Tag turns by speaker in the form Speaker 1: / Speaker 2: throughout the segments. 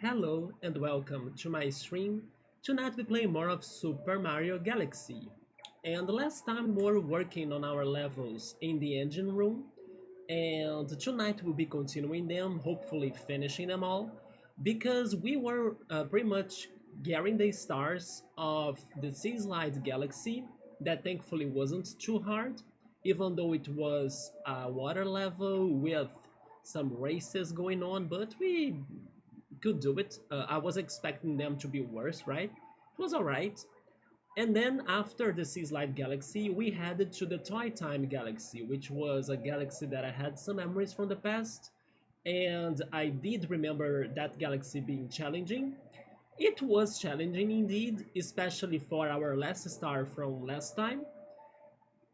Speaker 1: Hello and welcome to my stream. Tonight we play more of Super Mario Galaxy. And last time we were working on our levels in the engine room, and tonight we'll be continuing them, hopefully finishing them all, because we were pretty much getting the stars of the Sea Slide Galaxy. That thankfully wasn't too hard, even though it was a water level with some races going on, but we could do it. I was expecting them to be worse, right? It was alright. And then after the Sea Slide Galaxy, we headed to the Toy Time Galaxy, which was a galaxy that I had some memories from the past. And I did remember that galaxy being challenging. It was challenging indeed, especially for our last star from last time.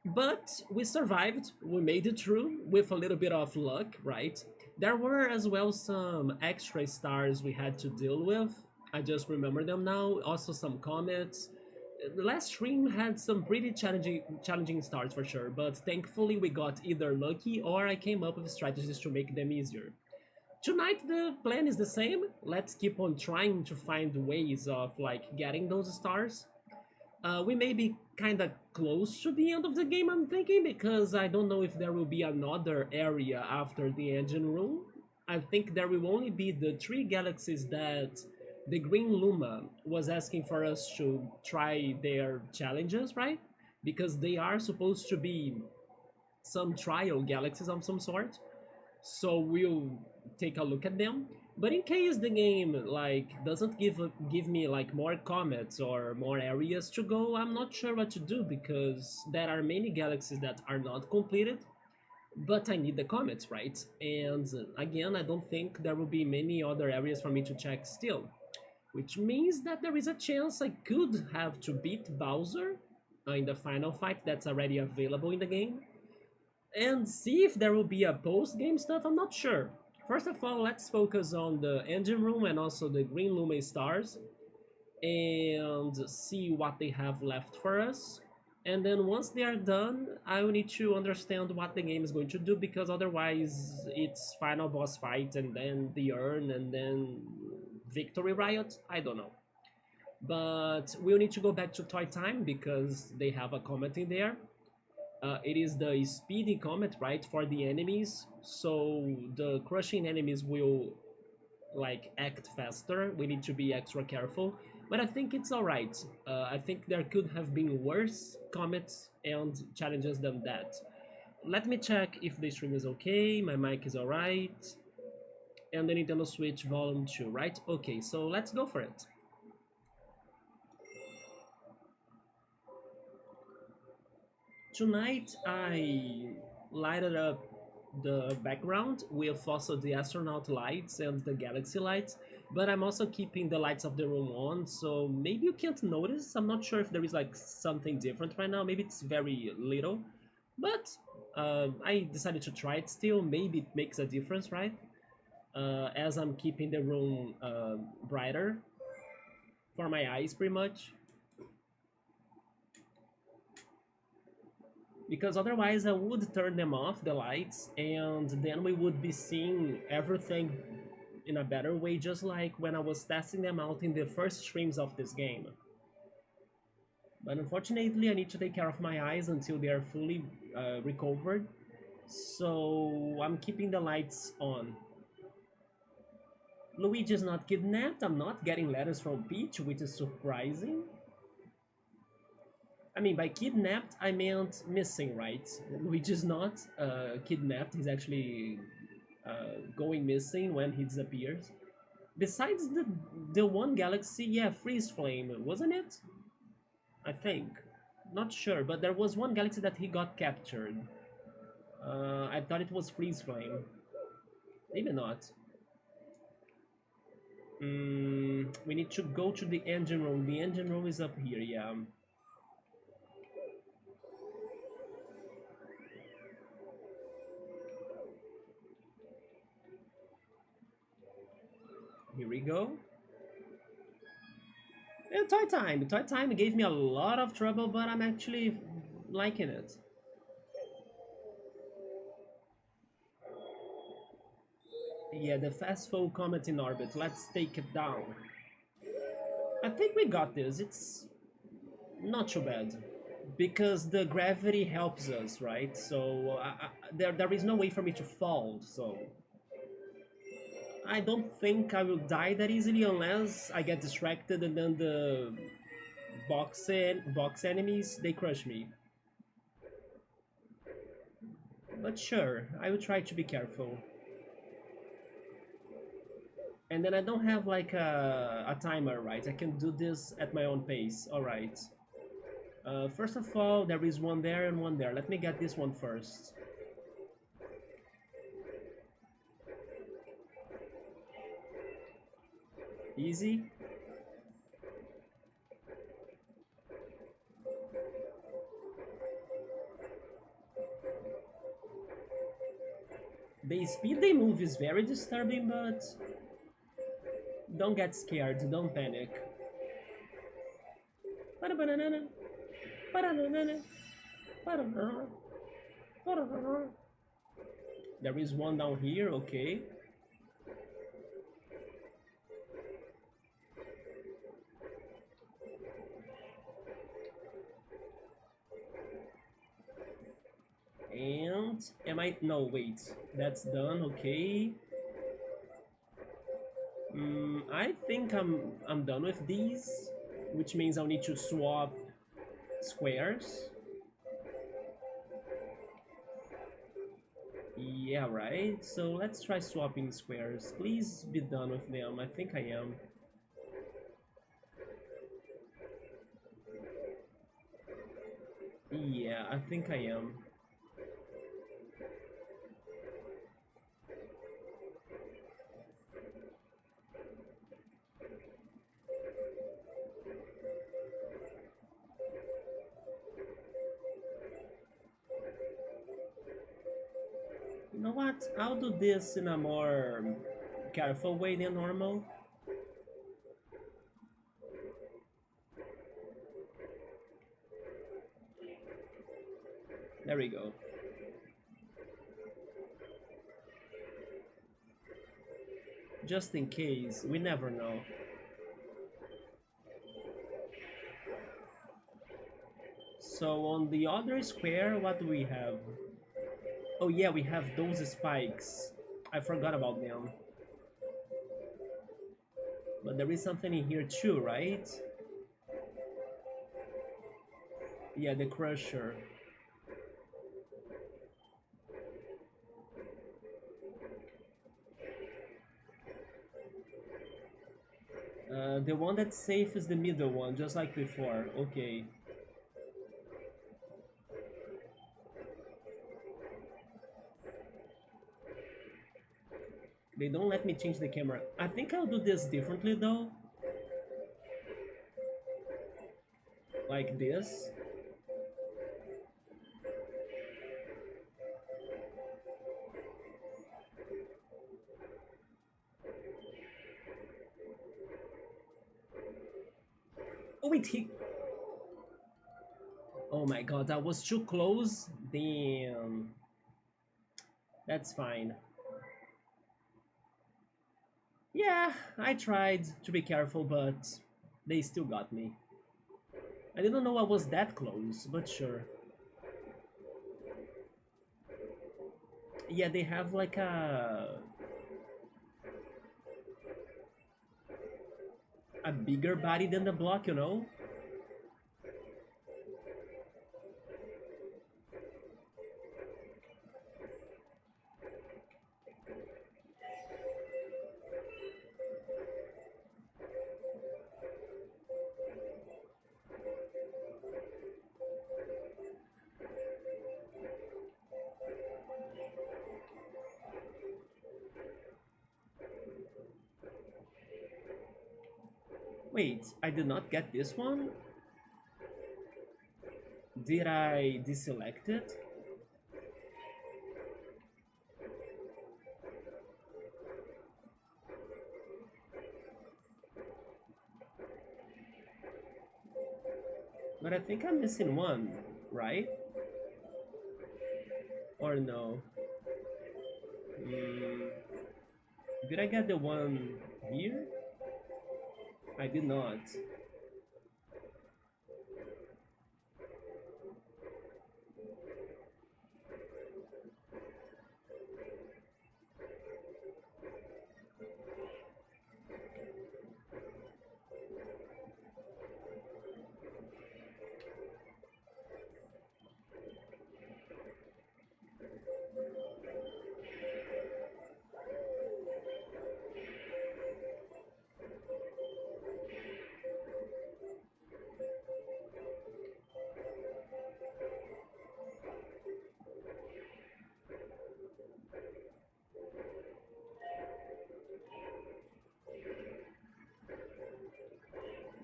Speaker 1: But we survived, we made it through with a little bit of luck, right? There were as well some extra stars we had to deal with. I just remember them now. Also some comets. The last stream had some pretty challenging stars for sure, but thankfully we got either lucky or I came up with strategies to make them easier. Tonight the plan is the same. Let's keep on trying to find ways of like getting those stars. We may be kind of close to the end of the game, I'm thinking, because I don't know if there will be another area after the engine room. I think there will only be the three galaxies that the Green Luma was asking for us to try their challenges, right? Because they are supposed to be some trial galaxies of some sort, so we'll take a look at them. But in case the game like doesn't give me like more comets or more areas to go, I'm not sure what to do because there are many galaxies that are not completed, but I need the comets, right? And again, I don't think there will be many other areas for me to check still, which means that there is a chance I could have to beat Bowser in the final fight that's already available in the game, and see if there will be a post-game stuff. I'm not sure. First of all, let's focus on the engine room and also the Green Lumen stars and see what they have left for us. And then once they are done, I will need to understand what the game is going to do, because otherwise it's final boss fight and then the urn and then victory riot. I don't know. But we'll need to go back to Toy Time because they have a comment in there. It is the speedy comet, right, for the enemies, so the crushing enemies will like act faster. We need to be extra careful, but I think it's alright. I think there could have been worse comets and challenges than that. Let me check if the stream is okay, my mic is alright, and the Nintendo Switch Volume 2, right? Okay, so let's go for it. Tonight I lighted up the background with also the astronaut lights and the galaxy lights, but I'm also keeping the lights of the room on, so maybe you can't notice. I'm not sure if there is like something different right now. Maybe it's very little, but I decided to try it still. Maybe it makes a difference, right? As I'm keeping the room brighter for my eyes pretty much. Because otherwise I would turn them off, the lights, and then we would be seeing everything in a better way, just like when I was testing them out in the first streams of this game. But unfortunately I need to take care of my eyes until they are fully recovered, so I'm keeping the lights on. Luigi is not kidnapped. I'm not getting letters from Peach, which is surprising. I mean, by kidnapped, I meant missing, right? Which is not kidnapped. He's actually going missing when he disappears. Besides the one galaxy, yeah, Freeze Flame, wasn't it? I think. Not sure, but there was one galaxy that he got captured. I thought it was Freeze Flame. Maybe not. We need to go to the engine room. The engine room is up here, yeah. Here we go. And Toy Time. Toy Time gave me a lot of trouble, but I'm actually liking it. Yeah, the fastful comet in orbit. Let's take it down. I think we got this. It's not too bad. Because the gravity helps us, right? So there is no way for me to fall, so I don't think I will die that easily unless I get distracted and then the box enemies, they crush me. But sure, I will try to be careful. And then I don't have like a timer, right? I can do this at my own pace. Alright. First of all, there is one there and one there. Let me get this one first. Easy. The speed they move is very disturbing, but don't get scared, don't panic. There is one down here, okay. And am I? No, wait. That's done. Okay. I think I'm done with these, which means I'll need to swap squares. Yeah, right. So let's try swapping squares. Please be done with them. I think I am. Yeah, I think I am. You know what? I'll do this in a more careful way than normal. There we go. Just in case, we never know. So on the other square, what do we have? Oh yeah, we have those spikes. I forgot about them. But there is something in here too, right? Yeah, the crusher. The one that's safe is the middle one, just like before. Okay. They don't let me change the camera. I think I'll do this differently though. Like this. Oh wait, he... Oh my god, that was too close. Damn. That's fine. Yeah, I tried to be careful, but they still got me. I didn't know I was that close, but sure. Yeah, they have like a bigger body than the block, you know? Wait, I did not get this one? Did I deselect it? But I think I'm missing one, right? Or no? Did I get the one here? I did not.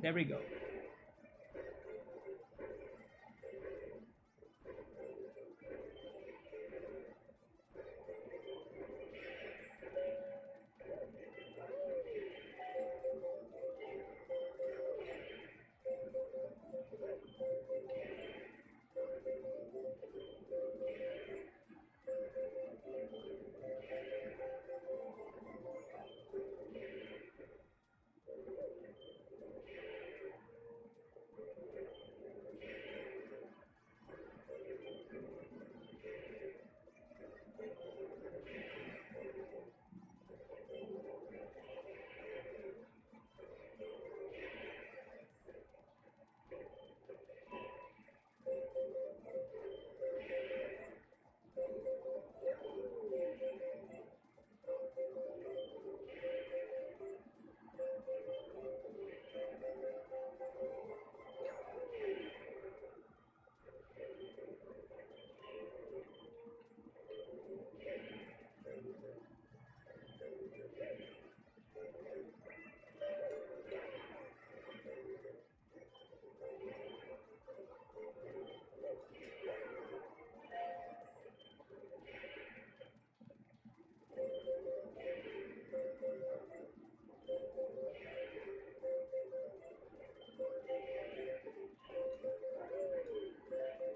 Speaker 1: There we go.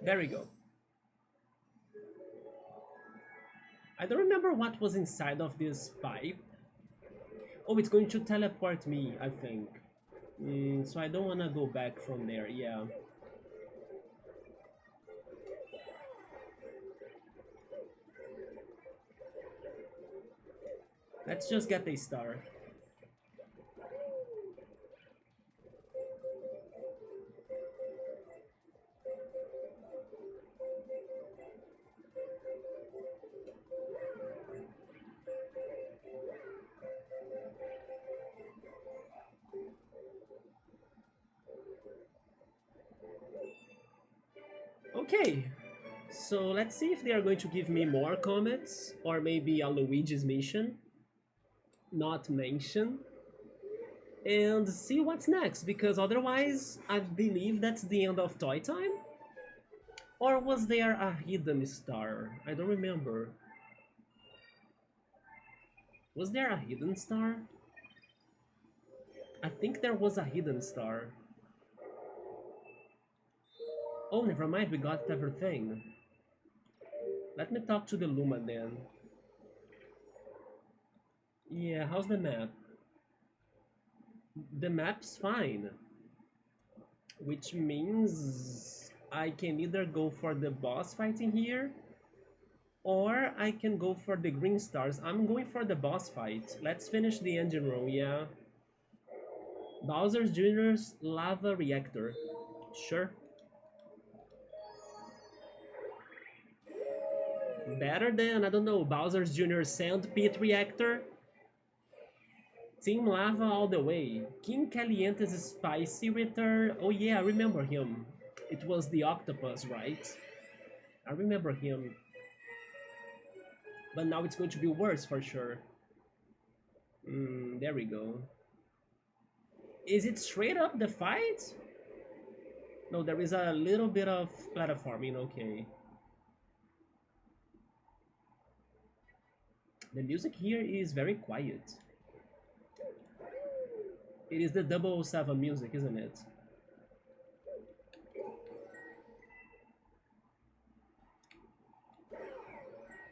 Speaker 1: There we go. I don't remember what was inside of this pipe. Oh, it's going to teleport me, I think. So I don't want to go back from there, yeah. Let's just get a star. Okay, so let's see if they are going to give me more comets, or maybe a Luigi's mission, not mention, and see what's next, because otherwise I believe that's the end of Toy Time? Or was there a hidden star? I don't remember. Was there a hidden star? I think there was a hidden star. Oh, never mind, we got everything. Let me talk to the Luma then. Yeah, how's the map? The map's fine. Which means I can either go for the boss fight in here, or I can go for the green stars. I'm going for the boss fight. Let's finish the engine room, yeah. Bowser Jr.'s lava reactor. Sure. Better than, I don't know, Bowser Jr.'s sand pit reactor? Team Lava all the way. King Caliente's spicy return. Oh yeah, I remember him. It was the octopus, right? I remember him. But now it's going to be worse for sure. There we go. Is it straight up the fight? No, there is a little bit of platforming, okay. The music here is very quiet. It is the 007 music, isn't it?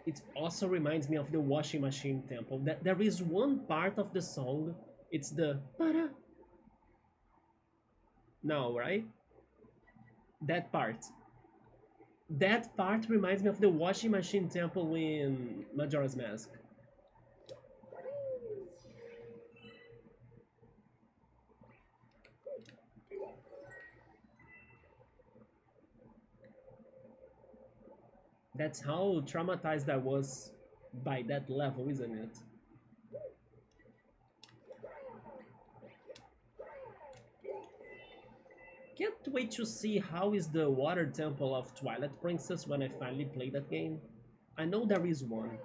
Speaker 1: It also reminds me of the washing machine temple. That there is one part of the song, it's the para. No, right? That part. That part reminds me of the washing machine temple in Majora's Mask. That's how traumatized I was by that level, isn't it? Can't wait to see how is the water temple of Twilight Princess when I finally play that game. I know there is one.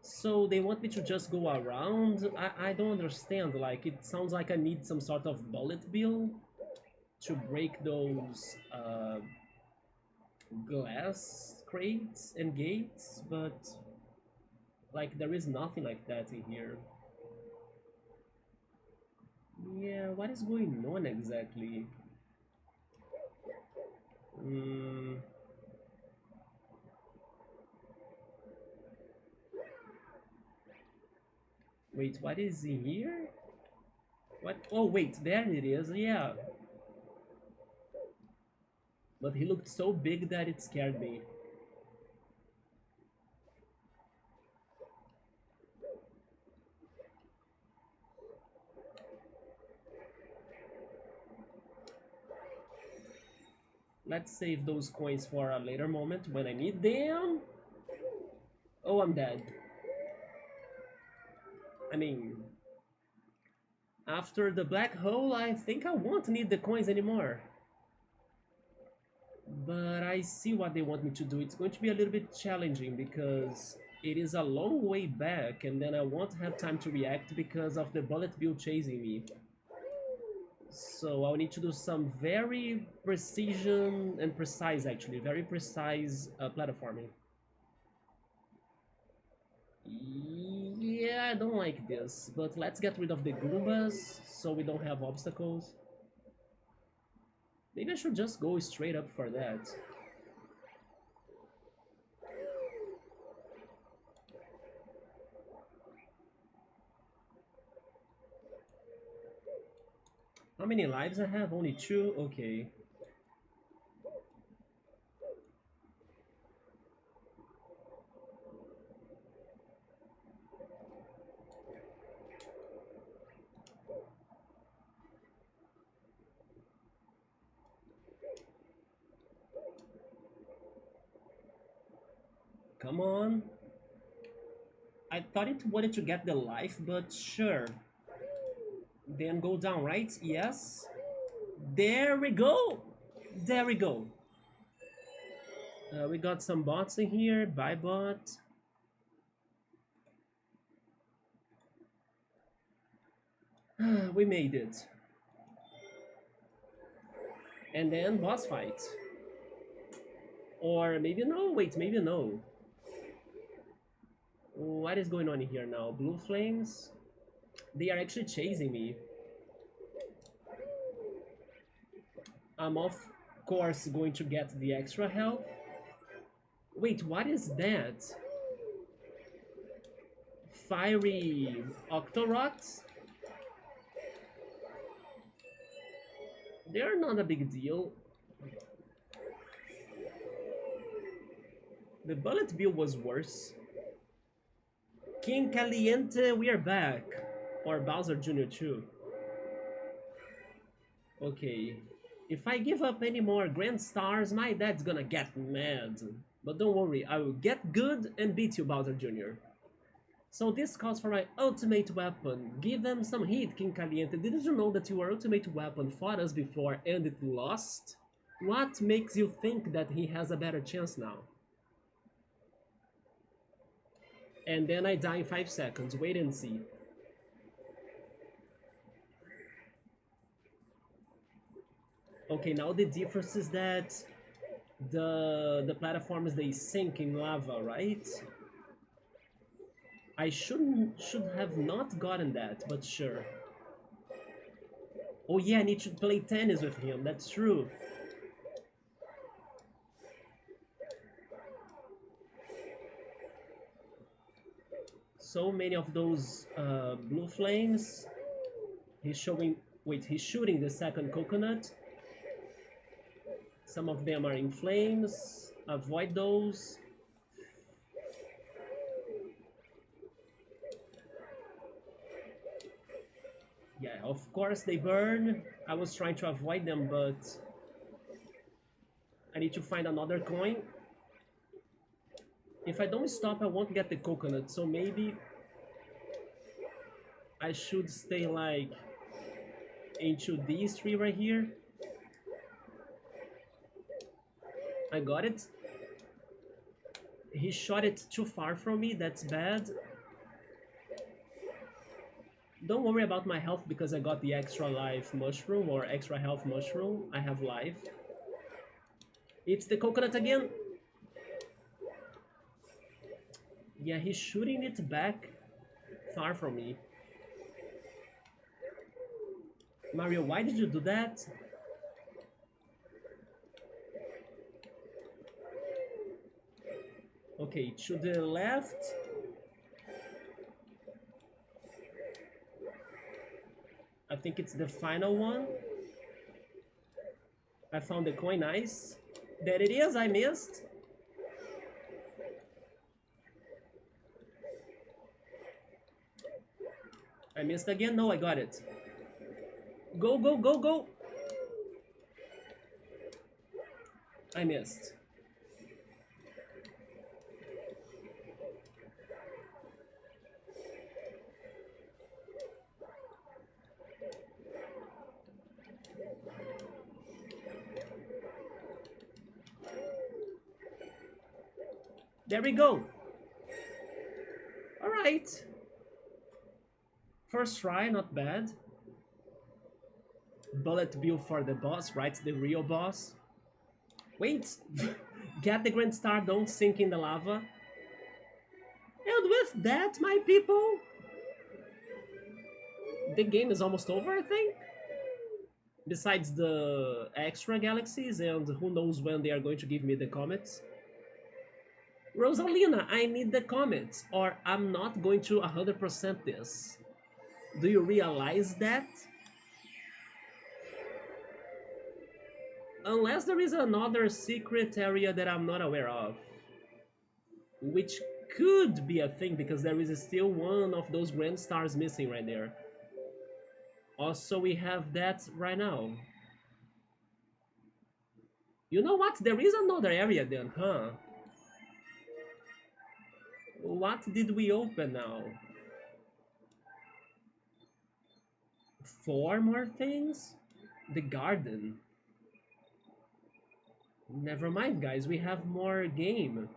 Speaker 1: So they want me to just go around? I don't understand, like it sounds like I need some sort of bullet bill to break those glass crates and gates, but like there is nothing like that in here. Yeah, what is going on exactly? Hmm. Wait, what is in here? What? Oh, wait, there it is, yeah. But he looked so big that it scared me. Let's save those coins for a later moment when I need them. Oh, I'm dead. I mean, after the black hole, I think I won't need the coins anymore. But I see what they want me to do. It's going to be a little bit challenging because it is a long way back and then I won't have time to react because of the bullet bill chasing me. So I'll need to do some very precision and precise, actually, very precise platforming. Yeah, I don't like this, but let's get rid of the Goombas so we don't have obstacles. Maybe I should just go straight up for that. How many lives I have? Only 2? Okay. Come on. I thought it wanted to get the life, but sure. Then go down, right? Yes. There we go. There we go. We got some bots in here. Bye, bot. We made it. And then boss fight. Or maybe no. Wait, maybe no. What is going on here now? Blue flames? They are actually chasing me. I'm of course going to get the extra health. Wait, what is that? Fiery Octoroks? They're not a big deal. The bullet bill was worse. King Caliente, we are back. Or Bowser Jr. too. Okay. If I give up any more Grand Stars, my dad's gonna get mad. But don't worry, I will get good and beat you, Bowser Jr. So this calls for my ultimate weapon. Give them some heat, King Caliente. Didn't you know that your ultimate weapon fought us before and it lost? What makes you think that he has a better chance now? And then I die in 5 seconds. Wait and see. Okay, now the difference is that the platforms, they sink in lava, right? I should have not gotten that, but sure. Oh yeah, I need to play tennis with him, that's true. So many of those blue flames. He's showing. Wait, he's shooting the second coconut. Some of them are in flames. Avoid those. Yeah, of course they burn. I was trying to avoid them, but I need to find another coin. If I don't stop, I won't get the coconut, so maybe I should stay like into these three right here. I got it. He shot it too far from me, that's bad. Don't worry about my health because I got the extra life mushroom or extra health mushroom. I have life. It's the coconut again. Yeah, he's shooting it back far from me. Mario, why did you do that? Okay, to the left. I think it's the final one. I found the coin, nice. There it is, I missed. I missed again, no, I got it. Go, go, go, go. I missed. There we go. All right. First try, not bad. Bullet bill for the boss, right? The real boss. Wait. Get the Grand Star, don't sink in the lava. And with that, my people, the game is almost over, I think. Besides the extra galaxies, and who knows when they are going to give me the comets. Rosalina, I need the comets, or I'm not going to 100% this. Do you realize that? Unless there is another secret area that I'm not aware of. Which could be a thing, because there is still one of those grand stars missing right there. Also, we have that right now. You know what? There is another area then, huh? What did we open now? 4 more things? The garden. Never mind, guys. We have more game.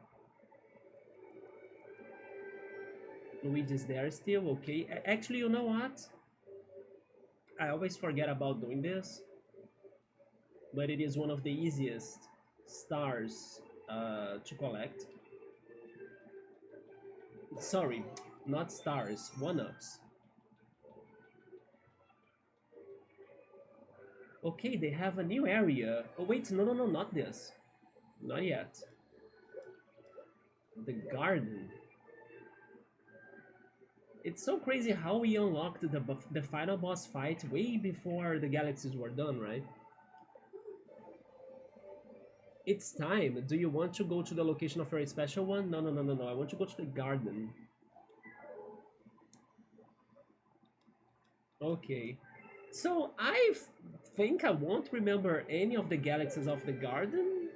Speaker 1: Luigi's there still. Okay. Actually, you know what? I always forget about doing this. But it is one of the easiest stars to collect. Sorry, not stars, 1-ups. Okay, they have a new area. Oh wait, no, no, no, not this. Not yet. The garden. It's so crazy how we unlocked the final boss fight way before the galaxies were done, right? It's time. Do you want to go to the location of your special one? No, no, no, no, no. I want to go to the garden. Okay. So I think I won't remember any of the galaxies of the garden,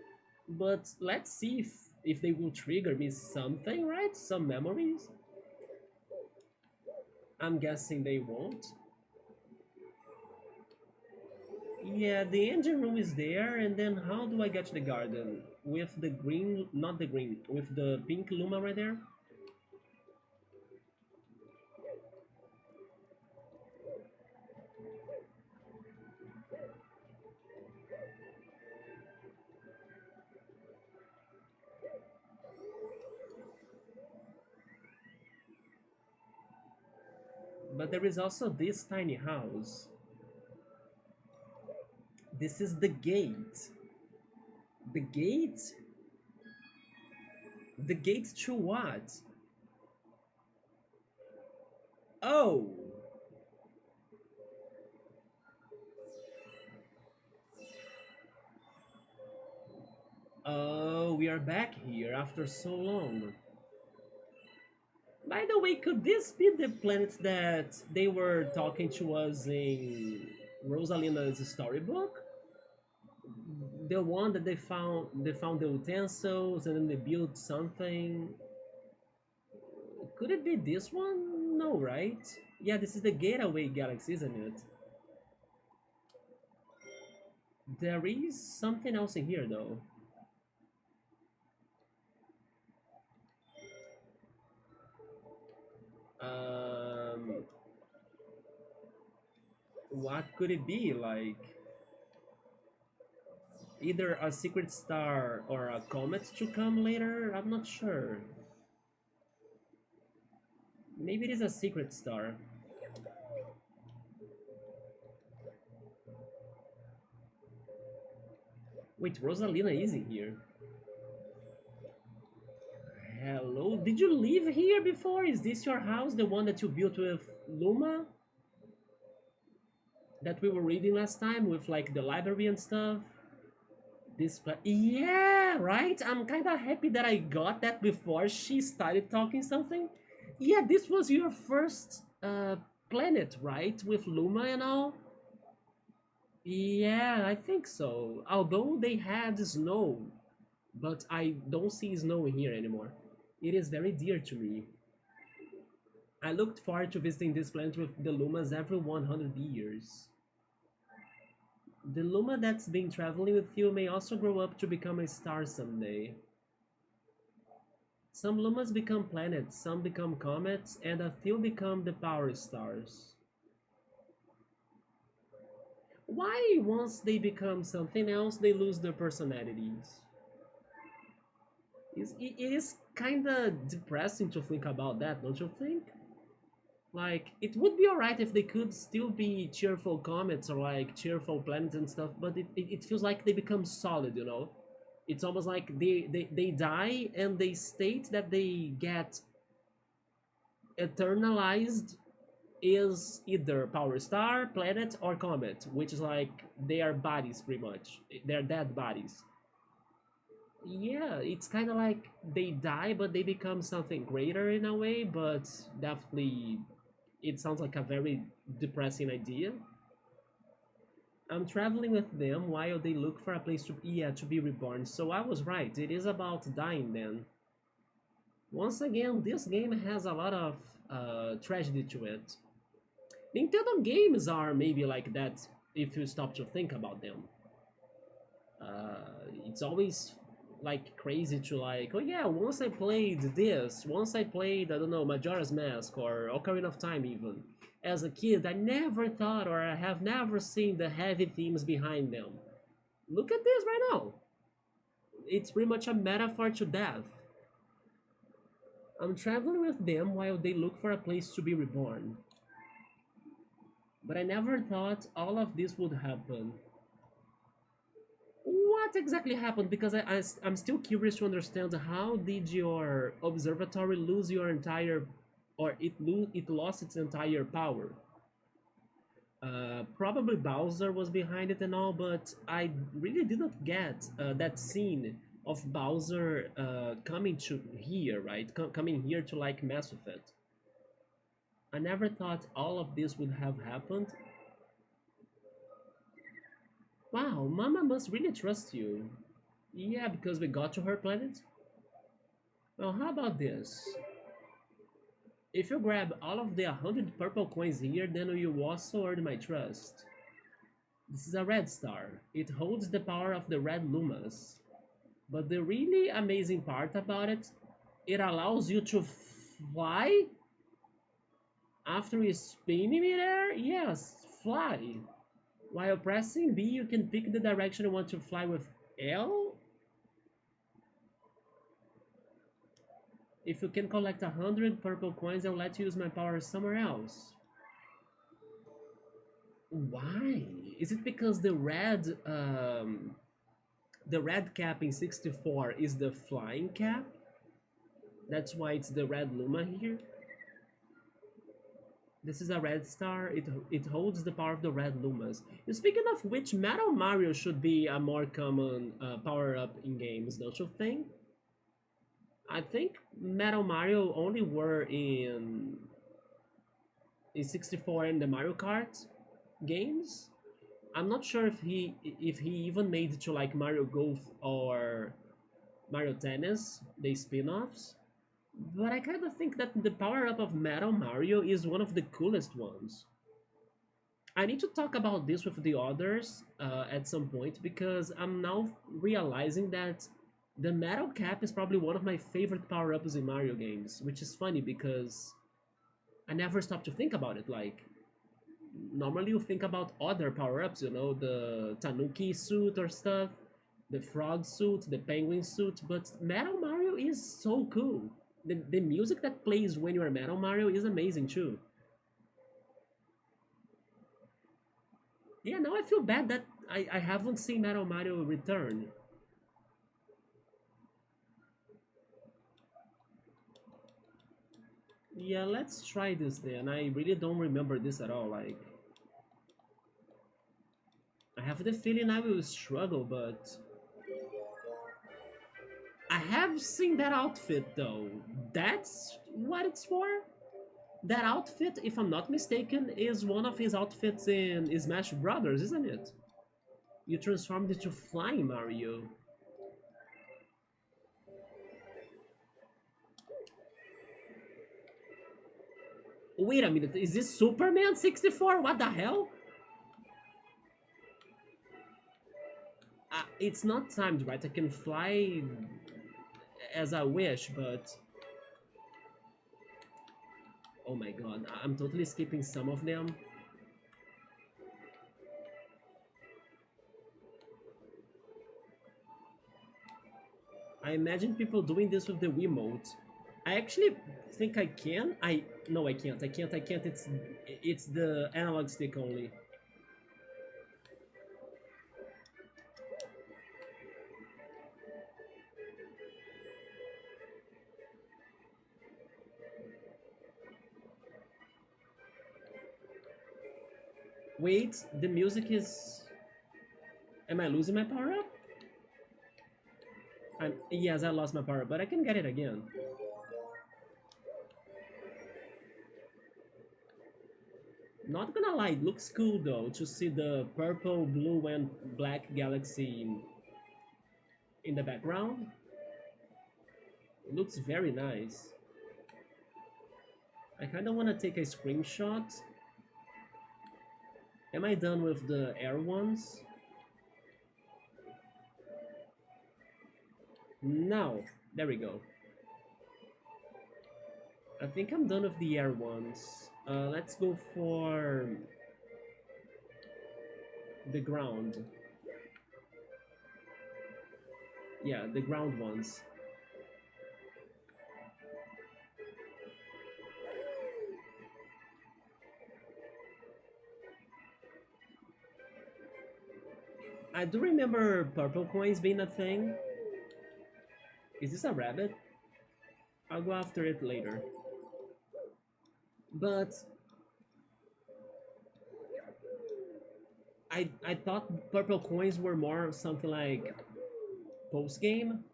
Speaker 1: but let's see if they will trigger me something, right? Some memories. I'm guessing they won't. Yeah, the engine room is there, and then how do I get to the garden? With the green, not the green, with the pink Luma right there? But there is also this tiny house. This is the gate. The gate? The gate to what? Oh! Oh, we are back here after so long. By the way, could this be the planet that they were talking to us in Rosalina's storybook? The one that they found the utensils and then they built something. Could it be this one? No, right? Yeah, this is the Gateway Galaxy, isn't it? There is something else in here though. Um, what could it be? Like either a secret star or a comet to come later? I'm not sure. Maybe it is a secret star. Wait, Rosalina is in here. Hello, did you live here before? Is this your house, the one that you built with Luma? That we were reading last time with like the library and stuff? Yeah, right? I'm kind of happy that I got that before she started talking something. Yeah, this was your first planet, right? With Luma and all? Yeah, I think so. Although they had snow, but I don't see snow here anymore. It is very dear to me. I looked forward to visiting this planet with the Lumas every 100 years. The Luma that's been traveling with you may also grow up to become a star someday. Some Lumas become planets, some become comets, and a few become the power stars. Why, once they become something else, they lose their personalities? It is kinda depressing to think about that, don't you think? Like, it would be alright if they could still be cheerful comets or like cheerful planets and stuff, but it feels like they become solid, you know? It's almost like they die and they state that they get eternalized is either power star, planet, or comet, which is like they are bodies pretty much. They're dead bodies. Yeah, it's kind of like they die, but they become something greater in a way, but definitely it sounds like a very depressing idea. I'm traveling with them while they look for a place to yeah, to be reborn. So I was right. It is about dying then. Once again, this game has a lot of tragedy to it. Nintendo games are maybe like that if you stop to think about them. It's always like crazy to like, oh yeah, once I played this, once I played, I don't know, Majora's Mask or Ocarina of Time even. As a kid, I never thought or I have never seen the heavy themes behind them. Look at this right now. It's pretty much a metaphor to death. I'm traveling with them while they look for a place to be reborn. But I never thought all of this would happen. What exactly happened? Because I'm still curious to understand how did your observatory lose your entire, or it lost its entire power? Probably Bowser was behind it and all, but I really did not get that scene of Bowser coming to here, right? Coming here to like mess with it. I never thought all of this would have happened. Wow, Mama must really trust you. Yeah, because we got to her planet? Well, how about this? If you grab all of the 100 purple coins here, then you also earn my trust. This is a red star. It holds the power of the red lumas. But the really amazing part about it, it allows you to fly after you spinning midair? Yes, fly. While pressing B, you can pick the direction you want to fly with L. If you can collect 100 purple coins, I'll let you use my power somewhere else. Why? Is it because the red cap in 64 is the flying cap? That's why it's the red Luma here? This is a red star. It holds the power of the red lumas. Speaking of which, Metal Mario should be a more common power up in games, don't you think? I think Metal Mario only were in 64 and the Mario Kart games. I'm not sure if he even made it to like Mario Golf or Mario Tennis, the spin-offs. But I kind of think that the power-up of Metal Mario is one of the coolest ones. I need to talk about this with the others at some point because I'm now realizing that the Metal Cap is probably one of my favorite power-ups in Mario games, which is funny because I never stop to think about it. Like, normally you think about other power-ups, you know, the Tanuki suit or stuff, the frog suit, the penguin suit, but Metal Mario is so cool. The music that plays when you're Metal Mario is amazing too. Yeah, now I feel bad that I haven't seen Metal Mario return. Yeah, let's try this then. I really don't remember this at all. Like, I have the feeling I will struggle, but I have seen that outfit though. That's what it's for? That outfit, if I'm not mistaken, is one of his outfits in Smash Brothers, isn't it? You transformed into Flying Mario. Wait a minute, is this Superman 64? What the hell? It's not timed right, I can fly as I wish, but... Oh my god, I'm totally skipping some of them. I imagine people doing this with the Wiimote. I actually think I can. No, I can't. I can't. It's the analog stick only. Wait, the music is... Am I losing my power up? Yes, I lost my power up, but I can get it again. Not gonna lie, it looks cool though to see the purple, blue, and black galaxy in the background. It looks very nice. I kinda wanna take a screenshot. Am I done with the air ones? Now, there we go. I think I'm done with the air ones. Let's go for the ground. Yeah, the ground ones. I do remember purple coins being a thing. Is this a rabbit? I'll go after it later. But I thought purple coins were more something like post game.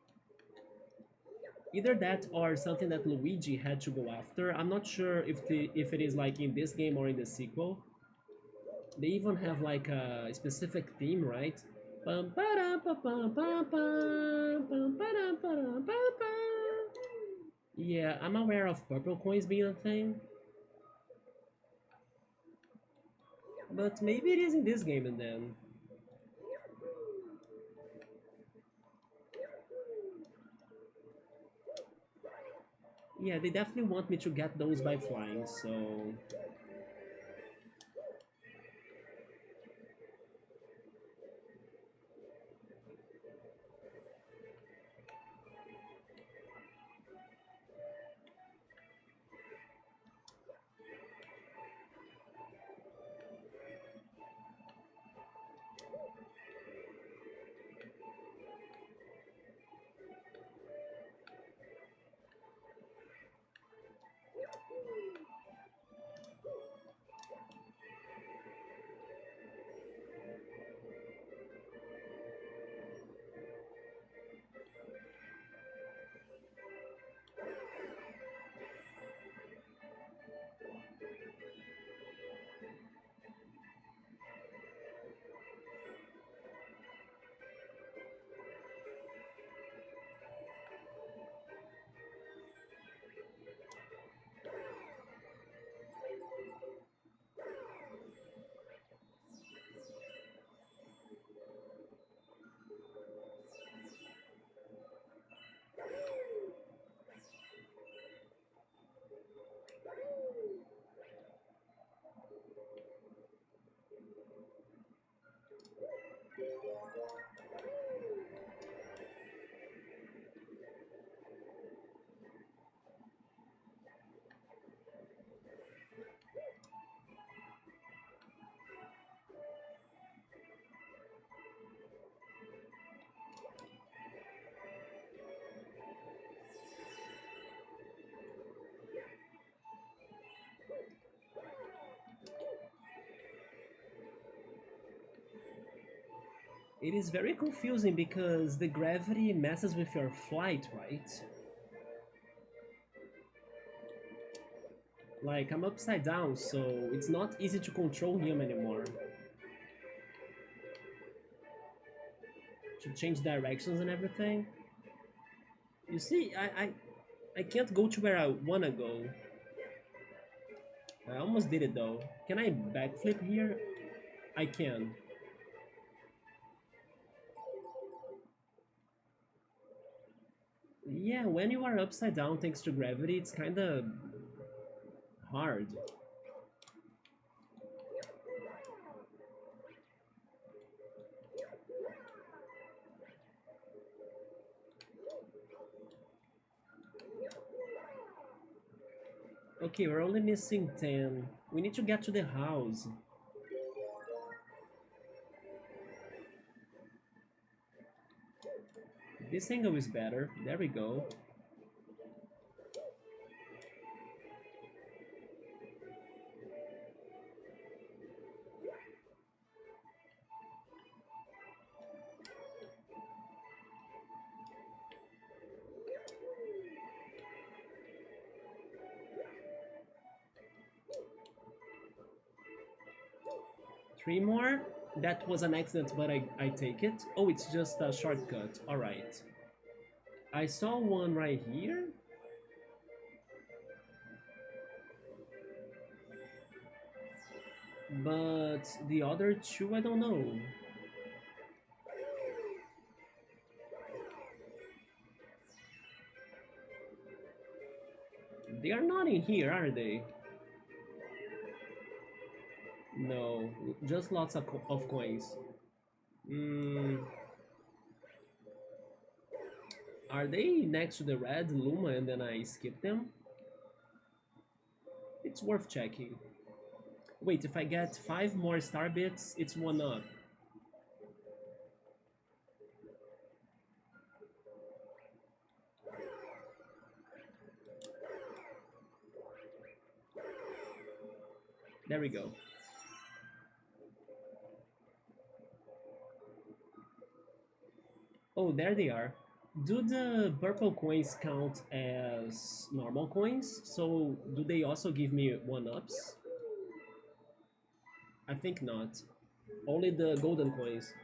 Speaker 1: Either that or something that Luigi had to go after. I'm not sure if it is like in this game or in the sequel. They even have like a specific theme, right? Yeah, I'm aware of purple coins being a thing. But maybe it is in this game and then. Yeah, they definitely want me to get those by flying, so... It is very confusing because the gravity messes with your flight, right? Like, I'm upside down, so it's not easy to control him anymore. To change directions and everything. You see, I can't go to where I wanna go. I almost did it though. Can I backflip here? I can. Yeah, when you are upside down thanks to gravity, it's kinda hard. Okay, we're only missing 10. We need to get to the house. This angle is better. There we go. Three more? That was an accident, but I take it. Oh, it's just a shortcut. Alright. I saw one right here. But the other two, I don't know. They are not in here, are they? No, just lots of, of coins. Are they next to the red Luma and then I skip them? It's worth checking. Wait, if I get 5 more star bits, it's 1 up. There we go. Oh, there they are. Do the purple coins count as normal coins? So do they also give me 1-ups? I think not. Only the golden coins.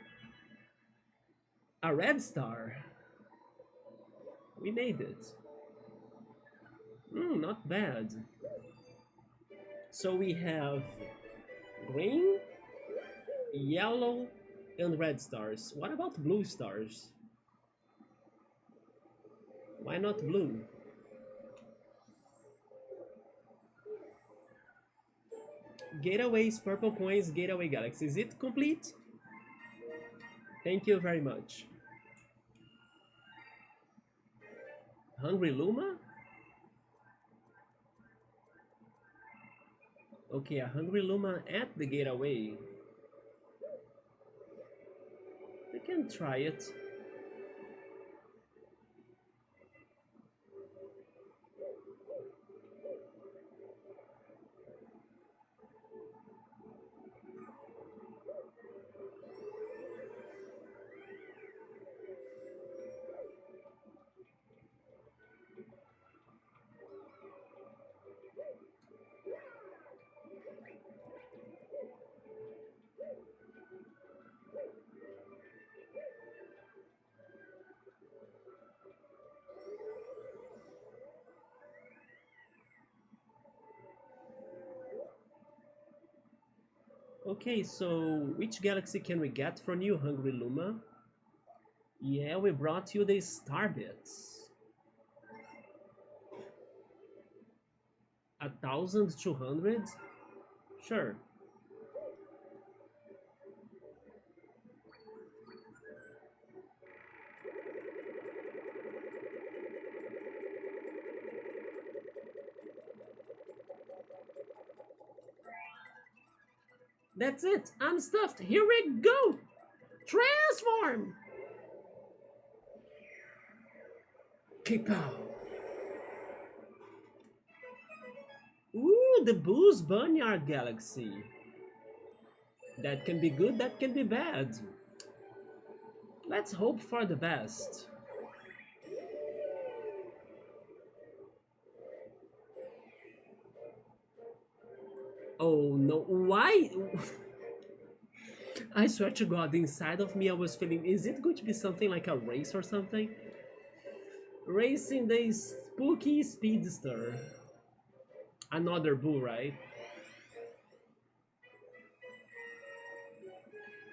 Speaker 1: A red star. We made it. Not bad. So we have green, yellow, and red stars. What about blue stars? Why not blue? Gateways, purple coins, Gateway Galaxy. Is it complete? Thank you very much. Hungry Luma? Okay, a Hungry Luma at the Gateway. We can try it. Okay, so which galaxy can we get from you, Hungry Luma? Yeah, we brought you the star bits. 1,200? Sure. That's it. I'm stuffed. Here we go. Transform. Kapow. Ooh, the Boost Boneyard Galaxy. That can be good, that can be bad. Let's hope for the best. Oh no, why? I swear to God, inside of me I was feeling, is it going to be something like a race or something? Racing the spooky speedster. Another bull, right?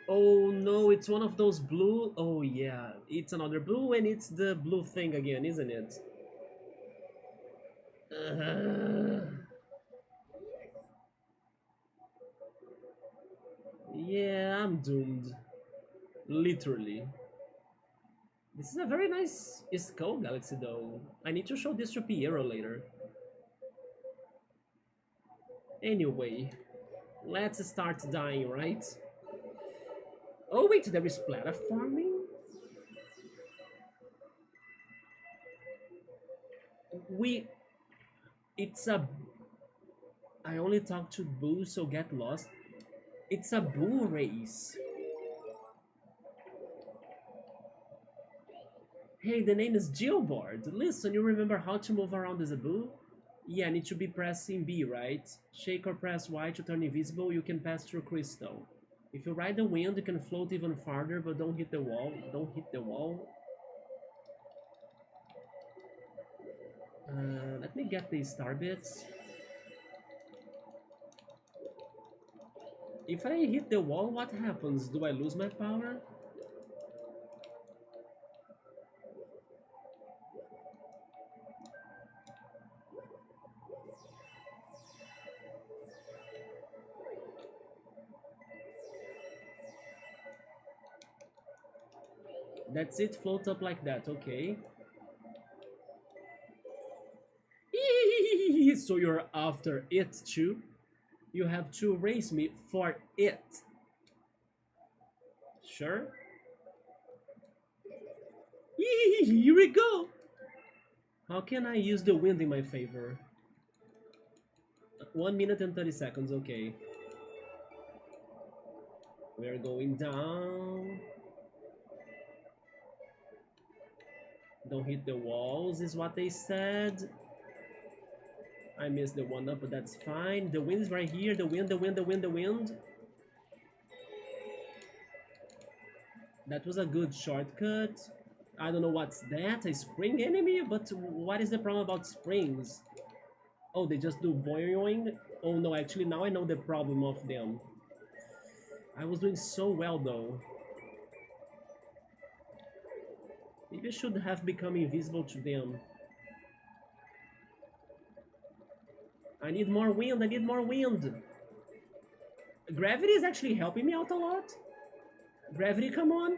Speaker 1: Oh no, it's one of those blue. Oh yeah, it's another blue and it's the blue thing again, isn't it? Uh, yeah, I'm doomed. Literally. This is a very nice skull galaxy though. I need to show this to Piero later. Anyway, let's start dying, right? Oh wait, there is Splatter farming? We... It's a... I only talk to Boo, so get lost. It's a Boo race. Hey, the name is Geobard. Listen, you remember how to move around as a Boo? Yeah, need to be pressing B, right? Shake or press Y to turn invisible, you can pass through crystal. If you ride the wind, you can float even farther, but don't hit the wall. Don't hit the wall. Let me get the star bits. If I hit the wall, what happens? Do I lose my power? That's it, float up like that, okay. So you're after it too? You have to race me for it. Sure? Here we go! How can I use the wind in my favor? 1 minute and 30 seconds, okay. We're going down. Don't hit the walls is what they said. I missed the one up, but that's fine. The wind is right here. The wind, the wind, the wind, the wind. That was a good shortcut. I don't know what's that, a spring enemy? But what is the problem about springs? Oh, they just do boing. Oh no, actually now I know the problem of them. I was doing so well though. Maybe I should have become invisible to them. I need more wind, I need more wind. Gravity is actually helping me out a lot. Gravity, come on.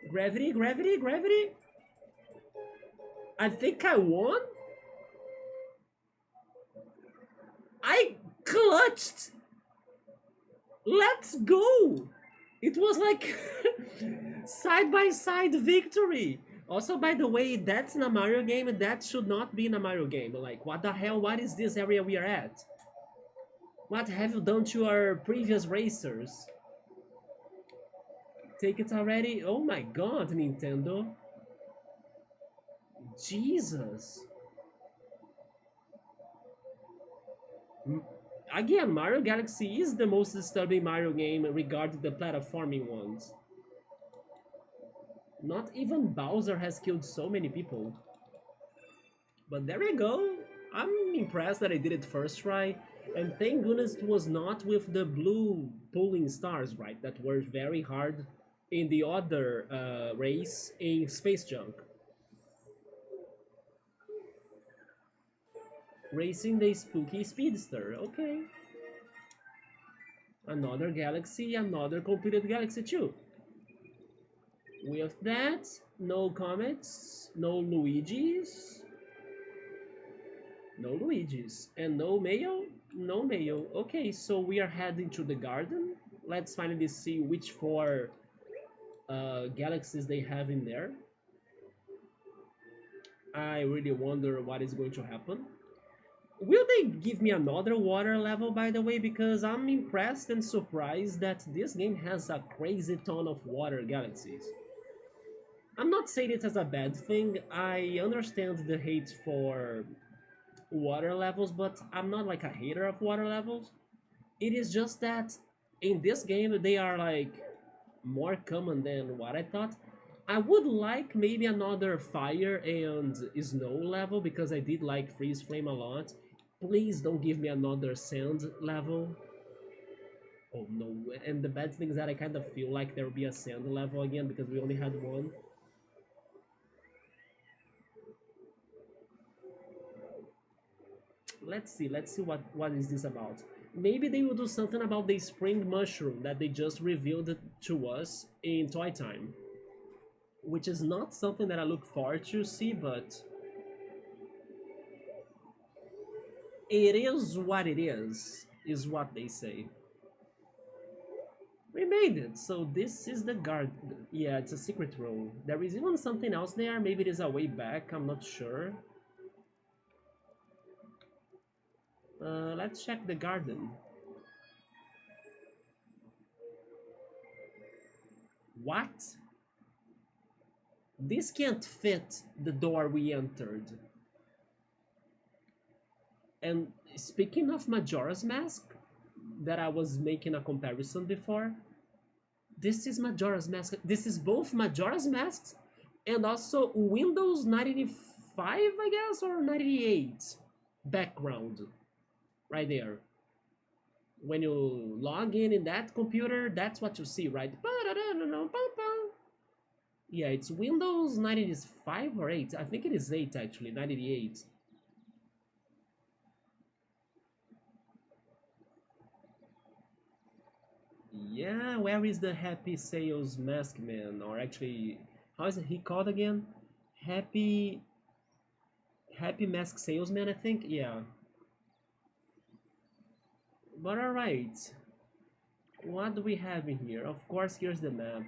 Speaker 1: Gravity, gravity, gravity. I think I won. I clutched. Let's go. It was like side-by-side victory. Also, by the way, that's in a Mario game, and that should not be in a Mario game. Like, what the hell? What is this area we are at? What have you done to our previous racers? Take it already? Oh my god, Nintendo. Jesus. Again, Mario Galaxy is the most disturbing Mario game regarding the platforming ones. Not even Bowser has killed so many people. But there we go. I'm impressed that I did it first try. And thank goodness it was not with the blue pulling stars, right? That were very hard in the other race in Space Junk. Racing the spooky speedster, okay. Another galaxy, another completed galaxy too. With that, no comets, no Luigi's. No Luigi's. And no mail? No mail. Okay, so we are heading to the garden. Let's finally see which four galaxies they have in there. I really wonder what is going to happen. Will they give me another water level, by the way? Because I'm impressed and surprised that this game has a crazy ton of water galaxies. I'm not saying it as a bad thing. I understand the hate for water levels, but I'm not like a hater of water levels. It is just that in this game they are like more common than what I thought. I would like maybe another fire and snow level because I did like freeze flame a lot. Please don't give me another sand level. Oh no, and the bad thing is that I kind of feel like there will be a sand level again because we only had one. Let's see what is this about. Maybe they will do something about the spring mushroom that they just revealed to us in Toy Time, which is not something that I look forward to see, but it is what they say. We made it, so this is the guard. Yeah, it's a secret room. There is even something else there, maybe it is a way back, I'm not sure. Let's check the garden. What? This can't fit the door we entered. And speaking of Majora's Mask, that I was making a comparison before, this is Majora's Mask. This is both Majora's Masks and also Windows 95, I guess, or 98 background. Right there. When you log in that computer, that's what you see, right? Yeah, it's Windows 95 or 8. I think it is 8 actually, 98. Yeah, where is the Happy Sales Mask Man? Or actually, how is he called again? Happy Happy Mask Salesman, I think. Yeah. But alright. What do we have in here? Of course, here's the map.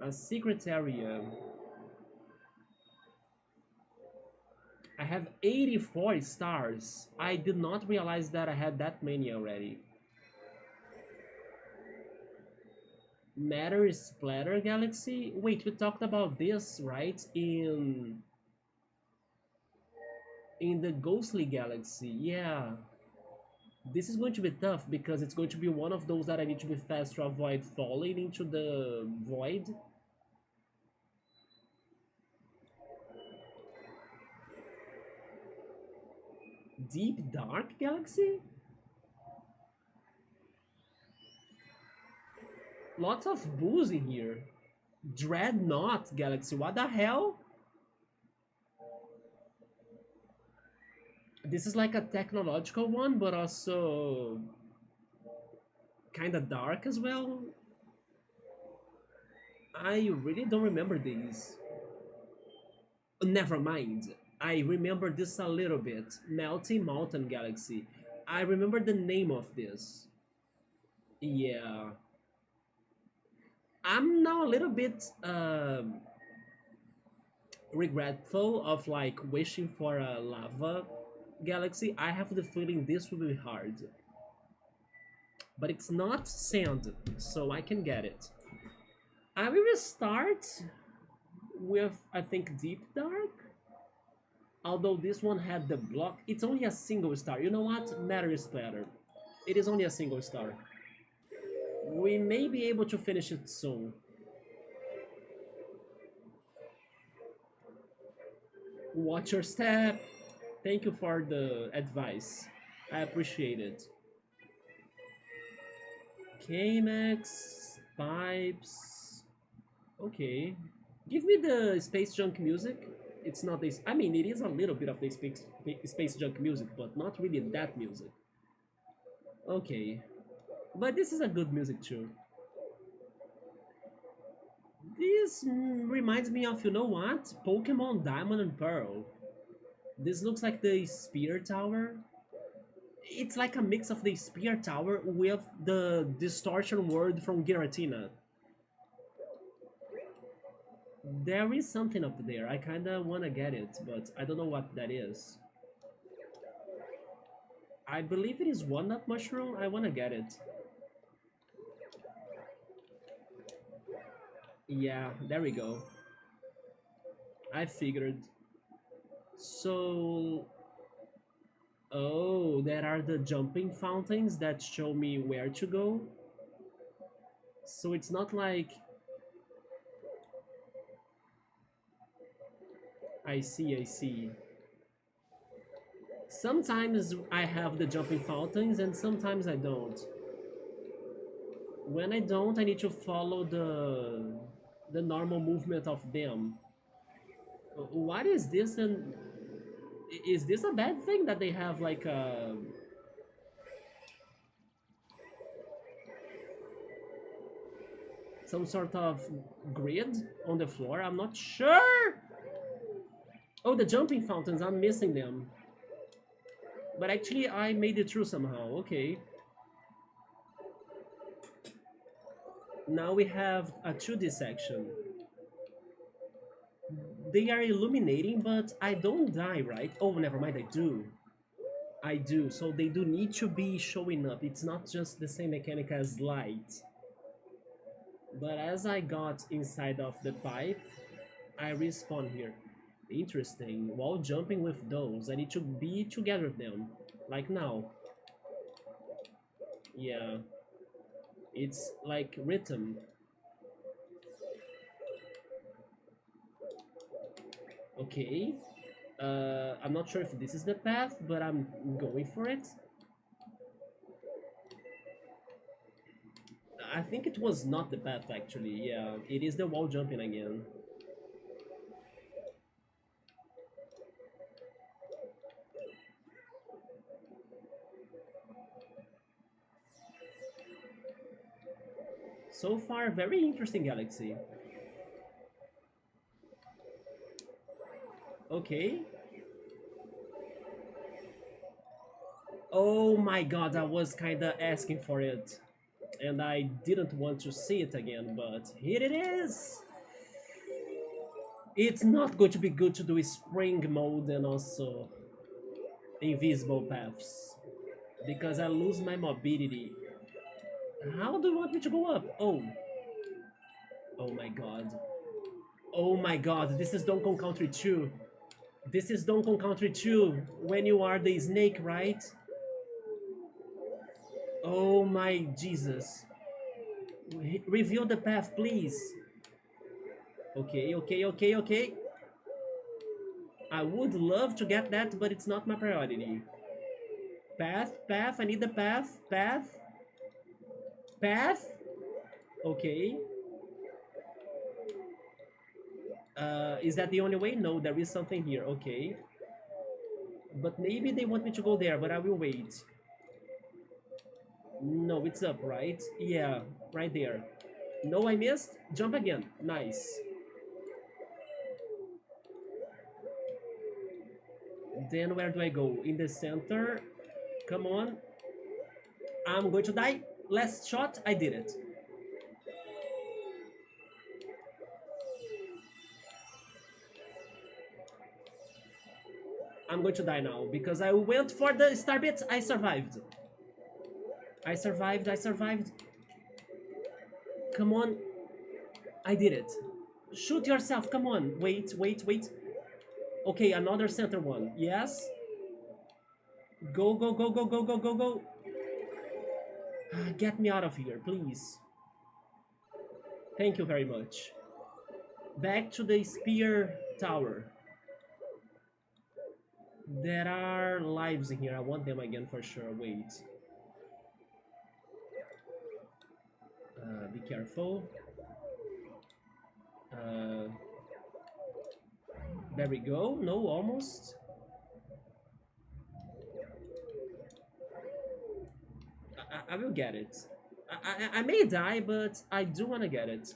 Speaker 1: A secret area. I have 84 stars. I did not realize that I had that many already. Matter Splatter Galaxy? Wait, we talked about this, right? In the Ghostly Galaxy, yeah. This is going to be tough because it's going to be one of those that I need to be fast to avoid falling into the void. Deep Dark Galaxy? Lots of booze in here. Dreadnought Galaxy, what the hell? This is like a technological one, but also kind of dark as well. I really don't remember these. Never mind. I remember this a little bit. Melting Mountain Galaxy. I remember the name of this. Yeah. I'm now a little bit regretful of like wishing for a lava galaxy. I have the feeling this will be hard. But it's not sand, so I can get it. I will start with, I think, Deep Dark. Although this one had the block, it's only a single star. You know what? Matter Splatter. It is only a single star. We may be able to finish it soon. Watch your step. Thank you for the advice. I appreciate it. K-Max, pipes. Okay. Give me the space junk music. It's not this. I mean, it is a little bit of the space junk music, but not really that music. Okay. But this is a good music too. This reminds me of, you know what? Pokemon Diamond and Pearl. This looks like the Spear Tower. It's like a mix of the Spear Tower with the distortion word from Giratina. There is something up there. I kinda wanna get it, but I don't know what that is. I believe it is walnut mushroom. I wanna get it. Yeah, there we go. I figured. So... Oh, there are the jumping fountains that show me where to go. So it's not like... I see, I see. Sometimes I have the jumping fountains and sometimes I don't. When I don't, I need to follow the normal movement of them. What is this? And is this a bad thing that they have like a some sort of grid on the floor? I'm not sure. Oh, the jumping fountains, I'm missing them. But actually, I made it through somehow. Okay. Now we have a 2D section. They are illuminating, but I don't die, right? Oh, never mind, I do. I do, so they do need to be showing up. It's not just the same mechanic as light. But as I got inside of the pipe, I respawn here. Interesting. While jumping with those, I need to be together with them. Like now. Yeah. It's like rhythm. Okay. I'm not sure if this is the path, but I'm going for it. I think it was not the path actually. Yeah, it is the wall jumping again. So far, very interesting galaxy. Okay. Oh my god, I was kinda asking for it. And I didn't want to see it again, but here it is! It's not going to be good to do spring mode and also invisible paths. Because I lose my mobility. How do you want me to go up? Oh. Oh my god. Oh my god, this is Donkey Kong Country 2. This is Donkey Kong Country 2, when you are the snake, right? Oh my Jesus. Reveal the path, please. Okay, okay, okay, okay. I would love to get that, but it's not my priority. Path, path, I need the path, path. Path? Okay. Is that the only way? No, there is something here, okay. But maybe they want me to go there, but I will wait. No, it's up, right? Yeah, right there. No, I missed. Jump again. Nice. Then where do I go? In the center. Come on. I'm going to die. Last shot. I did it. I'm going to die now because I went for the star bit. I survived. I survived. I survived. Come on. I did it. Shoot yourself. Come on. Wait, wait, wait. Okay, another center one. Yes. Go, go, go, go, go, go, go, go. Get me out of here, please. Thank you very much. Back to the spear tower. There are lives in here. I want them again for sure. Wait. Be careful. There we go. No, almost. I will get it. I may die, but I do want to get it.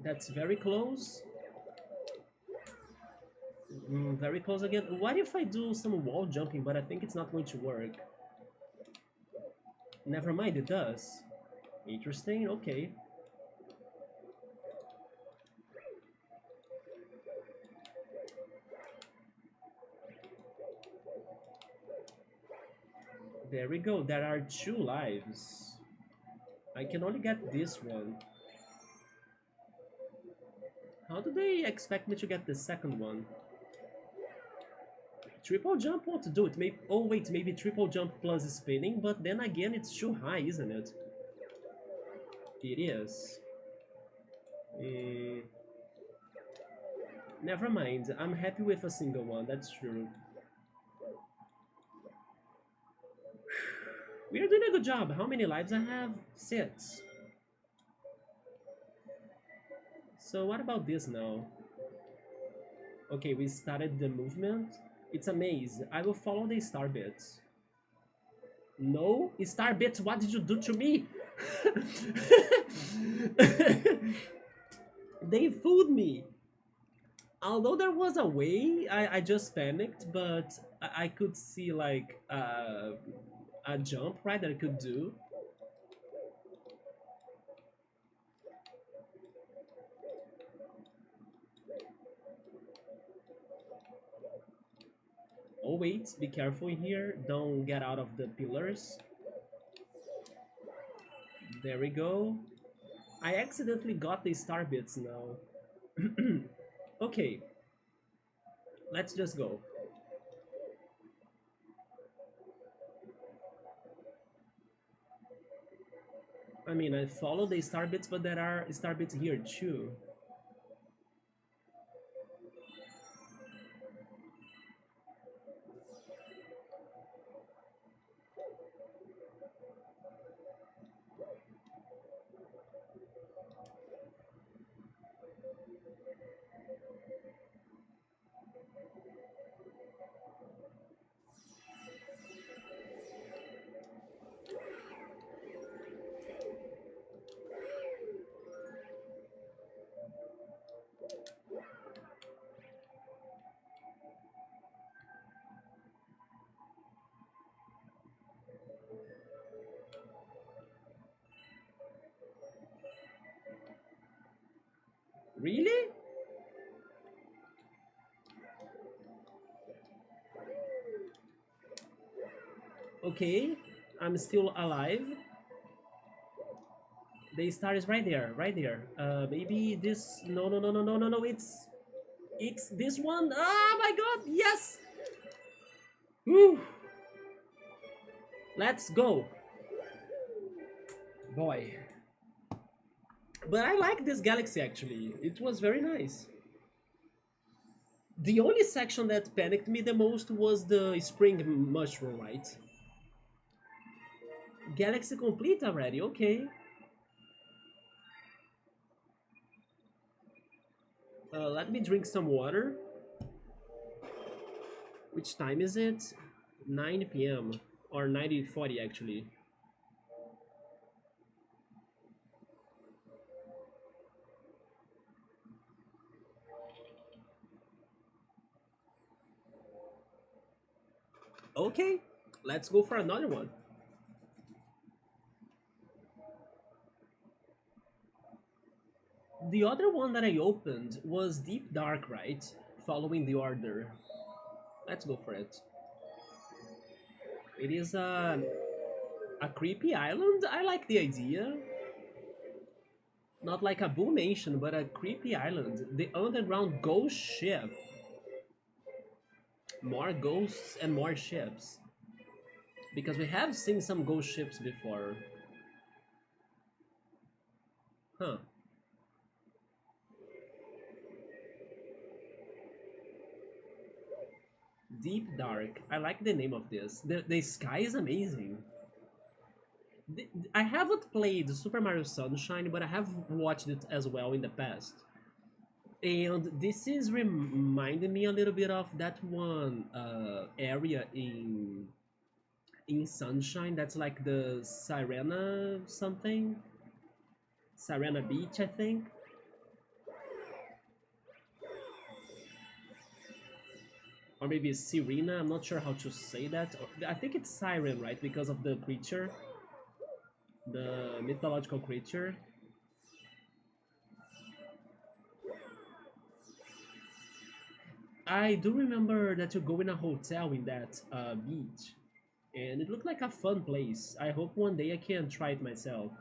Speaker 1: That's very close. Very close again. What if I do some wall jumping, but I think it's not going to work? Never mind, it does. Interesting, okay. There we go. There are 2 lives. I can only get this one. How do they expect me to get the second one? Triple jump won't do it. Maybe, oh wait, maybe triple jump plus spinning, but then again it's too high, isn't it? It is. Never mind. I'm happy with a single one, that's true. We are doing a good job. How many lives I have? 6. So what about this now? Okay, we started the movement. It's a maze. I will follow the star bits. No? Star bits, what did you do to me? They fooled me. Although there was a way, I just panicked, but I could see like a jump, right, that I could do. Oh wait, be careful here. Don't get out of the pillars. There we go. I accidentally got the star bits now. Okay. Let's just go. I mean, I follow the star bits, but there are star bits here too. Really? Okay, I'm still alive. The star is right there, right there. Maybe this. No, no, no, no, no, no, no. It's this one. Oh my God! Yes. Woo. Let's go, boy. But I like this galaxy actually. It was very nice. The only section that panicked me the most was the spring mushroom, right? Galaxy complete already, okay. Let me drink some water. Which time is it? 9 p.m. or 9:40 actually. Okay, let's go for another one. The other one that I opened was Deep Dark, right? Following the order. Let's go for it. It is a creepy island. I like the idea. Not like a Boo Nation, but a creepy island. The underground ghost ship. More ghosts and more ships. Because we have seen some ghost ships before. Huh. Deep Dark. I like the name of this. The sky is amazing. I haven't played Super Mario Sunshine, but I have watched it as well in the past. And this is reminding me a little bit of that one area in Sunshine. That's like the Sirena something. Sirena Beach, I think. Or maybe it's Sirena, I'm not sure how to say that. I think it's Siren, right? Because of the creature. The mythological creature. I do remember that you go in a hotel in that beach. And it looked like a fun place. I hope one day I can try it myself.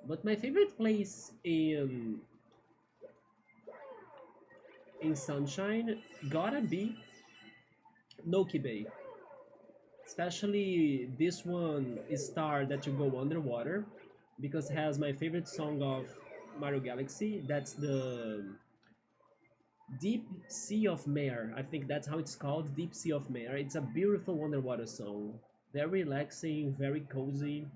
Speaker 1: But my favorite place in Sunshine gotta be Noki Bay. Especially this one star that you go underwater, because it has my favorite song of Mario Galaxy. That's the Deep Sea of Mare. I think that's how it's called, Deep Sea of Mare. It's a beautiful underwater song. Very relaxing, very cozy.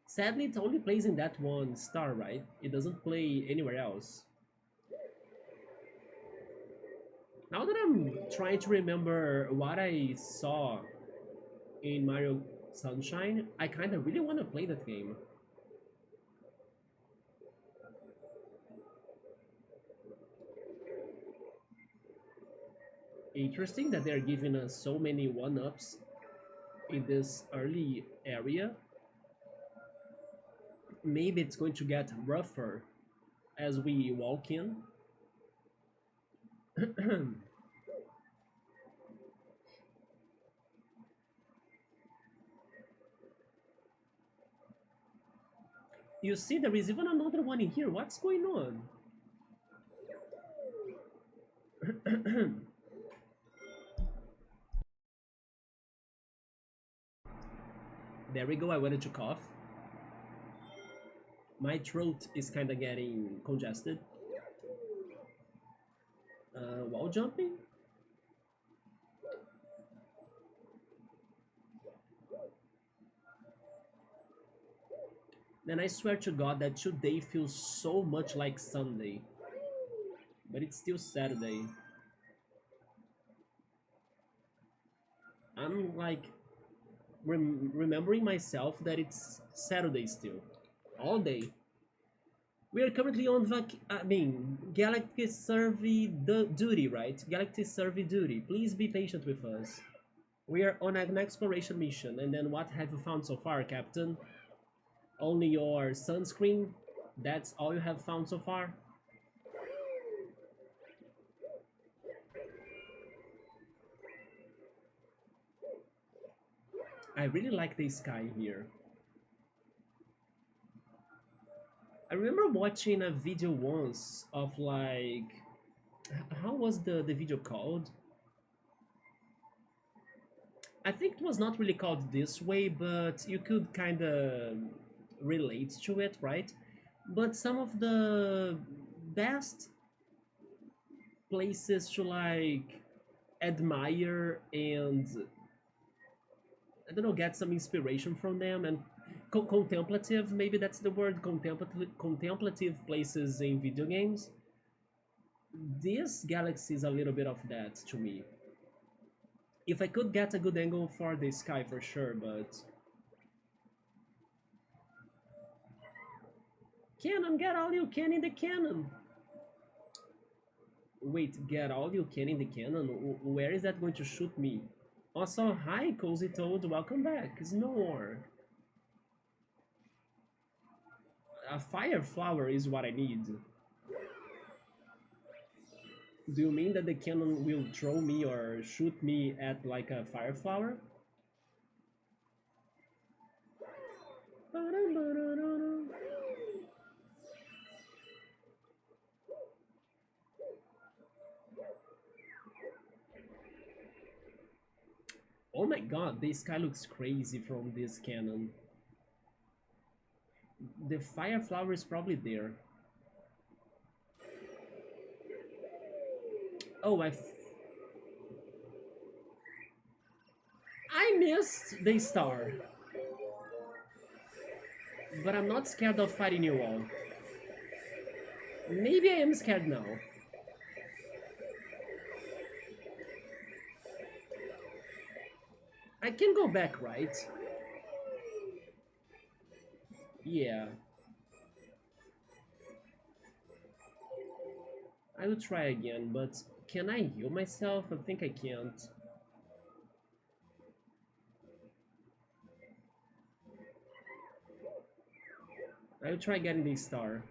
Speaker 1: Sadly, it only plays in that one star, right? It doesn't play anywhere else. Now that I'm trying to remember what I saw in Mario Sunshine, I kind of really want to play that game. Interesting that they're giving us so many one-ups in this early area. Maybe it's going to get rougher as we walk in. You see, there is even another one in here. What's going on? There we go, I wanted to cough. My throat is kind of getting congested. Wall jumping? And I swear to God that today feels so much like Sunday. But it's still Saturday. I'm like remembering myself that it's Saturday still. All day. We are currently on Galaxy Survey duty, right? Galaxy Survey duty. Please be patient with us. We are on an exploration mission, and then what have you found so far, Captain? Only your sunscreen? That's all you have found so far? I really like the sky here. I remember watching a video once of like... How was the video called? I think it was not really called this way, but you could kind of relate to it, right? But some of the best places to like admire and I don't know, get some inspiration from them and contemplative, maybe that's the word, contemplative places in video games. This galaxy is a little bit of that to me. If I could get a good angle for the sky for sure, but... Cannon, get all you can in the cannon! Wait, get all you can in the cannon? Where is that going to shoot me? Also, hi Cozy Toad, welcome back, Snore! A fire flower is what I need. Do you mean that the cannon will throw me or shoot me at like a fire flower? Oh my god, the sky looks crazy from this cannon. The fire flower is probably there. Oh, I missed the star. But I'm not scared of fighting you all. Maybe I am scared now. I can go back, right? Yeah. I will try again, but can I heal myself? I think I can't. I will try getting the star.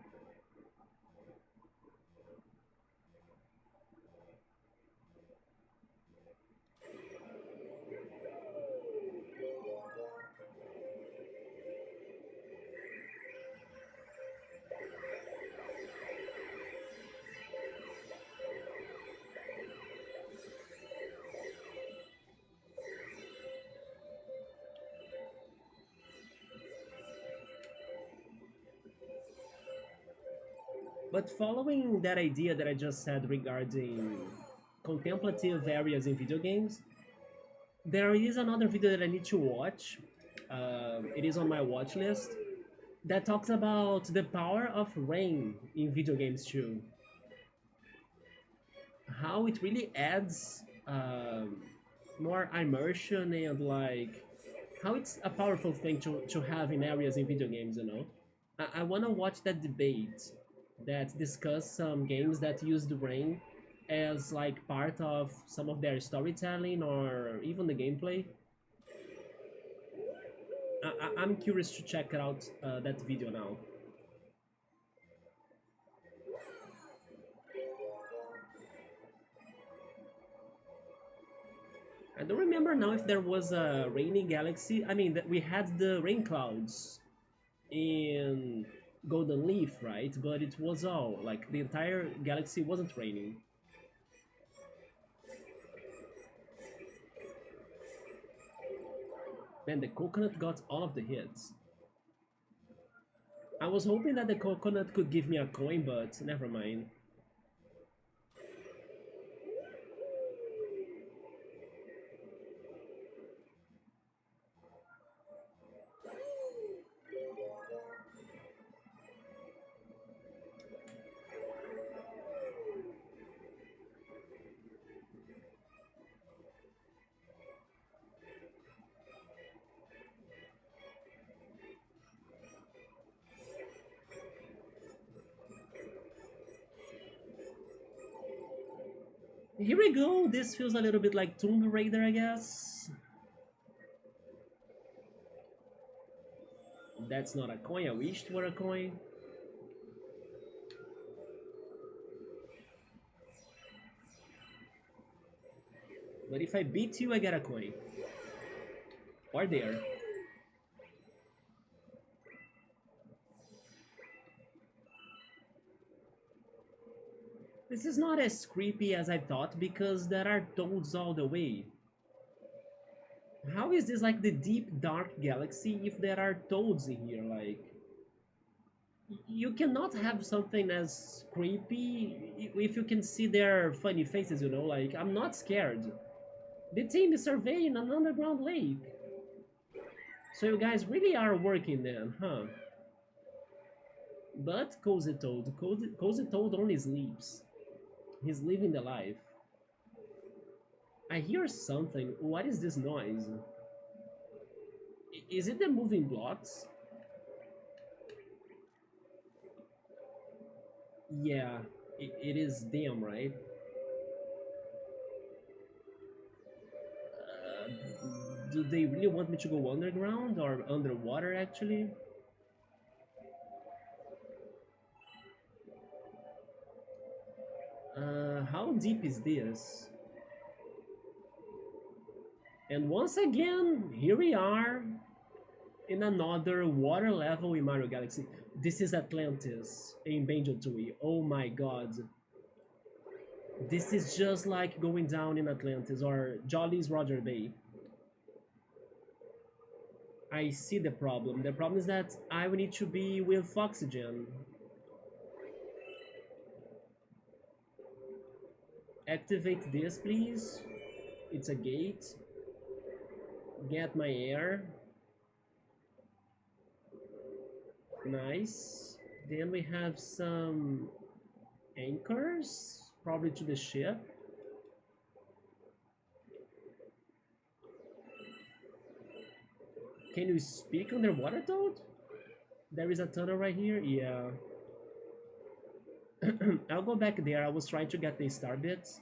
Speaker 1: But following that idea that I just said regarding contemplative areas in video games, there is another video that I need to watch. It is on my watch list that talks about the power of rain in video games too. How it really adds more immersion and like how it's a powerful thing to have in areas in video games, you know? I want to watch that debate that discuss some games that use the rain as like part of some of their storytelling or even the gameplay. I'm curious to check out that video now. I don't remember now if there was a rainy galaxy. I mean, that we had the rain clouds in Golden Leaf, right? But it was all like the entire galaxy wasn't raining. Man, the coconut got all of the hits. I was hoping that the coconut could give me a coin, but never mind. Here we go. This feels a little bit like Tomb Raider, I guess. That's not a coin. I wished it were a coin. But if I beat you, I get a coin. Or there. This is not as creepy as I thought because there are toads all the way. How is this like the deep dark galaxy if there are toads in here? Like, you cannot have something as creepy if you can see their funny faces, you know? Like, I'm not scared. The team is surveying an underground lake. So you guys really are working then, huh? But Cozy Toad only sleeps. He's living the life. I hear something. What is this noise? Is it the moving blocks? Yeah, it is them, right? Uh, do they really want me to go underground or underwater actually? How deep is this? And once again, here we are in another water level in Mario Galaxy. This is Atlantis in Banjo-Tooie. Oh my god. This is just like going down in Atlantis or Jolly's Roger Bay. I see the problem. The problem is that I will need to be with oxygen. Activate this, please. It's a gate. Get my air. Nice. Then we have some anchors, probably to the ship. Can you speak underwater, Toad? There is a tunnel right here? Yeah. I'll go back there. I was trying to get the star bits.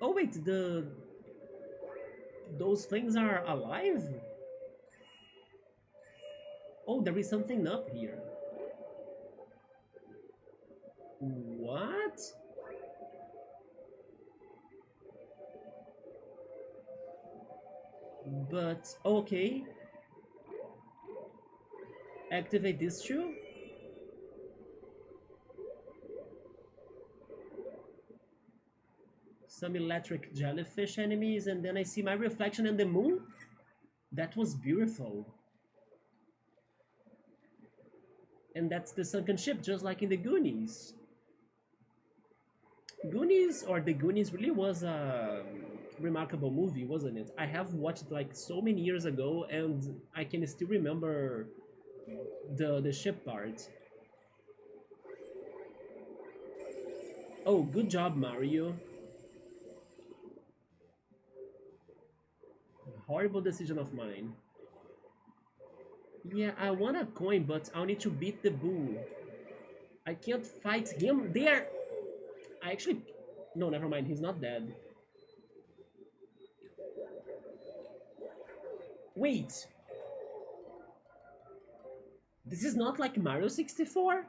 Speaker 1: Oh wait, those things are alive? Oh, there is something up here. What? But okay. Activate this too? Some electric jellyfish enemies, and then I see my reflection in the moon. That was beautiful. And that's the sunken ship, just like in the Goonies. Goonies, or the Goonies, really was a remarkable movie, wasn't it? I have watched it like so many years ago, and I can still remember the ship part. Oh, good job, Mario. Horrible decision of mine. Yeah, I want a coin, but I'll need to beat the bull. I can't fight him there. I actually... No, never mind. He's not dead. Wait. This is not like Mario 64?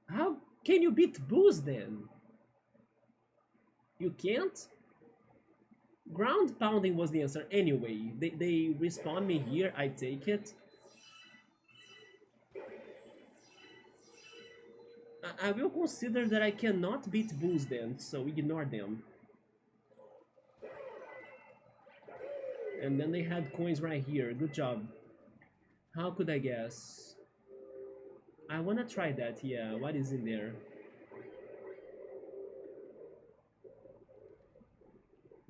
Speaker 1: How can you beat bulls then? You can't? Ground pounding was the answer anyway. They respawn me here, I take it. I will consider that I cannot beat bulls then, so ignore them. And then they had coins right here, good job. How could I guess? I wanna try that, yeah, what is in there?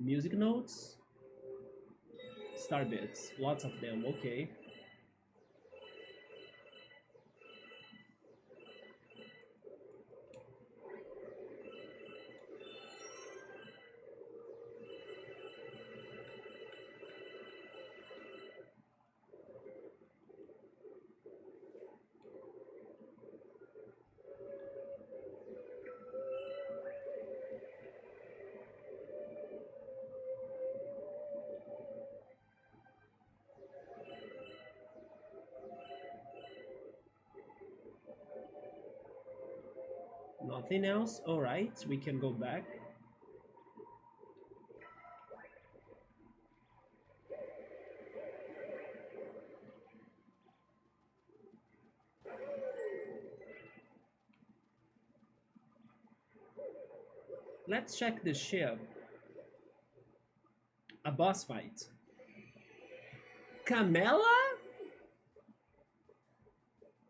Speaker 1: Music notes? Star bits, lots of them, okay. Nothing else? Alright, we can go back. Let's check the ship. A boss fight. Camella?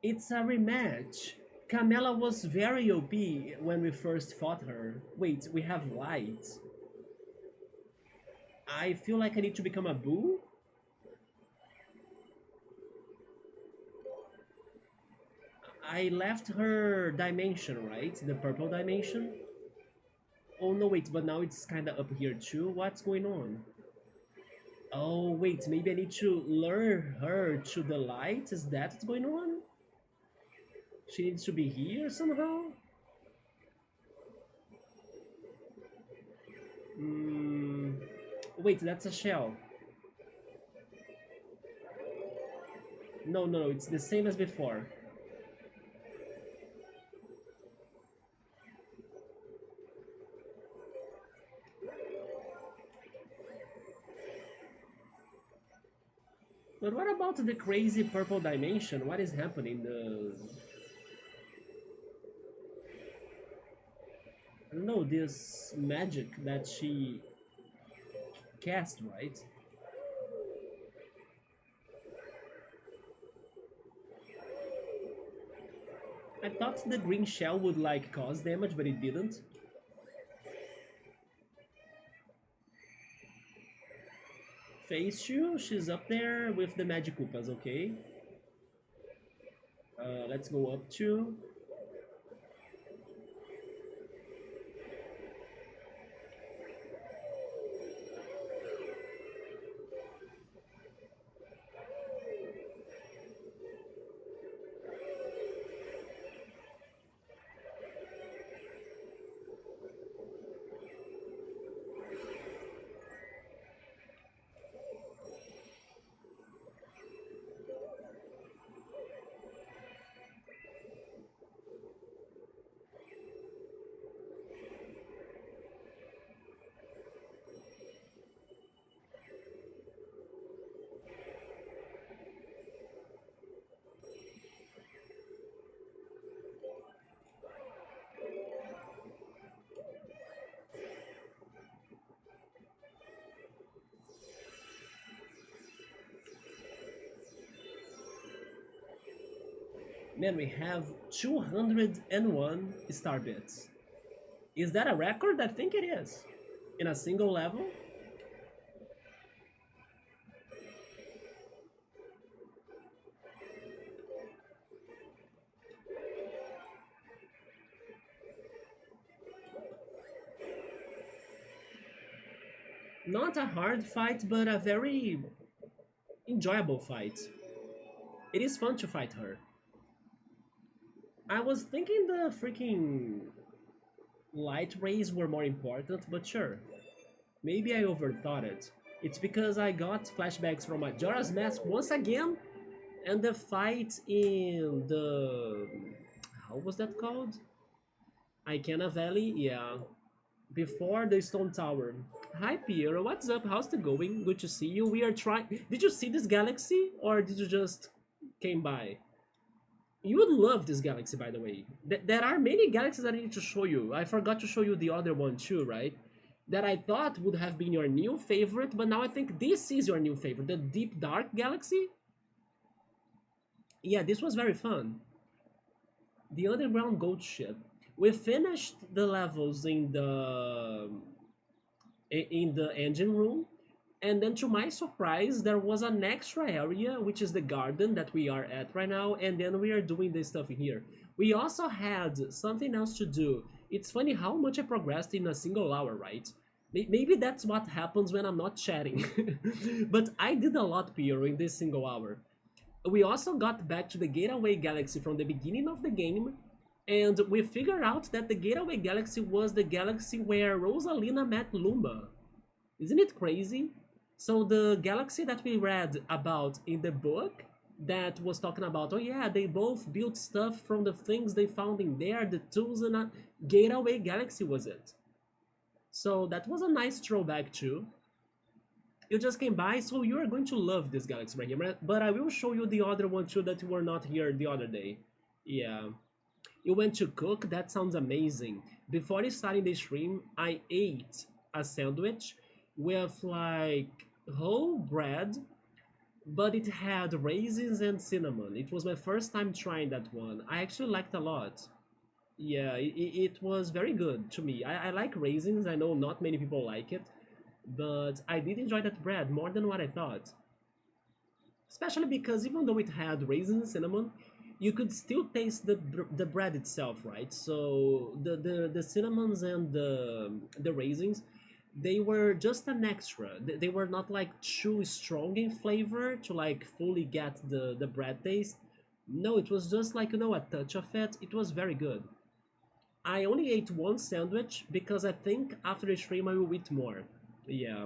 Speaker 1: It's a rematch. Camella was very OP when we first fought her. Wait, we have light. I feel like I need to become a boo? I left her dimension, right? The purple dimension? Oh no, wait, but now it's kinda up here too. What's going on? Oh wait, maybe I need to lure her to the light? Is that what's going on? She needs to be here somehow? Wait, that's a shell. No, no, no, it's the same as before. But what about the crazy purple dimension? What is happening? I don't know, this magic that she cast, right? I thought the green shell would like cause damage, but it didn't. Phase 2, she's up there with the Magic Koopas, okay. Let's go up to... Man, we have 201 star bits. Is that a record? I think it is. In a single level? Not a hard fight, but a very enjoyable fight. It is fun to fight her. I was thinking the freaking light rays were more important, but sure. Maybe I overthought it. It's because I got flashbacks from Majora's Mask once again, and the fight in the... how was that called? Icana Valley? Yeah. Before the Stone Tower. Hi Piero, what's up? How's it going? Good to see you. We are trying... Did you see this galaxy? Or did you just came by? You would love this galaxy, by the way. There are many galaxies that I need to show you. I forgot to show you the other one too, right? That I thought would have been your new favorite, but now I think this is your new favorite. The Deep Dark Galaxy? Yeah, this was very fun. The Underground Gold Ship. We finished the levels in the engine room, and then to my surprise there was an extra area, which is the garden that we are at right now, and then we are doing this stuff in here. We also had something else to do. It's funny how much I progressed in a single hour, right? Maybe that's what happens when I'm not chatting. But I did a lot, Piero, in this single hour. We also got back to the Gateway Galaxy from the beginning of the game, and we figured out that the Gateway Galaxy was the galaxy where Rosalina met Luma. Isn't it crazy? So the galaxy that we read about in the book that was talking about, oh yeah, they both built stuff from the things they found in there, the tools, and a Gateway Galaxy was it. So that was a nice throwback too. You just came by, so you are going to love this galaxy right here. But I will show you the other one too that were not here the other day. Yeah. You went to cook? That sounds amazing. Before starting the stream, I ate a sandwich with like whole bread, but it had raisins and cinnamon. It was my first time trying that one. I actually liked a lot. Yeah, it was very good to me. I like raisins. I know not many people like it, but I did enjoy that bread more than what I thought. Especially because even though it had raisins and cinnamon, you could still taste the bread itself, right? So the cinnamons and the raisins, they were just an extra. They were not like too strong in flavor to like fully get the bread taste. No, it was just like, you know, a touch of it. It was very good. I only ate one sandwich because I think after the stream I will eat more. Yeah.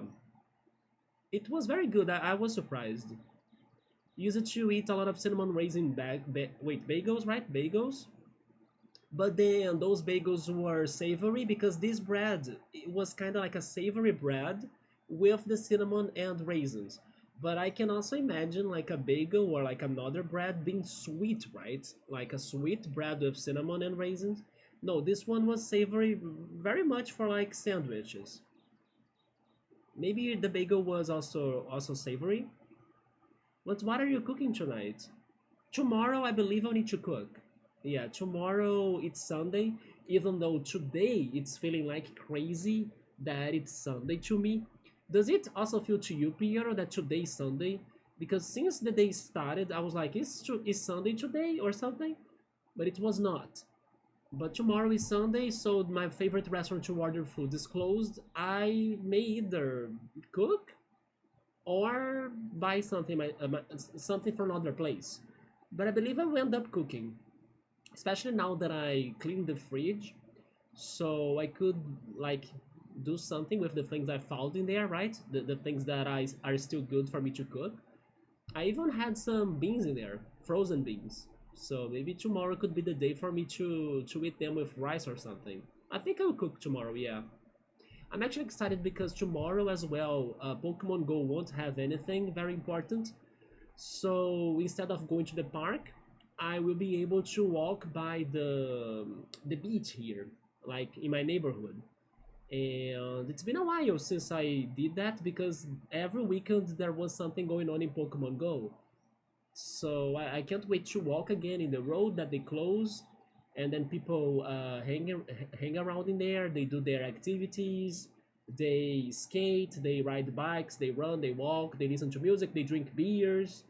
Speaker 1: It was very good. I was surprised. Used to eat a lot of cinnamon raisin bagels, right? Bagels. But then those bagels were savory because this bread it was kind of like a savory bread with the cinnamon and raisins. But I can also imagine like a bagel or like another bread being sweet, right? Like a sweet bread with cinnamon and raisins. No, this one was savory very much for like sandwiches. Maybe the bagel was also savory. But what are you cooking tonight? Tomorrow, I believe I need to cook. Yeah, tomorrow it's Sunday, even though today it's feeling like crazy that it's Sunday to me. Does it also feel to you, Piero, that today is Sunday? Because since the day started, I was like, is Sunday today or something? But it was not. But tomorrow is Sunday, so my favorite restaurant to order food is closed. I may either cook or buy something something from another place. But I believe I will end up cooking, especially now that I cleaned the fridge, so I could like do something with the things I found in there, right? The things that are still good for me to cook. I even had some beans in there, frozen beans. So maybe tomorrow could be the day for me to eat them with rice or something. I think I'll cook tomorrow, yeah. I'm actually excited because tomorrow as well, Pokemon Go won't have anything very important. So instead of going to the park, I will be able to walk by the beach here, like in my neighborhood. And it's been a while since I did that because every weekend there was something going on in Pokemon Go. So I can't wait to walk again in the road that they close, and then people hang around in there. They do their activities. They skate, they ride bikes, they run, they walk, they listen to music, they drink beers.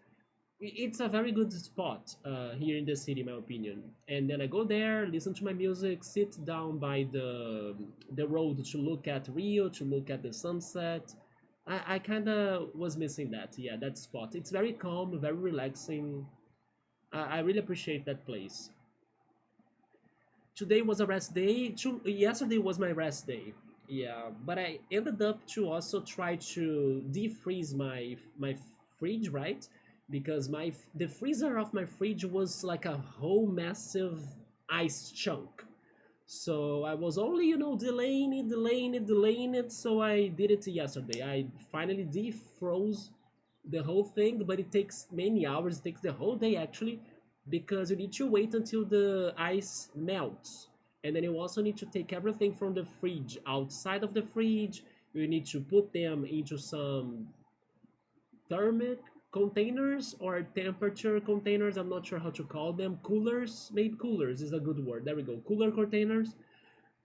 Speaker 1: It's a very good spot here in the city, in my opinion. And then I go there, listen to my music, sit down by the road to look at Rio, to look at the sunset. I kind of was missing that. Yeah, that spot. It's very calm, very relaxing. I really appreciate that place. Today was a rest day. Yesterday was my rest day. Yeah, but I ended up to also try to defreeze my fridge, right? Because the freezer of my fridge was like a whole massive ice chunk. So I was only, delaying it. So I did it yesterday. I finally defroze the whole thing, but it takes many hours. It takes the whole day actually, because you need to wait until the ice melts, and then you also need to take everything from the fridge outside of the fridge. You need to put them into some thermic containers or temperature containers. I'm not sure how to call them. Coolers, maybe coolers is a good word. There we go. Cooler containers,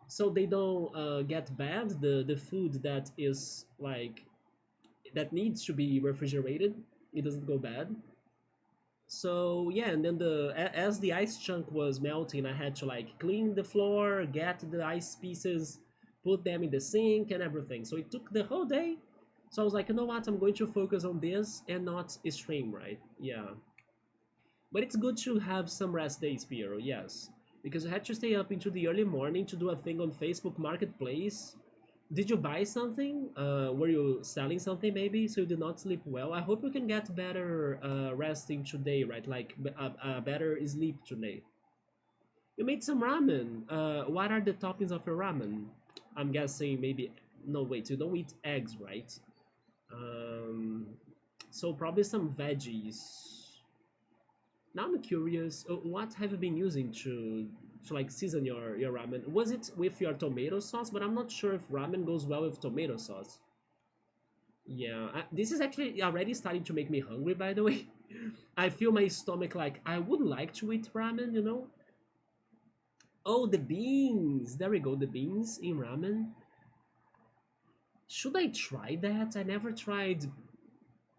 Speaker 1: so they don't get bad. The food that is like that needs to be refrigerated, it doesn't go bad. So yeah, and then as the ice chunk was melting, I had to like clean the floor, get the ice pieces, put them in the sink and everything. So it took the whole day. So I was like, you know what, I'm going to focus on this and not stream, right? Yeah. But it's good to have some rest days, Piero, yes. Because I had to stay up into the early morning to do a thing on Facebook Marketplace. Did you buy something? Were you selling something maybe? So you did not sleep well? I hope you can get better resting today, right? Like better sleep today. You made some ramen. What are the toppings of your ramen? I'm guessing maybe. No, wait, you don't eat eggs, right? Um, so probably some veggies. Now I'm curious, what have you been using to like season your ramen? Was it with your tomato sauce? But I'm not sure if ramen goes well with tomato sauce. Yeah, this is actually already starting to make me hungry, by the way. I feel my stomach like I would like to eat ramen, you know? Oh, the beans! There we go, the beans in ramen. Should I try that? I never tried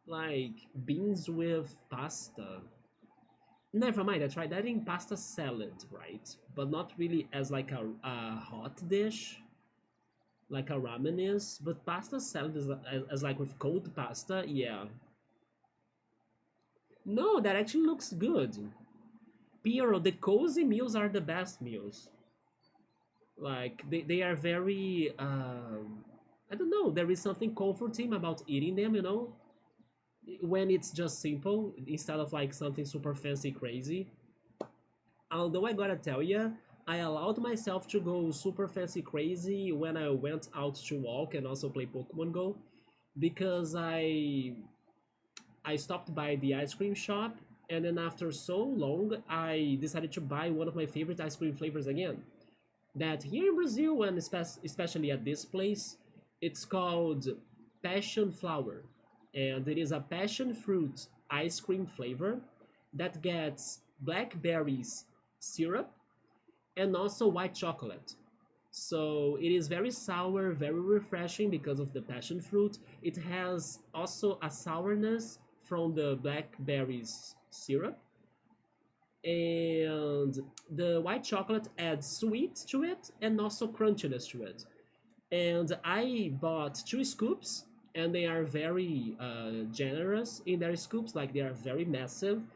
Speaker 1: like beans with pasta. Never mind, I tried that in pasta salad, right? But not really as like a hot dish, like a ramen is. But pasta salad is as like with cold pasta, yeah. No, that actually looks good. Piero, the cozy meals are the best meals. Like they are very I don't know, there is something comforting about eating them, you know? When it's just simple instead of like something super fancy crazy. Although I gotta tell ya, I allowed myself to go super fancy crazy when I went out to walk and also play Pokemon Go, because I stopped by the ice cream shop, and then after so long I decided to buy one of my favorite ice cream flavors again. That here in Brazil, and especially at this place, it's called passion flower, and it is a passion fruit ice cream flavor that gets blackberries syrup and also white chocolate. So it is very sour, very refreshing because of the passion fruit. It has also a sourness from the blackberries syrup, and the white chocolate adds sweet to it and also crunchiness to it. And I bought two scoops, and they are very generous in their scoops, like they are very massive,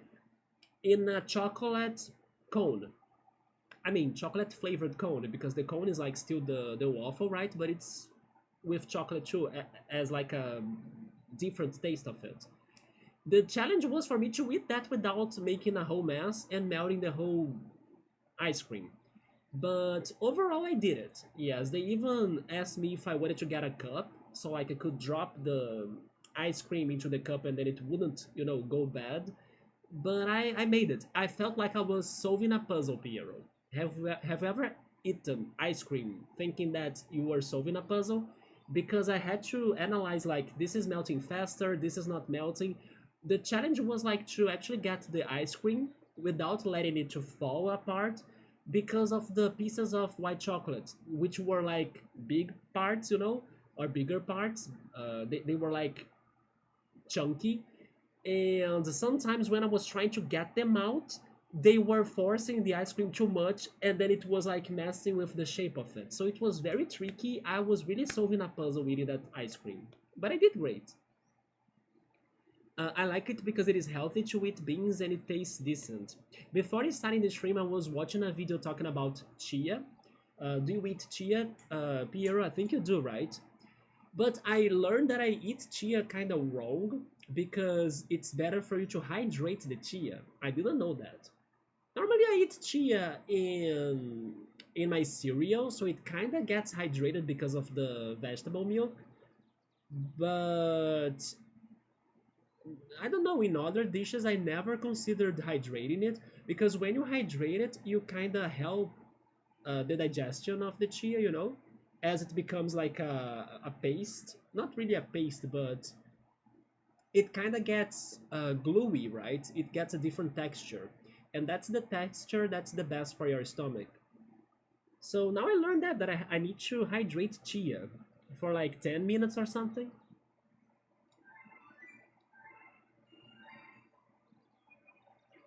Speaker 1: in a chocolate cone. I mean, chocolate flavored cone, because the cone is like still the waffle, right? But it's with chocolate too, as like a different taste of it. The challenge was for me to eat that without making a whole mess and melting the whole ice cream. But overall, I did it. Yes, they even asked me if I wanted to get a cup so like I could drop the ice cream into the cup and then it wouldn't, go bad. But I made it. I felt like I was solving a puzzle, Piero. Have you ever eaten ice cream thinking that you were solving a puzzle? Because I had to analyze like this is melting faster, this is not melting. The challenge was like to actually get the ice cream without letting it to fall apart because of the pieces of white chocolate, which were like big parts, you know, or bigger parts. They were like chunky, and sometimes when I was trying to get them out, they were forcing the ice cream too much, and then it was like messing with the shape of it. So it was very tricky. I was really solving a puzzle eating that ice cream, but I did great. I like it because it is healthy to eat beans and it tastes decent. Before starting the stream, I was watching a video talking about chia. Do you eat chia, Piero? I think you do, right? But I learned that I eat chia kind of wrong because it's better for you to hydrate the chia. I didn't know that. Normally, I eat chia in my cereal, so it kind of gets hydrated because of the vegetable milk. But I don't know, in other dishes, I never considered hydrating it because when you hydrate it, you kind of help the digestion of the chia, you know, as it becomes like a paste. Not really a paste, but it kind of gets gluey, right? It gets a different texture. And that's the texture that's the best for your stomach. So now I learned that I need to hydrate chia for like 10 minutes or something.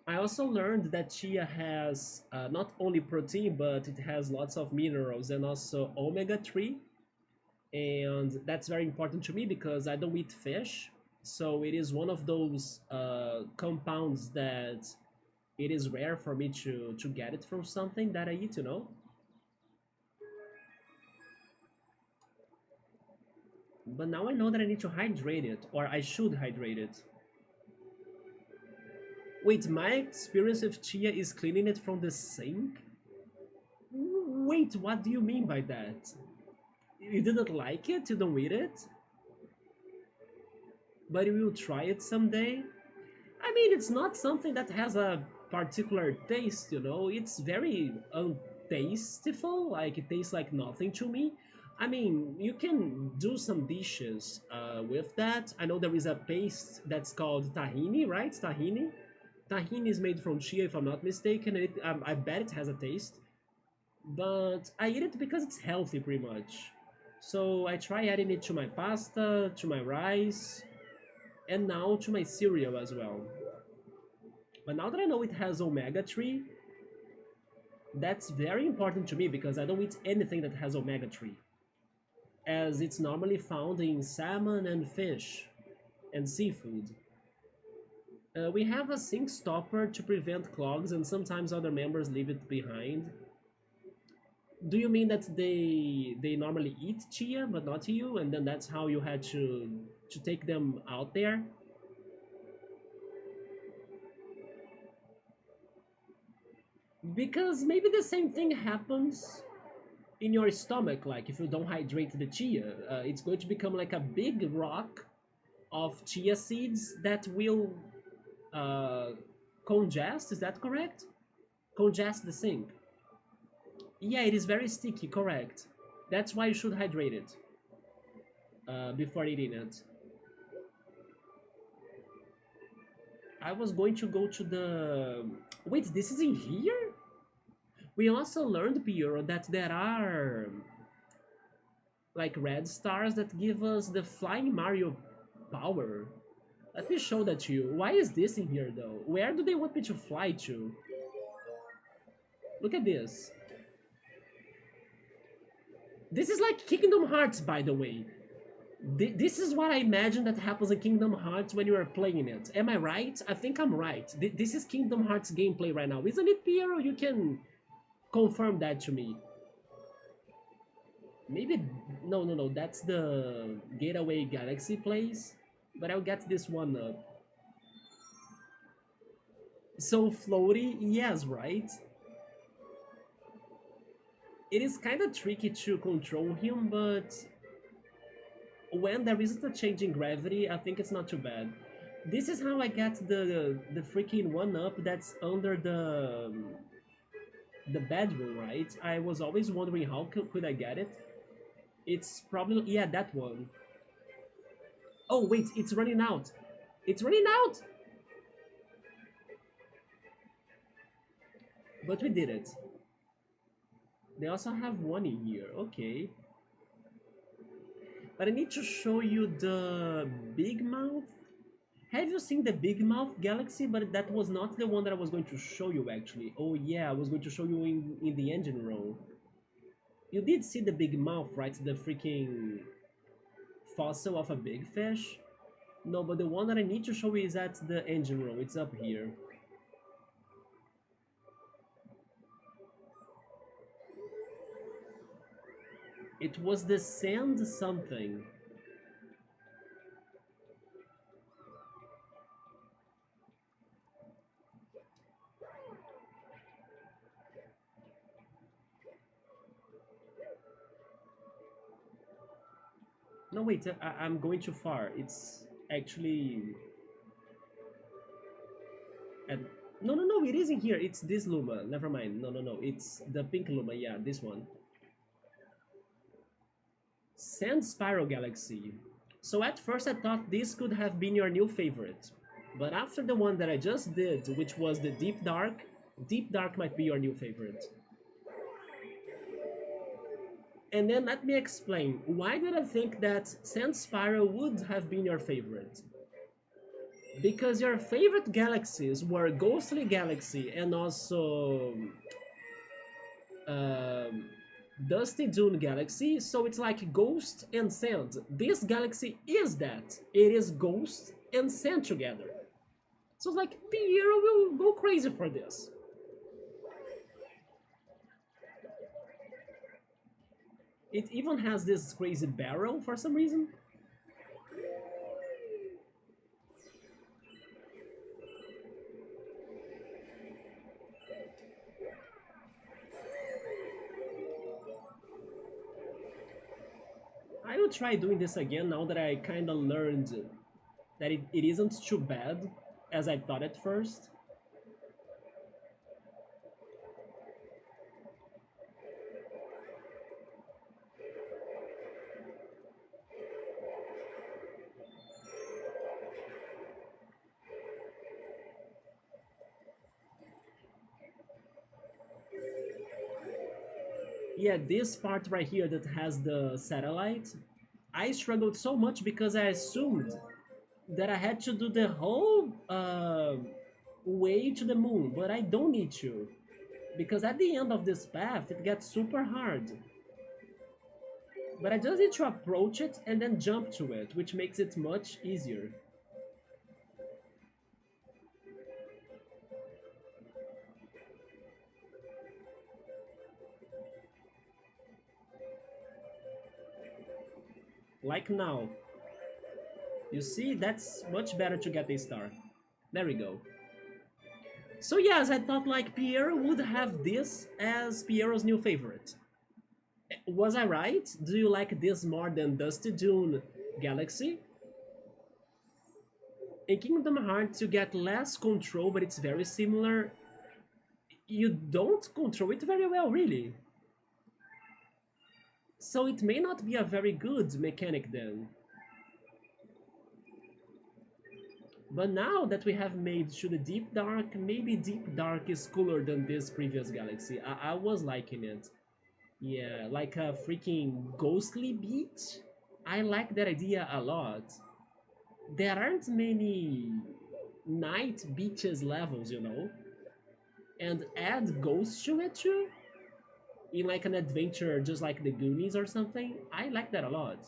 Speaker 1: I also learned that chia has not only protein, but it has lots of minerals and also omega 3. And that's very important to me because I don't eat fish. So it is one of those compounds that it is rare for me to get it from something that I eat, you know? But now I know that I need to hydrate it, or I should hydrate it. Wait, my experience with chia is cleaning it from the sink? Wait, what do you mean by that? You didn't like it? You don't eat it? But you will try it someday? I mean, it's not something that has a particular taste, you know? It's very untasteful, like it tastes like nothing to me. I mean, you can do some dishes with that. I know there is a paste that's called tahini, right? Tahini? Tahini is made from chia, if I'm not mistaken, and I bet it has a taste. But I eat it because it's healthy, pretty much. So I try adding it to my pasta, to my rice, and now to my cereal as well. But now that I know it has omega 3, that's very important to me because I don't eat anything that has omega 3, as it's normally found in salmon and fish and seafood. We have a sink stopper to prevent clogs, and sometimes other members leave it behind. Do you mean that they normally eat chia but not you, and then that's how you had to take them out there? Because maybe the same thing happens in your stomach. Like if you don't hydrate the chia, it's going to become like a big rock of chia seeds that will uh, congest. Is that correct? Congest the sink. Yeah, it is very sticky. Correct. That's why you should hydrate it before eating it. I was going to go to the. Wait, this is in here? We also learned, Piero, that there are like red stars that give us the flying Mario power. Let me show that to you. Why is this in here though? Where do they want me to fly to? Look at this. This is like Kingdom Hearts, by the way. This is what I imagine that happens in Kingdom Hearts when you are playing it. Am I right? I think I'm right. This is Kingdom Hearts gameplay right now. Isn't it, Piero? You can confirm that to me. Maybe... No. That's the Gateway Galaxy place. But I'll get this one up. So floaty? Yes, right? It is kind of tricky to control him, but when there isn't a change in gravity, I think it's not too bad. This is how I get the freaking one up that's under the bedroom, right? I was always wondering how could I get it. It's probably, yeah, that one. Oh wait, it's running out. It's running out! But we did it. They also have one in here, okay. But I need to show you the Big Mouth. Have you seen the Big Mouth Galaxy? But that was not the one that I was going to show you actually. Oh yeah, I was going to show you in the engine room. You did see the Big Mouth, right? The freaking fossil of a big fish? No, but the one that I need to show you is at the engine room. It's up here. It was the sand something. No, wait, I'm going too far. It's actually... At... No, no, no, it isn't here. It's this Luma. Never mind. No, no, no. It's the pink Luma. Yeah, this one. Sand Spiral Galaxy. So at first I thought this could have been your new favorite. But after the one that I just did, which was the Deep Dark might be your new favorite. And then let me explain, why did I think that Sand Spiral would have been your favorite? Because your favorite galaxies were Ghostly Galaxy and also Dusty Dune Galaxy, so it's like Ghost and Sand. This galaxy is that. It is Ghost and Sand together. So it's like, Piero will go crazy for this. It even has this crazy barrel for some reason. I will try doing this again now that I kinda learned that it isn't too bad as I thought at first. Yeah, this part right here that has the satellite, I struggled so much because I assumed that I had to do the whole way to the moon, but I don't need to. Because at the end of this path, it gets super hard. But I just need to approach it and then jump to it, which makes it much easier. Like now. You see, that's much better to get a star. There we go. So yes, I thought like Piero would have this as Piero's new favorite. Was I right? Do you like this more than Dusty Dune Galaxy? In Kingdom Hearts you get less control, but it's very similar. You don't control it very well, really. So it may not be a very good mechanic then. But now that we have made to the Deep Dark, maybe Deep Dark is cooler than this previous galaxy. I was liking it. Yeah, like a freaking ghostly beach. I like that idea a lot. There aren't many night beaches levels, you know? And add ghosts to it too? In like an adventure just like the Goonies or something? I like that a lot.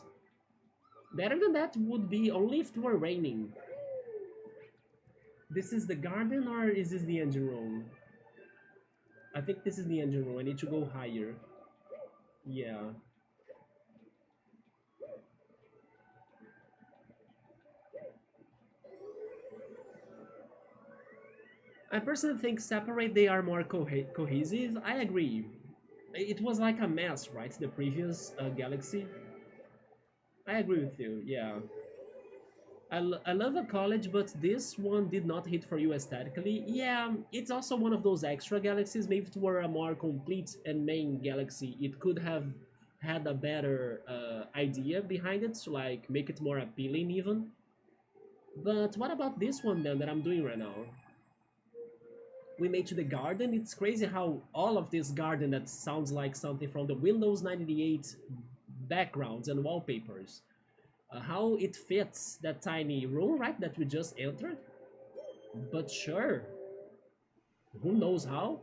Speaker 1: Better than that would be only if it were raining. This is the garden or is this the engine room? I think this is the engine room. I need to go higher. Yeah. I personally think separate they are more cohesive. I agree. It was like a mess, right? The previous Galaxy. I agree with you, yeah. I love a college, but this one did not hit for you aesthetically. Yeah, it's also one of those extra galaxies. Maybe if it were a more complete and main galaxy, it could have had a better idea behind it to like make it more appealing even. But what about this one then that I'm doing right now? We made to the garden. It's crazy how all of this garden that sounds like something from the Windows 98 backgrounds and wallpapers. How it fits that tiny room, right, that we just entered. But sure, who knows how?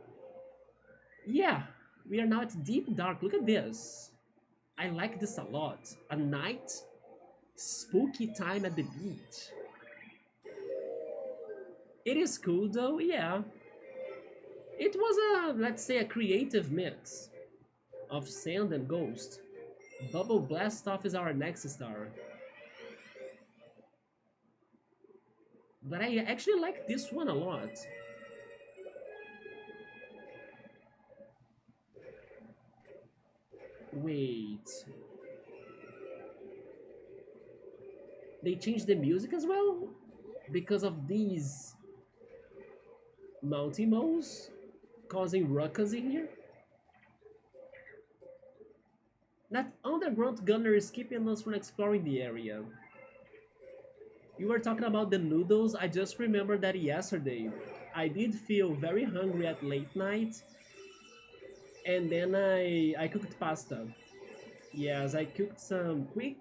Speaker 1: Yeah, we are now at deep dark. Look at this. I like this a lot. A night, spooky time at the beach. It is cool though, yeah. It was a, let's say, a creative mix of sand and ghost. Bubble Blast Off is our next star. But I actually like this one a lot. Wait. They changed the music as well? Because of these Mounty Moles causing ruckus in here? That underground gunner is keeping us from exploring the area. You were talking about the noodles. I just remembered that yesterday I did feel very hungry at late night, and then I cooked pasta. Yes, I cooked some quick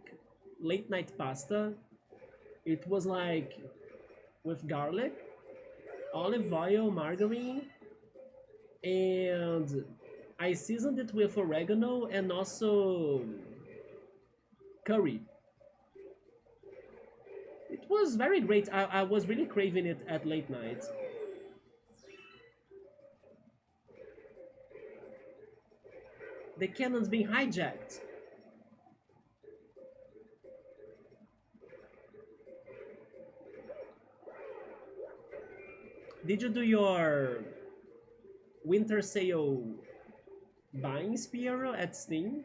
Speaker 1: late night pasta. It was like with garlic, olive oil, margarine, and I seasoned it with oregano and also curry. It was very great. I was really craving it at late night. The cannon's being hijacked. Did you do your winter sale buying Spear at Steam?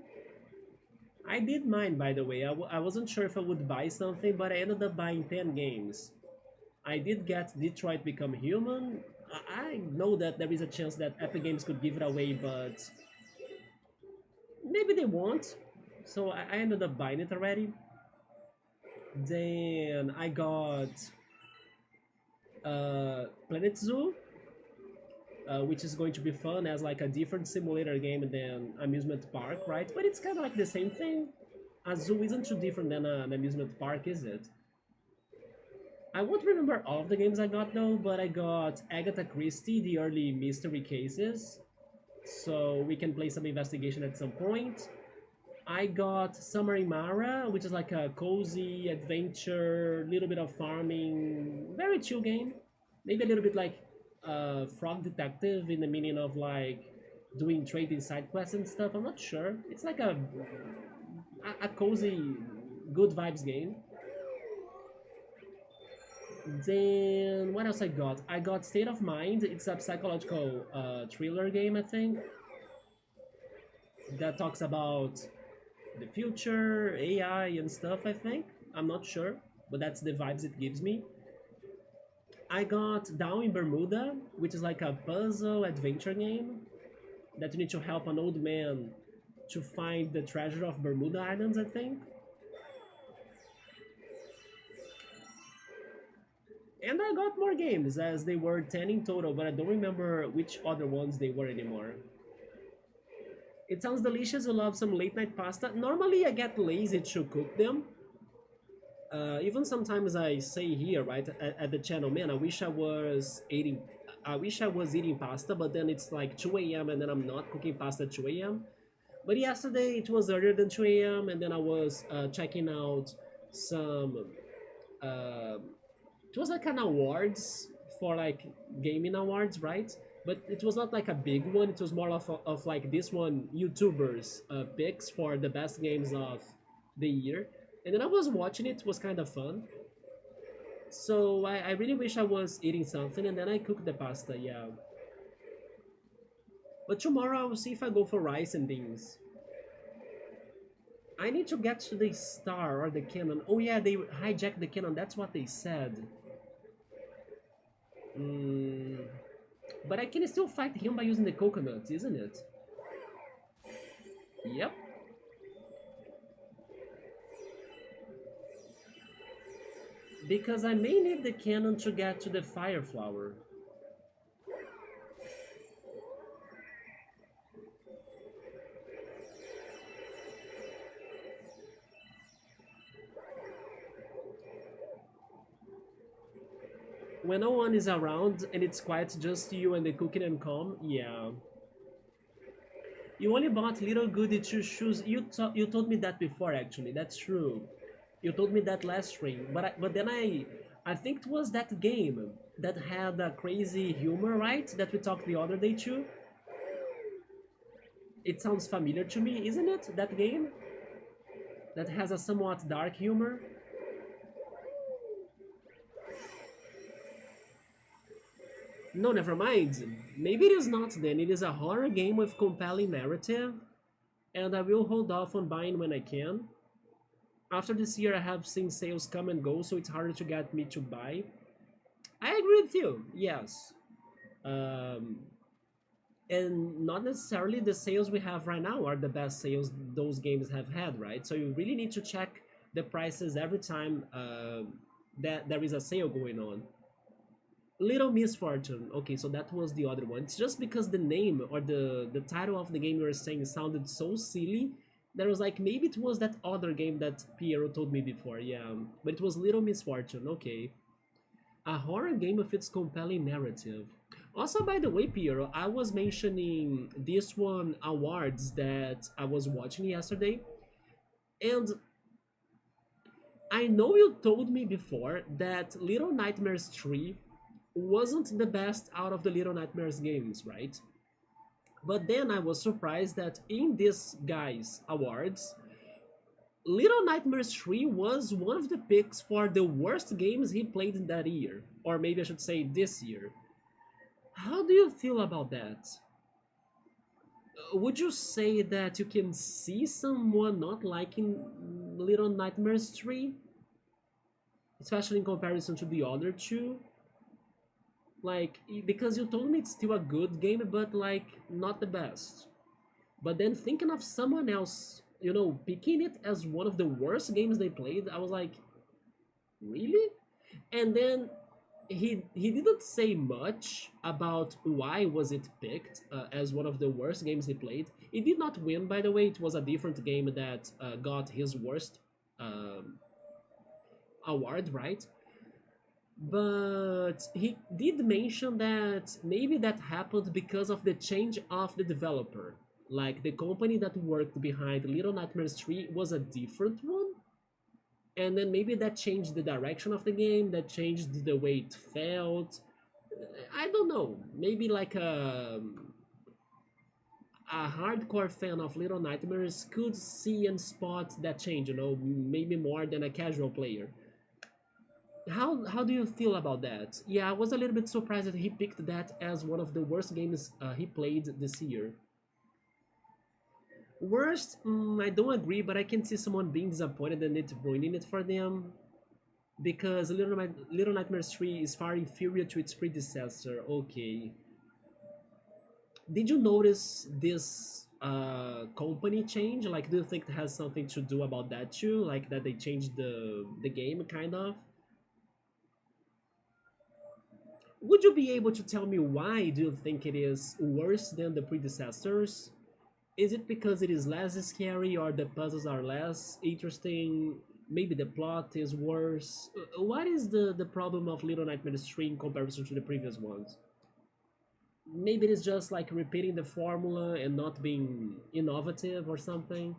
Speaker 1: I did mine, by the way. I wasn't sure if I would buy something, but I ended up buying 10 games. I did get Detroit Become Human. I know that there is a chance that Epic Games could give it away, but maybe they won't. So I ended up buying it already. Then I got Planet Zoo, which is going to be fun as like a different simulator game than amusement park, right? But it's kind of like the same thing. A zoo isn't too different than an amusement park, is it? I won't remember all of the games I got though, but I got Agatha Christie, the early mystery cases, so we can play some investigation at some point. I got Summer Imara, which is like a cozy adventure, little bit of farming, very chill game. Maybe a little bit like Frog Detective in the meaning of like doing trading side quests and stuff. I'm not sure. It's like a cozy, good vibes game. Then what else I got? I got State of Mind. It's a psychological thriller game, I think, that talks about the future, AI, and stuff. I think I'm not sure, but that's the vibes it gives me. I got Down in Bermuda, which is like a puzzle adventure game that you need to help an old man to find the treasure of Bermuda Islands, I think. And I got more games, as they were 10 in total, but I don't remember which other ones they were anymore. It sounds delicious. You love some late night pasta. Normally, I get lazy to cook them. Even sometimes I say here, right, at the channel, man, I wish I was eating pasta, but then it's like 2 a.m. and then I'm not cooking pasta at 2 a.m. But yesterday it was earlier than 2 a.m. and then I was checking out some uh, it was like an awards for like gaming awards, right? But it was not like a big one. It was more of like this one YouTubers picks for the best games of the year. And then I was watching it. It was kind of fun. So I really wish I was eating something, and then I cooked the pasta. Yeah. But tomorrow I will see if I go for rice and beans. I need to get to the star or the cannon. Oh yeah, they hijacked the cannon. That's what they said. Mm, but I can still fight him by using the coconut, isn't it? Yep. Because I may need the cannon to get to the fire flower. When no one is around and it's quiet, just you and the cooking and calm, yeah. You only bought little goody two shoes. You told me that before, actually. That's true. You told me that last stream, but then I think it was that game that had a crazy humor, right? That we talked the other day too. It sounds familiar to me, isn't it? That game that has a somewhat dark humor. No, never mind. Maybe it is not then. It is a horror game with compelling narrative, and I will hold off on buying when I can. After this year, I have seen sales come and go, so it's harder to get me to buy. I agree with you, yes. Um, and not necessarily the sales we have right now are the best sales those games have had, right? So you really need to check the prices every time that there is a sale going on. Little Misfortune. Okay, so that was the other one. It's just because the name or the title of the game you were saying sounded so silly that I was like, maybe it was that other game that Piero told me before. Yeah, but it was Little Misfortune. Okay, a horror game with its compelling narrative. Also, by the way, Piero, I was mentioning this one awards that I was watching yesterday, and I know you told me before that Little Nightmares 3 wasn't the best out of the Little Nightmares games, right? But then I was surprised that in this guy's awards, Little Nightmares 3 was one of the picks for the worst games he played in that year. Or maybe I should say this year. How do you feel about that? Would you say that you can see someone not liking Little Nightmares 3? Especially in comparison to the other two? Like, because you told me it's still a good game, but like, not the best. But then thinking of someone else, picking it as one of the worst games they played, I was like, really? And then he didn't say much about why was it picked as one of the worst games he played. It did not win, by the way. It was a different game that got his worst award, right? But he did mention that maybe that happened because of the change of the developer. Like the company that worked behind Little Nightmares 3 was a different one, and then maybe that changed the direction of the game, that changed the way it felt. I don't know. Maybe like a hardcore fan of Little Nightmares could see and spot that change, maybe more than a casual player. How do you feel about that? Yeah, I was a little bit surprised that he picked that as one of the worst games he played this year. Worst, I don't agree, but I can see someone being disappointed and it ruining it for them. Because Little Nightmares 3 is far inferior to its predecessor. Okay. Did you notice this company change? Like, do you think it has something to do about that too? Like that they changed the game, kind of? Would you be able to tell me why do you think it is worse than the predecessors? Is it because it is less scary or the puzzles are less interesting? Maybe the plot is worse? What is the problem of Little Nightmares 3 in comparison to the previous ones? Maybe it is just like repeating the formula and not being innovative or something.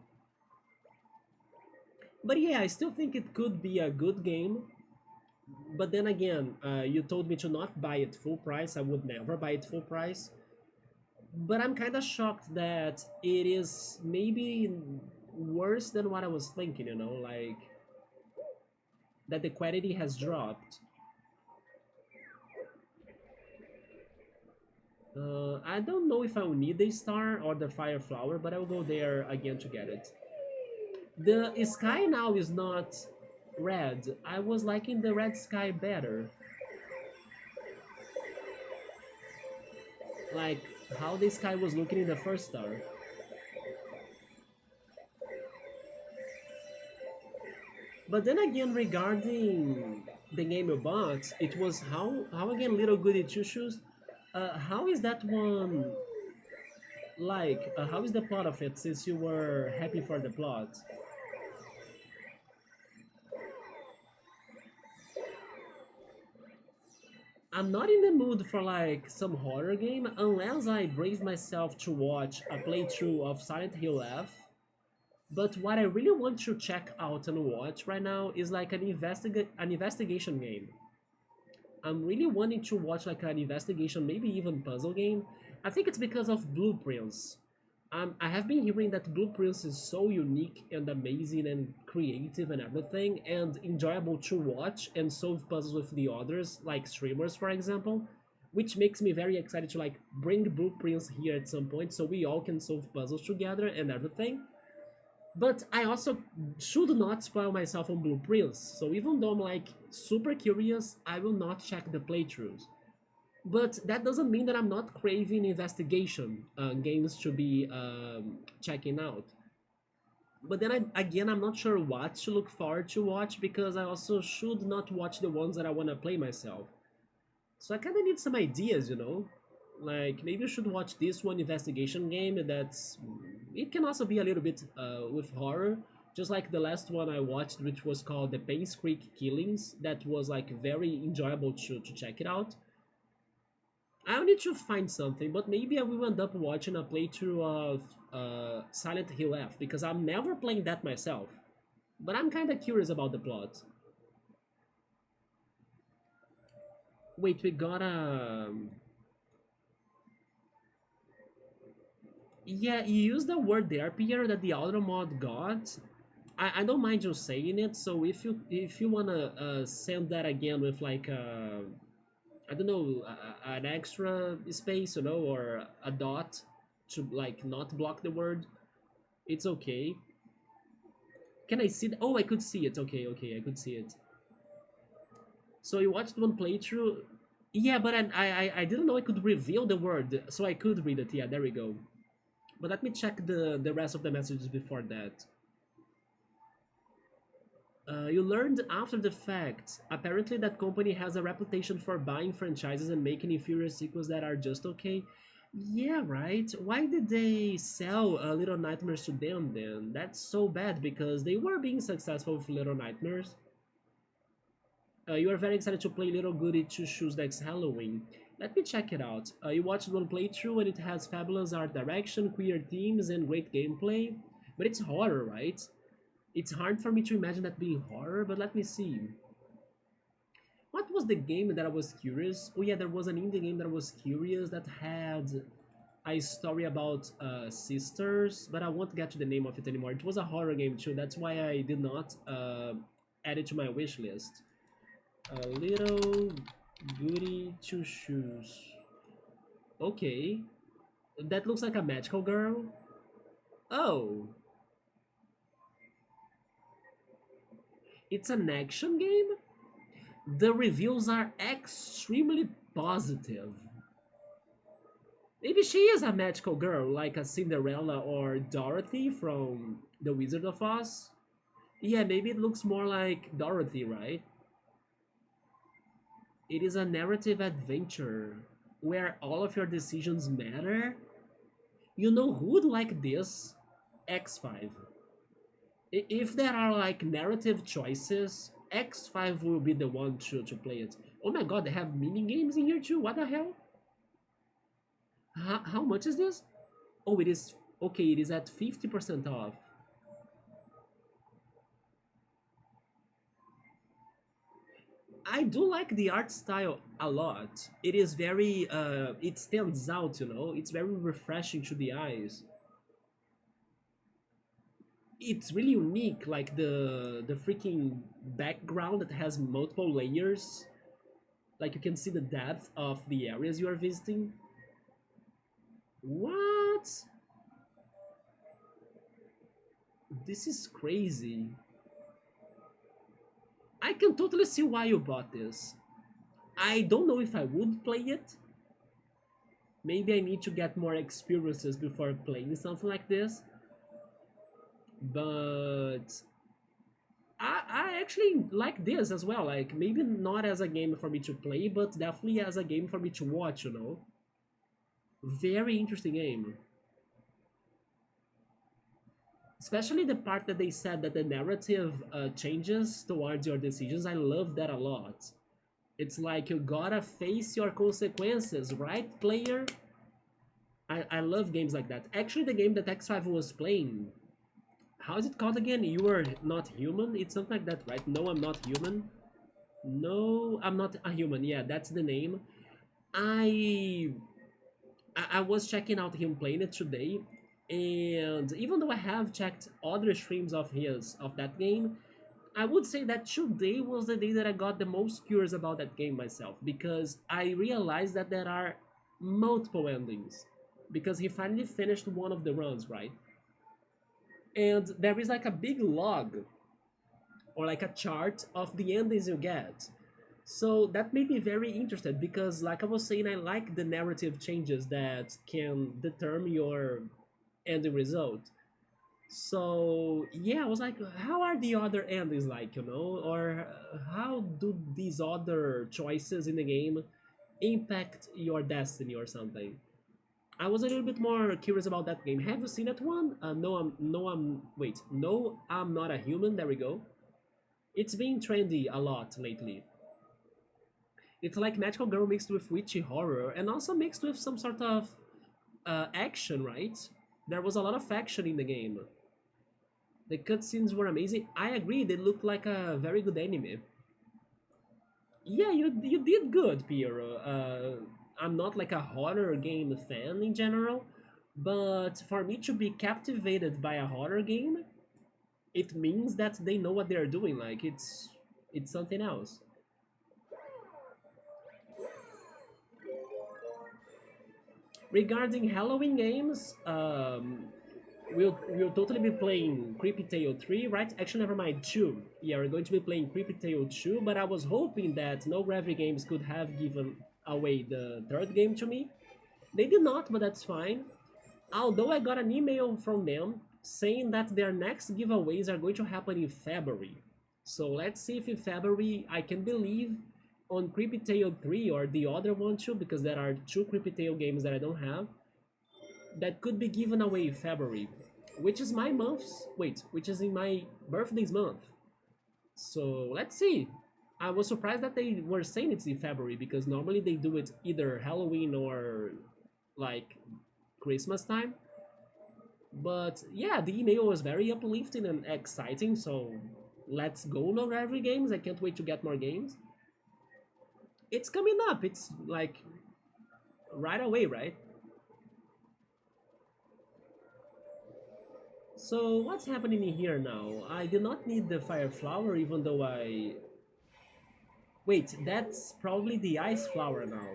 Speaker 1: But yeah, I still think it could be a good game. But then again, you told me to not buy it full price. I would never buy it full price. But I'm kind of shocked that it is maybe worse than what I was thinking, like that the quality has dropped. I don't know if I will need the star or the fire flower, but I will go there again to get it. The sky now is not red. I was liking the red sky better. Like how the sky was looking in the first star. But then again, regarding the game you bought, it was how again, Little Goody Two Shoes? How is that one like? How is the plot of it? Since you were happy for the plot, I'm not in the mood for like some horror game unless I brave myself to watch a playthrough of Silent Hill F. But what I really want to check out and watch right now is like an investigation game. I'm really wanting to watch like an investigation, maybe even puzzle game. I think it's because of Blueprints. I have been hearing that Blueprints is so unique and amazing and creative and everything, and enjoyable to watch and solve puzzles with the others, like streamers, for example, which makes me very excited to like bring Blueprints here at some point so we all can solve puzzles together and everything. But I also should not spoil myself on blueprints, so even though I'm like super curious, I will not check the playthroughs. But that doesn't mean that I'm not craving investigation games to be checking out. But then again, I'm not sure what to look forward to watch because I also should not watch the ones that I want to play myself. So I kind of need some ideas, you know? Like, maybe you should watch this one investigation game that's... It can also be a little bit with horror, just like the last one I watched, which was called The Pains Creek Killings. That was, like, very enjoyable to check it out. I'll need to find something, but maybe I will end up watching a playthrough of Silent Hill F, because I'm never playing that myself. But I'm kinda curious about the plot. Wait, we got a... Yeah, you used the word there, Pierre, that the auto mod got. I don't mind you saying it. So if you wanna send that again with like I don't know an extra space, you know, or a dot to like not block the word, it's okay. Can I see? Oh, I could see it. Okay, okay, I could see it. So you watched one playthrough. Yeah, but I didn't know I could reveal the word, so I could read it. Yeah, there we go. But let me check the rest of the messages before that. You learned after the fact. Apparently, that company has a reputation for buying franchises and making inferior sequels that are just okay. Yeah, right. Why did they sell Little Nightmares to them then? That's so bad because they were being successful with Little Nightmares. You are very excited to play Little Goody Two Shoes next Halloween. Let me check it out. You watched one playthrough and it has fabulous art direction, queer themes, and great gameplay. But it's horror, right? It's hard for me to imagine that being horror, but let me see. What was the game that I was curious? Oh yeah, there was an indie game that I was curious that had a story about sisters, but I won't get to the name of it anymore. It was a horror game too, that's why I did not add it to my wish list. A little goody two shoes. Okay. That looks like a magical girl. Oh. It's an action game? The reviews are extremely positive. Maybe she is a magical girl, like a Cinderella or Dorothy from The Wizard of Oz. Yeah, maybe it looks more like Dorothy, right? It is a narrative adventure where all of your decisions matter. You know who would like this? X5. If there are like narrative choices, X5 will be the one to play it. Oh my god, they have mini games in here too. What the hell? How much is this? Oh, it is okay. It is at 50% off. I do like the art style a lot. It is very it stands out, you know. It's very refreshing to the eyes. It's really unique, like the freaking background that has multiple layers. Like you can see the depth of the areas you are visiting. What? This is crazy. I can totally see why you bought this. I don't know if I would play it. Maybe I need to get more experiences before playing something like this. But I actually like this as well. Like maybe not as a game for me to play, but definitely as a game for me to watch. You know, very interesting game. Especially the part that they said that the narrative changes towards your decisions. I love that a lot. It's like you gotta face your consequences, right, player? I love games like that. Actually, the game that X5 was playing, how is it called again? You are not human? It's something like that, right? No, I'm not human. No, I'm not a human. Yeah, that's the name. I I was checking out him playing it today, and even though I have checked other streams of his of that game, I would say that today was the day that I got the most curious about that game myself, because I realized that there are multiple endings, because he finally finished one of the runs, right? And there is like a big log or like a chart of the endings you get. So that made me very interested because, like I was saying, I like the narrative changes that can determine your ending result. So yeah, I was like, how are the other endings like, you know, or how do these other choices in the game impact your destiny or something? I was a little bit more curious about that game. Have you seen that one? No, I'm not a human. There we go. It's been trendy a lot lately. It's like magical girl mixed with witchy horror and also mixed with some sort of action, right? There was a lot of action in the game. The cutscenes were amazing. I agree, they looked like a very good anime. Yeah, you did good, Piero. I'm not like a horror game fan in general, but for me to be captivated by a horror game, it means that they know what they're doing. Like it's something else. Regarding Halloween games, we'll totally be playing Creepy Tale 3, right? Actually, never mind, 2. Yeah, we're going to be playing Creepy Tale 2, but I was hoping that No Gravity Games could have given away the third game to me. They did not, but that's fine. Although I got an email from them saying that their next giveaways are going to happen in February. So let's see if in February I can believe on Creepy Tale 3 or the other one too, because there are two Creepy Tale games that I don't have that could be given away in February, which is my month's wait, which is in my birthday's month. So let's see. I was surprised that they were saying it's in February because normally they do it either Halloween or like Christmas time. But yeah, the email was very uplifting and exciting. So let's go, no every games. I can't wait to get more games. It's coming up. It's like right away, right? So what's happening in here now? I do not need the fire flower even though I... Wait, that's probably the ice flower now.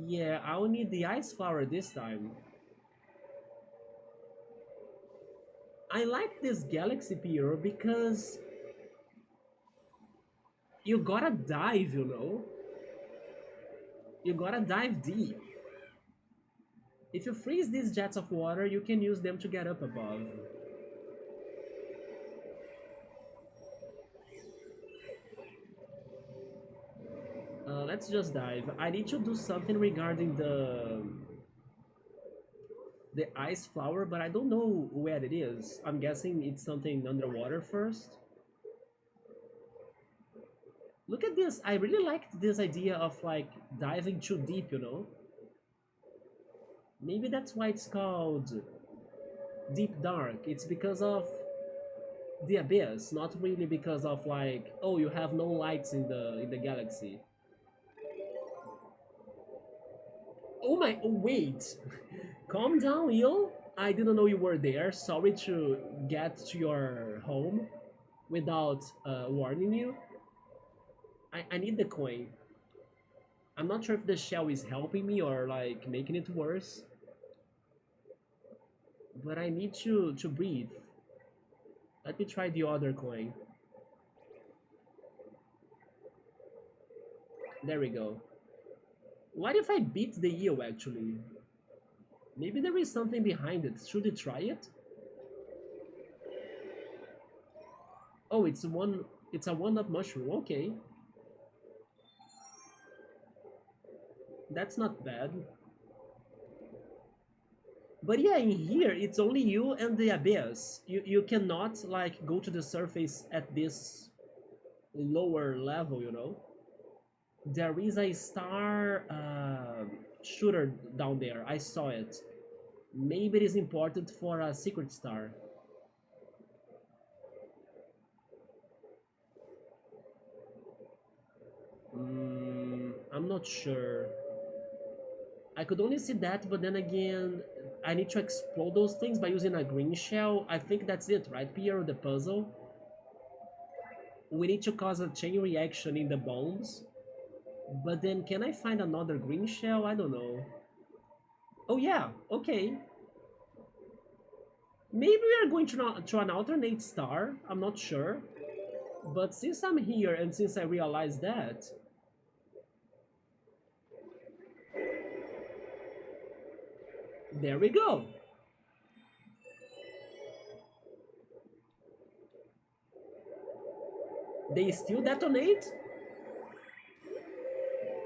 Speaker 1: Yeah, I'll need the ice flower this time. I like this galaxy pier because you gotta dive, you know? You gotta dive deep. If you freeze these jets of water, you can use them to get up above. Let's just dive. I need to do something regarding the ice flower, but I don't know where it is. I'm guessing it's something underwater first. Look at this. I really liked this idea of like diving too deep, you know? Maybe that's why it's called Deep Dark. It's because of the abyss, not really because of like, oh, you have no lights in the galaxy. Oh my, oh, wait. Calm down, Will. I didn't know you were there. Sorry to get to your home without warning you. I need the coin. I'm not sure if the shell is helping me or like making it worse. But I need to breathe. Let me try the other coin. There we go. What if I beat the eel actually? Maybe there is something behind it. Should we try it? Oh, it's a one-up mushroom. Okay, that's not bad. But yeah, in here it's only you and the abyss. You cannot like go to the surface at this lower level, you know. There is a star shooter down there. I saw it. Maybe it is important for a secret star. I'm not sure. I could only see that, but then again, I need to explode those things by using a green shell. I think that's it, right, Pierre? The puzzle. We need to cause a chain reaction in the bombs. But then, can I find another green shell? I don't know. Oh yeah, okay. Maybe we are going to an alternate star. I'm not sure. But since I'm here and since I realized that, there we go. They still detonate?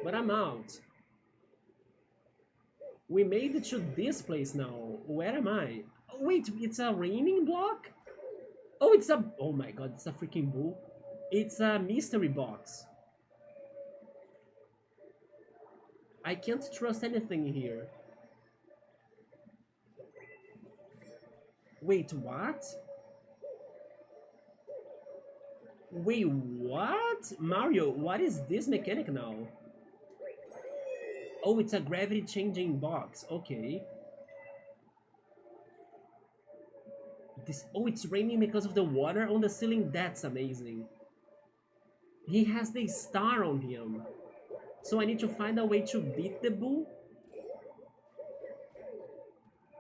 Speaker 1: But I'm out. We made it to this place now. Where am I? Oh, wait, it's a raining block? Oh, it's a... Oh my god, it's a freaking bull. It's a mystery box. I can't trust anything here. Wait, what? Wait, what? Mario, what is this mechanic now? Oh, it's a gravity changing box. Okay. This... Oh, it's raining because of the water on the ceiling. That's amazing. He has the star on him. So I need to find a way to beat the bull?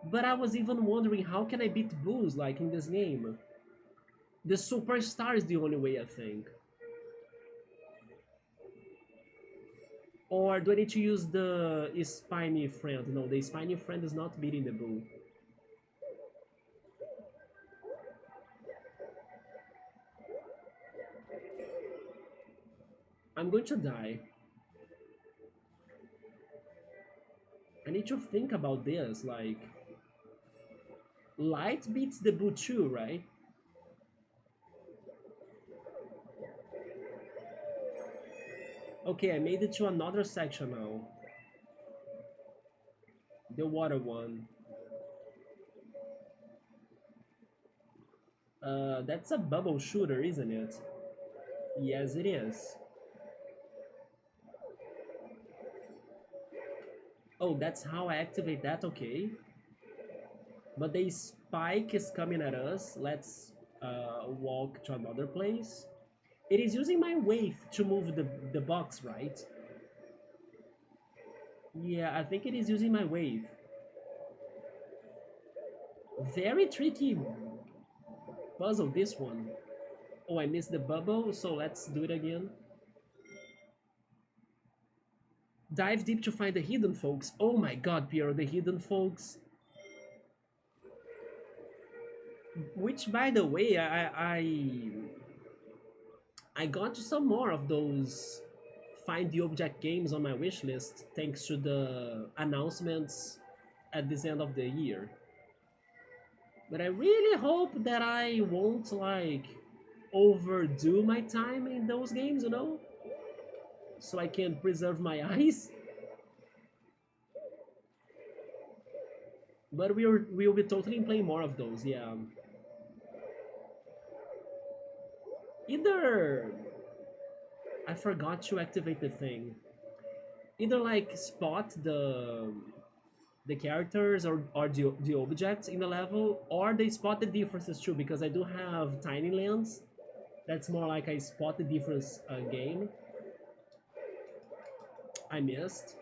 Speaker 1: But I was even wondering, how can I beat bulls like in this game? The superstar is the only way, I think. Or do I need to use the spiny friend? No, the spiny friend is not beating the bull. I'm going to die. I need to think about this, like... Light beats the bull too, right? Okay, I made it to another section now. The water one. That's a bubble shooter, isn't it? Yes, it is. Oh, that's how I activate that, okay. But the spike is coming at us. Let's walk to another place. It is using my wave to move the box, right? Yeah, I think it is using my wave. Very tricky puzzle, this one. Oh, I missed the bubble, so let's do it again. Dive deep to find the hidden folks. Oh my god, Piero, the hidden folks. Which, by the way, I got some more of those find the object games on my wish list thanks to the announcements at this end of the year. But I really hope that I won't like overdo my time in those games, you know? So I can preserve my eyes. But we'll be totally playing more of those, yeah. Either I forgot to activate the thing. Either like spot the characters or the objects in the level, or they spot the differences too, because I do have tiny lens. That's more like a spot the difference game. I missed.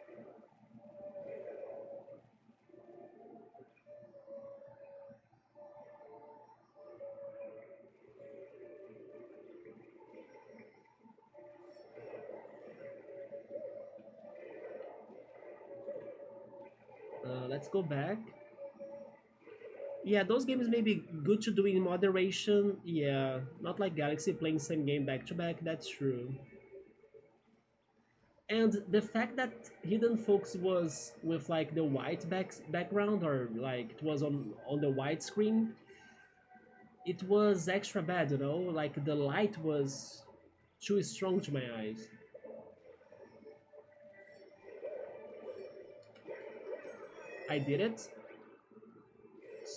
Speaker 1: Let's go back. Yeah, those games may be good to do in moderation. Yeah, not like Galaxy playing same game back to back. That's true. And the fact that Hidden Focus was with like the white background, or like it was on the white screen, it was extra bad, you know? Like the light was too strong to my eyes. I did it.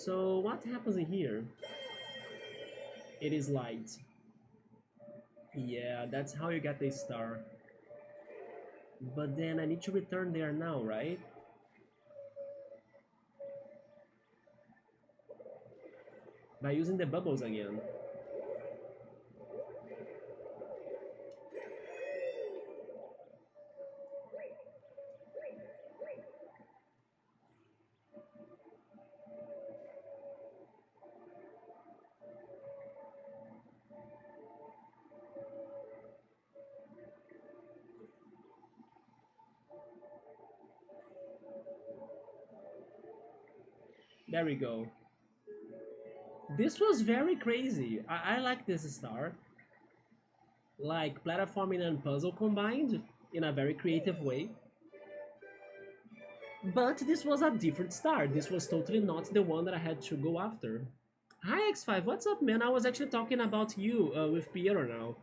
Speaker 1: So what happens in here? It is light. Yeah, that's how you get the star. But then I need to return there now, right? By using the bubbles again. There we go. This was very crazy. I like this star. Like platforming and puzzle combined in a very creative way. But this was a different star. This was totally not the one that I had to go after. Hi X5, what's up, man? I was actually talking about you with Piero now.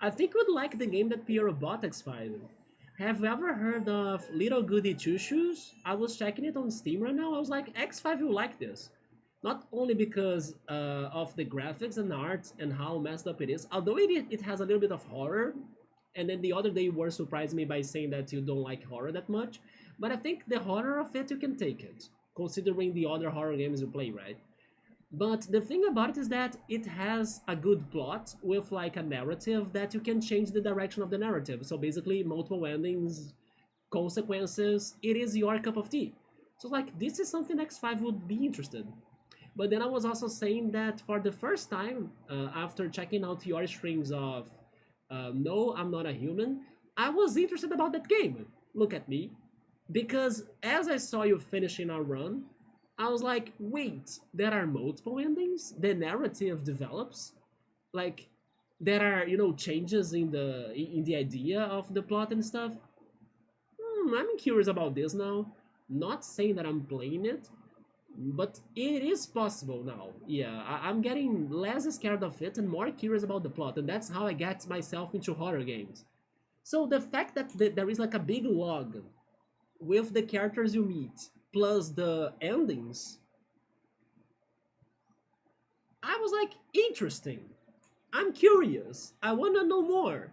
Speaker 1: I think you'd like the game that Piero bought, X5. Have you ever heard of Little Goody Two Shoes? I was checking it on Steam right now. I was like, X5 will like this. Not only because of the graphics and art and how messed up it is, although it has a little bit of horror, and then the other day you were surprised me by saying that you don't like horror that much, but I think the horror of it, you can take it, considering the other horror games you play, right? But the thing about it is that it has a good plot with like a narrative that you can change the direction of the narrative. So basically, multiple endings, consequences, it is your cup of tea. So like, this is something X5 would be interested. But then I was also saying that for the first time, after checking out your streams of No, I'm Not a Human, I was interested about that game. Look at me. Because as I saw you finishing our run, I was like, wait, there are multiple endings? The narrative develops? Like, there are, changes in the idea of the plot and stuff? I'm curious about this now. Not saying that I'm playing it, but it is possible now. Yeah, I'm getting less scared of it and more curious about the plot, and that's how I get myself into horror games. So the fact that there is like a big log with the characters you meet plus the endings, I was like, interesting. I'm curious. I want to know more.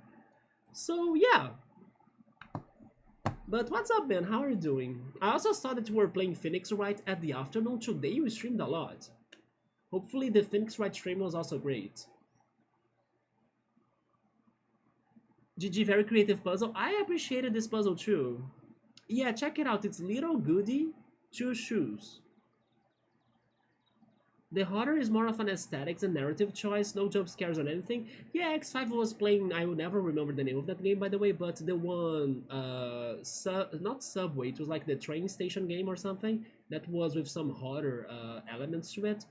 Speaker 1: So yeah. But what's up, man? How are you doing? I also saw that you were playing Phoenix Wright at the afternoon. Today you streamed a lot. Hopefully the Phoenix Wright stream was also great. GG, very creative puzzle. I appreciated this puzzle too. Yeah, check it out. It's Little Goody Two Shoes. The horror is more of an aesthetics and narrative choice, no jump scares or anything. Yeah, X5 was playing, I will never remember the name of that game by the way, but the one, not Subway, it was like the train station game or something, that was with some horror elements to it.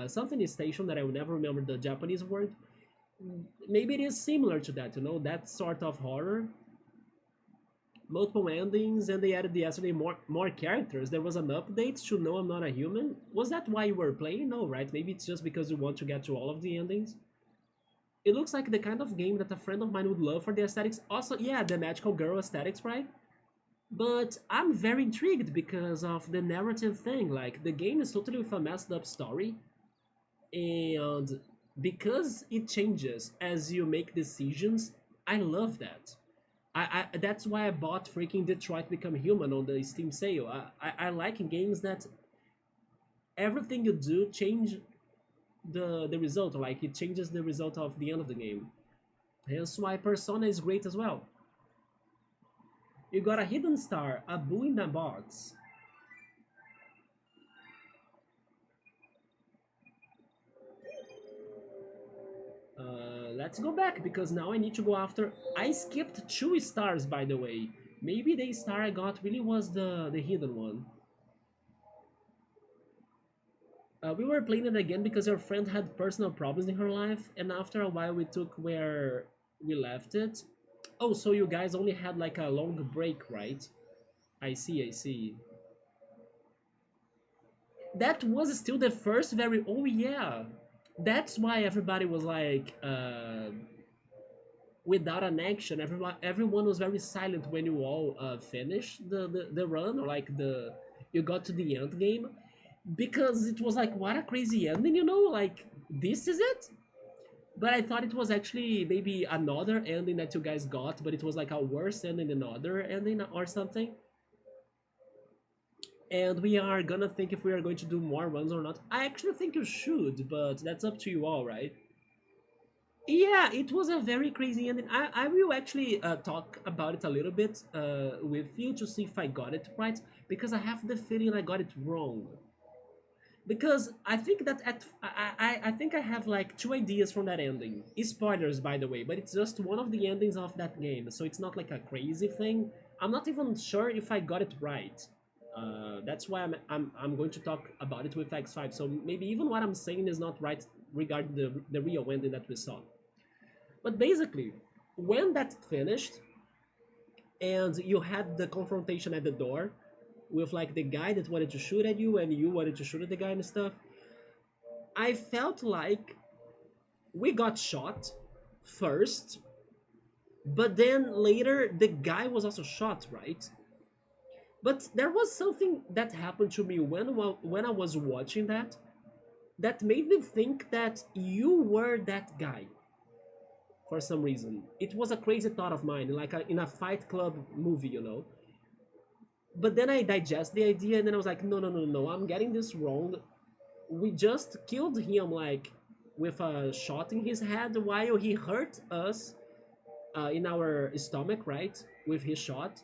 Speaker 1: Something is station that I will never remember the Japanese word. Maybe it is similar to that, that sort of horror, multiple endings, and they added yesterday more characters. There was an update to No, I'm Not a Human. Was that why you were playing? No, right? Maybe it's just because you want to get to all of the endings. It looks like the kind of game that a friend of mine would love for the aesthetics. Also, yeah, the magical girl aesthetics, right? But I'm very intrigued because of the narrative thing. Like, the game is totally with a messed up story, and because it changes as you make decisions, I love that. That's why I bought freaking Detroit Become Human on the Steam sale. I like games that everything you do change the result. Like it changes the result of the end of the game. Hence why Persona is great as well. You got a hidden star, a boo in the box. Let's go back because now I need to go after. I skipped 2 stars by the way. Maybe the star I got really was the hidden one. We were playing it again because your friend had personal problems in her life, and after a while we took where we left it. Oh, so you guys only had like a long break, right? I see, I see. That was still the first very. Oh yeah, that's why everybody was like without an action. Everyone was very silent when you all finished the run, or like the you got to the end game, because it was like what a crazy ending, you know, like this is it. But I thought it was actually maybe another ending that you guys got, but it was like a worse ending than another ending or something. And we are gonna think if we are going to do more runs or not. I actually think you should, but that's up to you all, right? Yeah, it was a very crazy ending. I will actually talk about it a little bit with you to see if I got it right, because I have the feeling I got it wrong. Because I think that I think I have like two ideas from that ending. Spoilers, by the way, but it's just one of the endings of that game, so it's not like a crazy thing. I'm not even sure if I got it right. That's why I'm going to talk about it with X5. So maybe even what I'm saying is not right regarding the real ending that we saw. But basically, when that finished and you had the confrontation at the door with like the guy that wanted to shoot at you and you wanted to shoot at the guy and stuff, I felt like we got shot first, but then later the guy was also shot, right? But there was something that happened to me when I was watching that made me think that you were that guy for some reason. It was a crazy thought of mine, like in a Fight Club movie, you know. But then I digest the idea, and then I was like, no, no, no, no, I'm getting this wrong. We just killed him like with a shot in his head while he hurt us in our stomach, right, with his shot.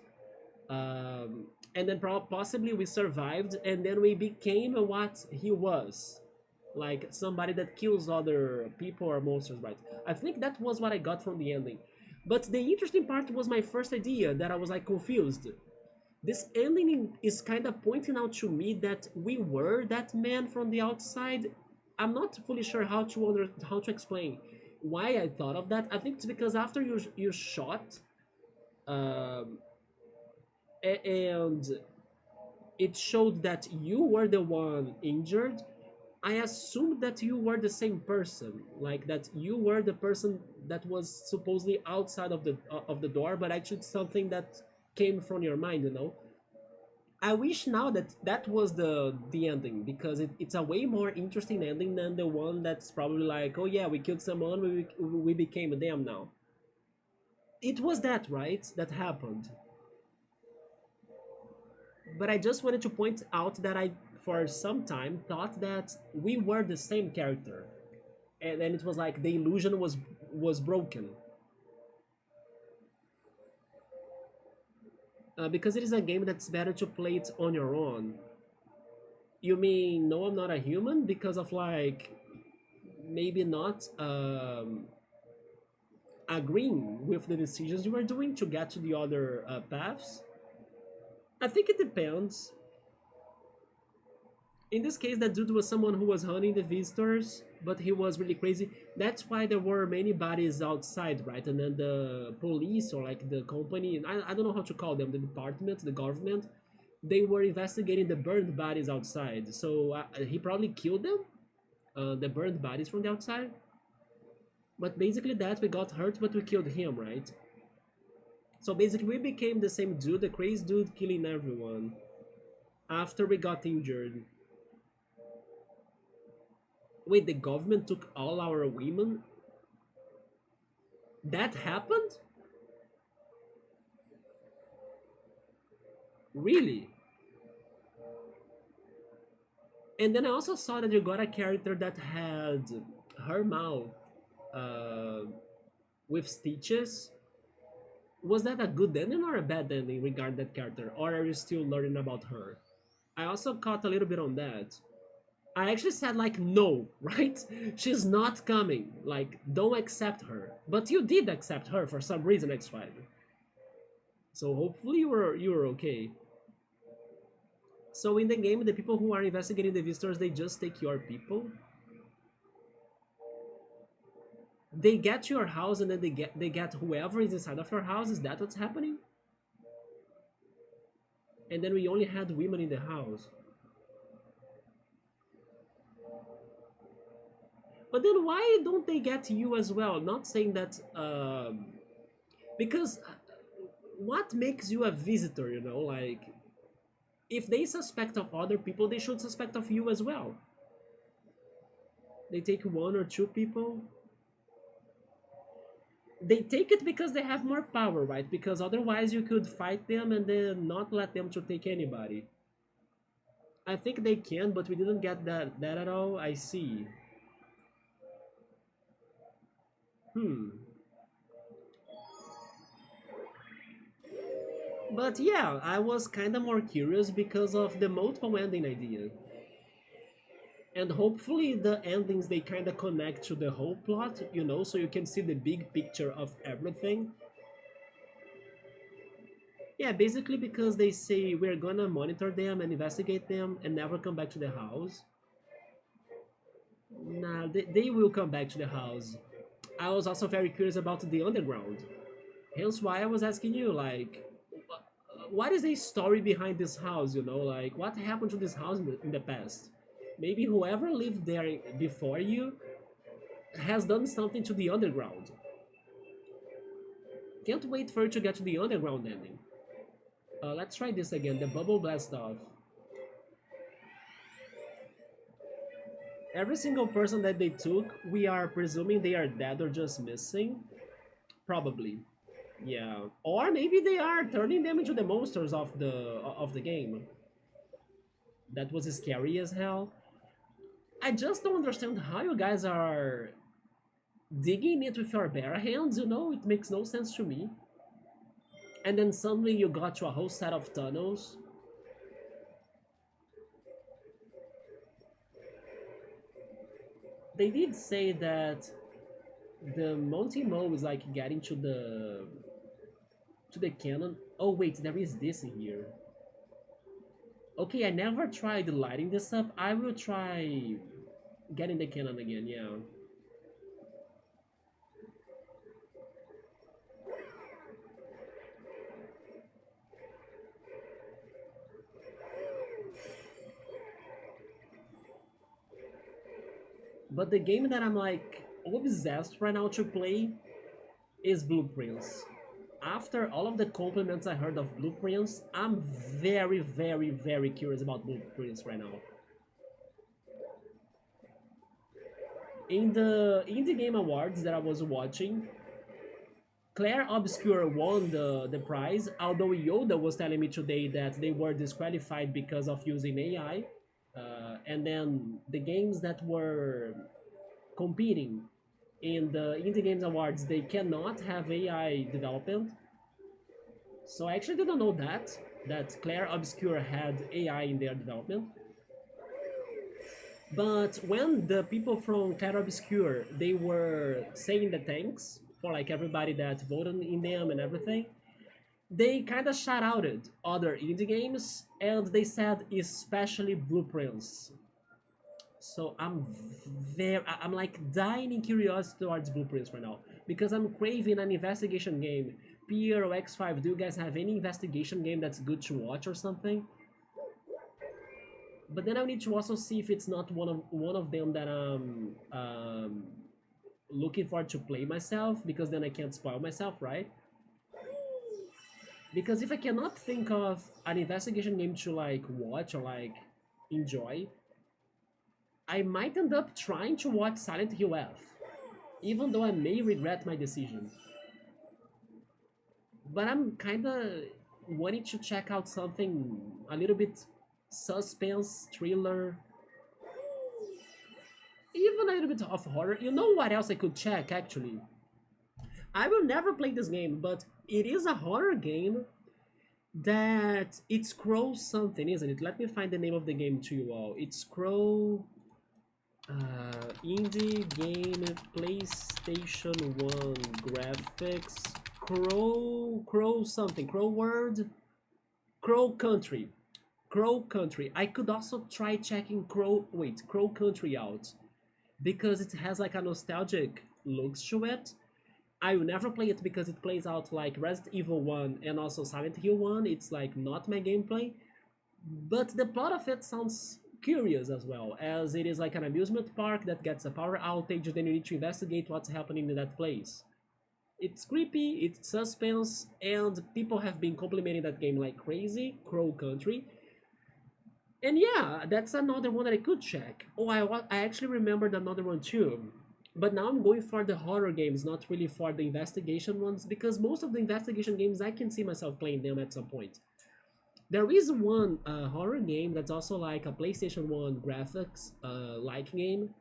Speaker 1: And then possibly we survived, and then we became what he was, like somebody that kills other people or monsters, right? I think that was what I got from the ending. But the interesting part was my first idea that I was like confused. This ending is kind of pointing out to me that we were that man from the outside. I'm not fully sure how to explain why I thought of that. I think it's because after you shot, um, and it showed that you were the one injured. I assumed that you were the same person, like that you were the person that was supposedly outside of the door, but actually something that came from your mind, you know. I wish now that that was the ending, because it's a way more interesting ending than the one that's probably like, oh yeah, we killed someone, we became them now. It was that, right, that happened. But I just wanted to point out that I, for some time, thought that we were the same character, and then it was like the illusion was broken. Because it is a game that's better to play it on your own. You mean no, I'm not a human because of like maybe not agreeing with the decisions you were doing to get to the other paths? I think it depends. In this case, that dude was someone who was hunting the visitors, but he was really crazy. That's why there were many bodies outside, right? And then the police, or like the company, I don't know how to call them, the department, the government, they were investigating the burned bodies outside. So he probably killed them, the burned bodies from the outside. But basically that, we got hurt, but we killed him, right? So basically we became the same dude, the crazy dude killing everyone after we got injured. Wait, the government took all our women? That happened? Really? And then I also saw that you got a character that had her mouth uh, with stitches. Was that a good ending or a bad ending regarding that character? Or are you still learning about her? I also caught a little bit on that. I actually said like no, right? She's not coming. Like, don't accept her. But you did accept her for some reason, X5. So hopefully you were okay. So in the game, the people who are investigating the visitors, they just take your people. They get your house and then they get whoever is inside of your house. Is that what's happening? And then we only had women in the house. But then why don't they get you as well? Not saying that because what makes you a visitor? You know, like if they suspect of other people, they should suspect of you as well. They take one or two people. They take it because they have more power, right? Because otherwise you could fight them and then not let them to take anybody. I think they can, but we didn't get that at all. I see. Hmm. But yeah, I was kind of more curious because of the multiple ending idea. And hopefully the endings they kind of connect to the whole plot, you know, so you can see the big picture of everything. Yeah, basically because they say we're gonna monitor them and investigate them and never come back to the house. Nah, they will come back to the house. I was also very curious about the underground. Hence why I was asking you, like, what is the story behind this house, you know? Like, what happened to this house in the past? Maybe whoever lived there before you has done something to the underground. Can't wait for you to get to the underground ending. Let's try this again, the bubble blast off. Every single person that they took, we are presuming they are dead or just missing. Probably. Yeah. Or maybe they are turning them into the monsters of the game. That was scary as hell. I just don't understand how you guys are digging it with your bare hands, you know? It makes no sense to me. And then suddenly you got to a whole set of tunnels. They did say that the Monty Mo is like getting to the cannon. Oh wait, there is this in here. Okay, I never tried lighting this up. I will try getting the cannon again, yeah. But the game that I'm like obsessed right now to play is Blueprints. After all of the compliments I heard of Blueprints, I'm very, very, very curious about Blueprints right now. In the Indie Game Awards that I was watching, Claire Obscure won the prize, although Yoda was telling me today that they were disqualified because of using AI. And then the games that were competing in the Indie Games Awards, they cannot have AI development. So I actually didn't know that Claire Obscure had AI in their development. But when the people from Claire Obscure they were saying the thanks for like everybody that voted in them and everything, they kind of shout outed other indie games and they said especially Blueprints. So I'm like dying in curiosity towards Blueprints right now because I'm craving an investigation game. Pier or X5, do you guys have any investigation game that's good to watch or something? But then I need to also see if it's not one of them that I'm looking forward to play myself because then I can't spoil myself, right? Because if I cannot think of an investigation game to like watch or like enjoy, I might end up trying to watch Silent Hill F, even though I may regret my decision. But I'm kind of wanting to check out something a little bit suspense, thriller, even a little bit of horror. You know what else I could check actually? I will never play this game, but it is a horror game that it's Crow something, isn't it? Let me find the name of the game to you all. It's Crow indie game PlayStation 1 graphics Crow something Crow World Crow Country Crow Country. I could also try checking Crow Country out because it has like a nostalgic looks to it. I will never play it because it plays out like Resident Evil 1 and also Silent Hill 1. It's like not my gameplay. But the plot of it sounds curious as well, as it is like an amusement park that gets a power outage, then you need to investigate what's happening in that place. It's creepy, it's suspense, and people have been complimenting that game like crazy, Crow Country. And yeah, that's another one that I could check. Oh, I actually remembered another one too. But now I'm going for the horror games, not really for the investigation ones, because most of the investigation games I can see myself playing them at some point. There is one horror game that's also like a PlayStation 1 graphics like game,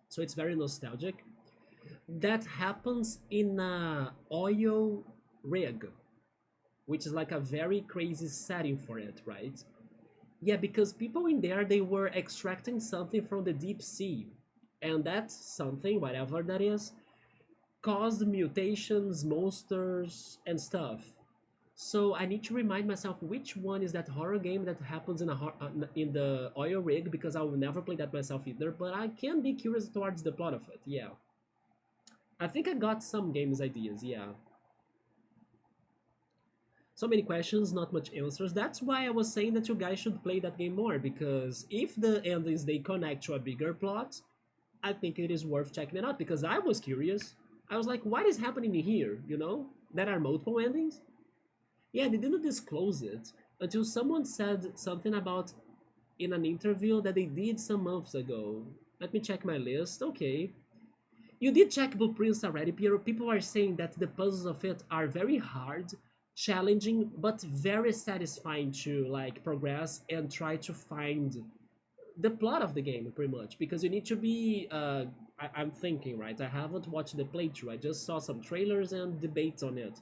Speaker 1: so it's very nostalgic. That happens in a oil rig, which is like a very crazy setting for it, right? Yeah, because people in there they were extracting something from the deep sea, and that something, whatever that is, caused mutations, monsters, and stuff. So I need to remind myself which one is that horror game that happens in the oil rig because I will never play that myself either. But I can be curious towards the plot of it. Yeah, I think I got some games ideas. Yeah, so many questions, not much answers. That's why I was saying that you guys should play that game more because if the endings they connect to a bigger plot, I think it is worth checking it out because I was curious. I was like, what is happening here? You know, there are multiple endings. Yeah, they didn't disclose it until someone said something about in an interview that they did some months ago. Let me check my list. Okay. You did check blueprints already, Piero. People are saying that the puzzles of it are very hard, challenging, but very satisfying to like progress and try to find the plot of the game pretty much because you need to be I'm thinking, right, I haven't watched the playthrough, I just saw some trailers and debates on it,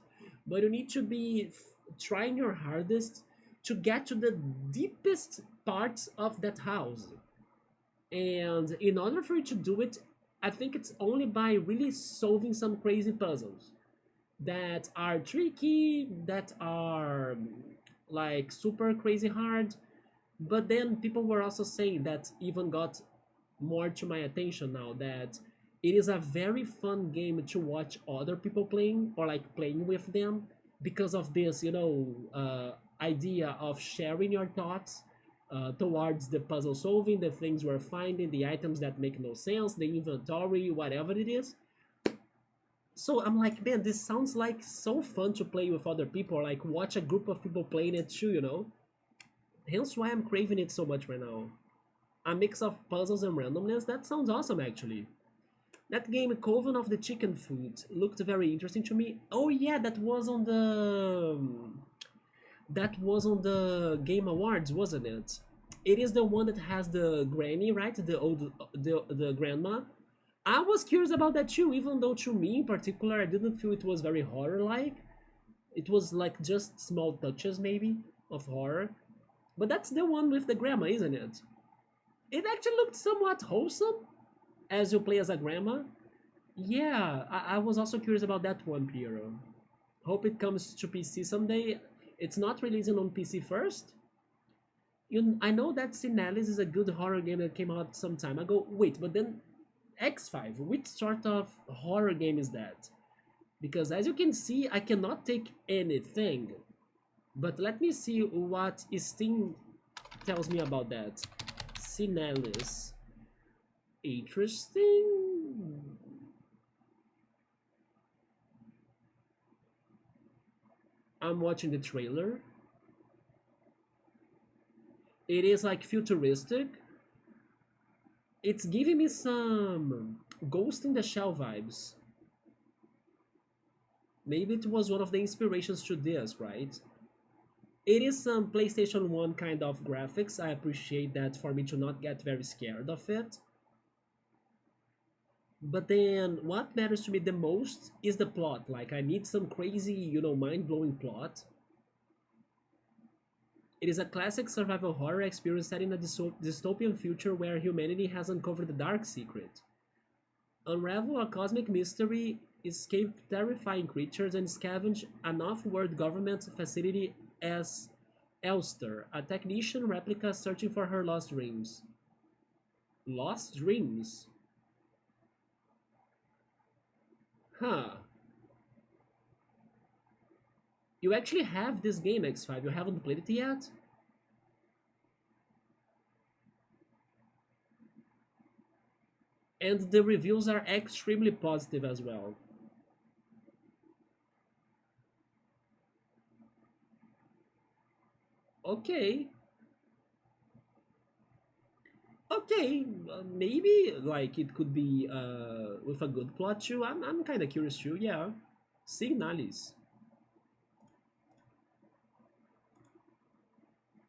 Speaker 1: but you need to be trying your hardest to get to the deepest parts of that house, and in order for you to do it, I think it's only by really solving some crazy puzzles that are tricky, that are like super crazy hard. But then people were also saying that even got more to my attention now that it is a very fun game to watch other people playing or like playing with them because of this, idea of sharing your thoughts towards the puzzle solving, the things we're finding, the items that make no sense, the inventory, whatever it is. So I'm like, man, this sounds like so fun to play with other people, or like watch a group of people playing it too, you know? Hence why I'm craving it so much right now. A mix of puzzles and randomness, that sounds awesome actually. That game, Coven of the Chicken Food, looked very interesting to me. Oh yeah, that was on the Game Awards, wasn't it? It is the one that has the granny, right? The grandma. I was curious about that too, even though to me in particular I didn't feel it was very horror like. It was like just small touches maybe of horror. But that's the one with the grandma, isn't it? It actually looked somewhat wholesome as you play as a grandma. Yeah, I was also curious about that one, Piero. Hope it comes to PC someday. It's not releasing on PC first. I know that Sinelis is a good horror game that came out some time ago. Wait, but then X5, which sort of horror game is that? Because as you can see, I cannot take anything. But let me see what Steam tells me about that. Sinelis. Interesting. I'm watching the trailer. It is like futuristic. It's giving me some Ghost in the Shell vibes. Maybe it was one of the inspirations to this, right? It is some PlayStation 1 kind of graphics. I appreciate that for me to not get very scared of it. But then what matters to me the most is the plot. Like I need some crazy, mind-blowing plot. It is a classic survival horror experience set in a dystopian future where humanity has uncovered a dark secret. Unravel a cosmic mystery, escape terrifying creatures, and scavenge an off-world government facility as Elster, a technician replica searching for her lost dreams. Lost dreams? Huh. You actually have this game, X5. You haven't played it yet? And the reviews are extremely positive as well. Okay. Okay, maybe like it could be with a good plot too. I'm kind of curious too. Yeah, Signalis.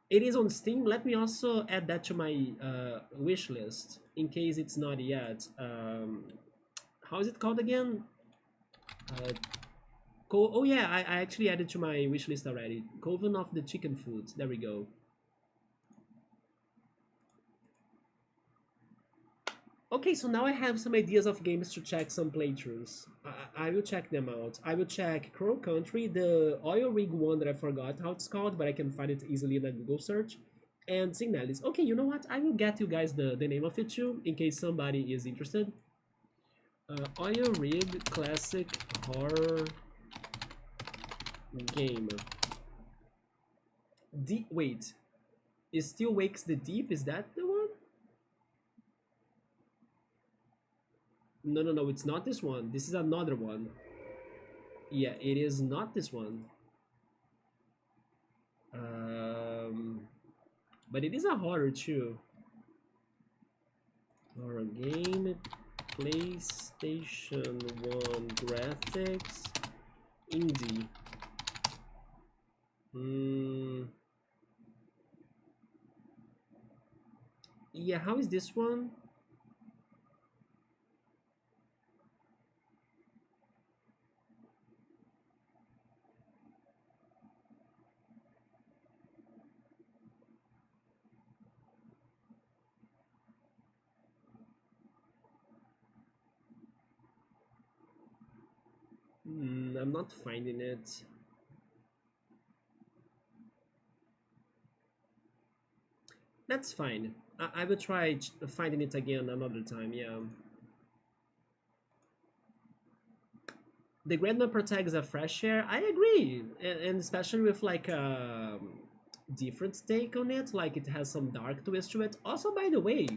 Speaker 1: It is on Steam. Let me also add that to my wish list in case it's not yet. How is it called again? Uh, oh yeah, I actually added to my wish list already. Coven of the Chicken Foods. There we go. Okay, so now I have some ideas of games to check some playthroughs. I will check them out. I will check Crow Country, the oil rig one that I forgot how it's called, but I can find it easily in a Google search. And Signalis. Okay, you know what? I will get you guys the name of it too, in case somebody is interested. Oil rig classic horror game. Wait, it still wakes the deep? Is that the one? No, it's not this one. This is another one. Yeah, it is not this one. But it is a horror too. Horror game, PlayStation 1 graphics, indie. Yeah, how is this one? I'm not finding it. That's fine. I will try finding it again another time, yeah. The Dreadnought protects a fresh air. I agree, and especially with like a different take on it, like it has some dark twist to it. Also, by the way,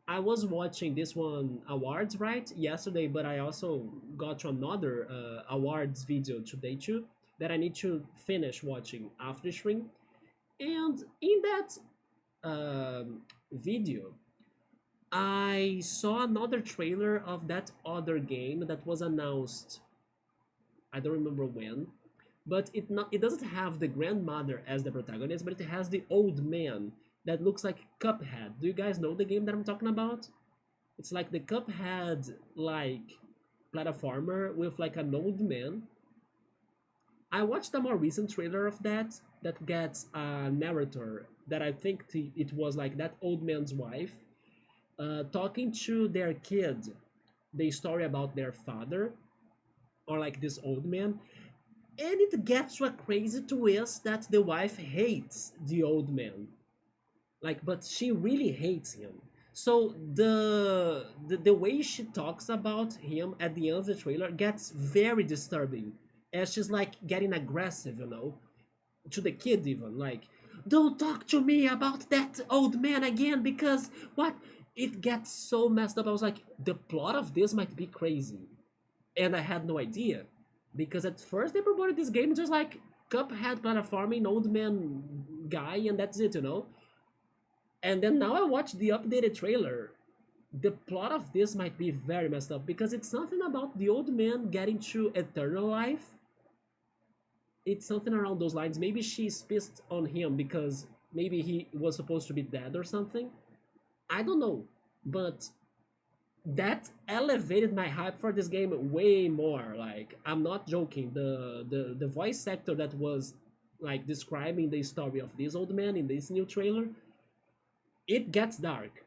Speaker 1: I was watching this one awards right yesterday, but I also got to another awards video today too that I need to finish watching after stream. And in that video, I saw another trailer of that other game that was announced. I don't remember when, but it doesn't have the grandmother as the protagonist, but it has the old man that looks like Cuphead. Do you guys know the game that I'm talking about? It's like the Cuphead like platformer with like an old man. I watched a more recent trailer of that gets a narrator that I think it was like that old man's wife talking to their kid the story about their father or like this old man, and it gets to a crazy twist that the wife hates the old man, like, but she really hates him. So the way she talks about him at the end of the trailer gets very disturbing, and she's like getting aggressive, to the kid even, like, don't talk to me about that old man again, because what, it gets so messed up. I was like, the plot of this might be crazy, and I had no idea, because at first they promoted this game just like Cuphead platforming old man guy, and that's it. And then now I watched the updated trailer. The plot of this might be very messed up, because it's something about the old man getting to eternal life. It's something around those lines. Maybe she's pissed on him because maybe he was supposed to be dead or something. I don't know, but that elevated my hype for this game way more. Like, I'm not joking. The voice actor that was like describing the story of this old man in this new trailer, it gets dark.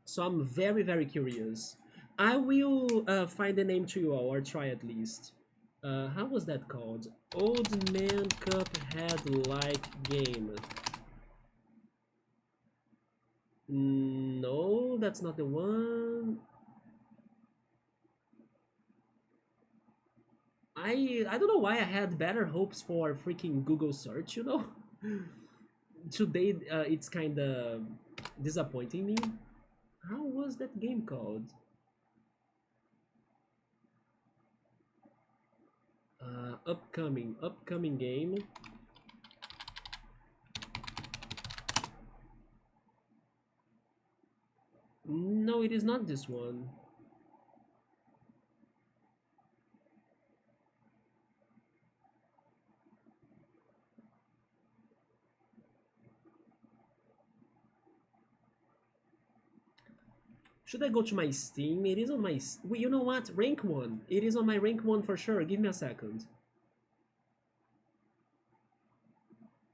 Speaker 1: So I'm very, very curious. I will find the name to you all, or try at least. How was that called? Old Man Cuphead like game. No, that's not the one. I don't know why I had better hopes for freaking Google search, you know? Today it's kind of disappointing me. How was that game called? Upcoming game. No, it is not this one. Should I go to my Steam? It is on my... Wait, you know what? Rank 1. It is on my rank 1 for sure. Give me a second.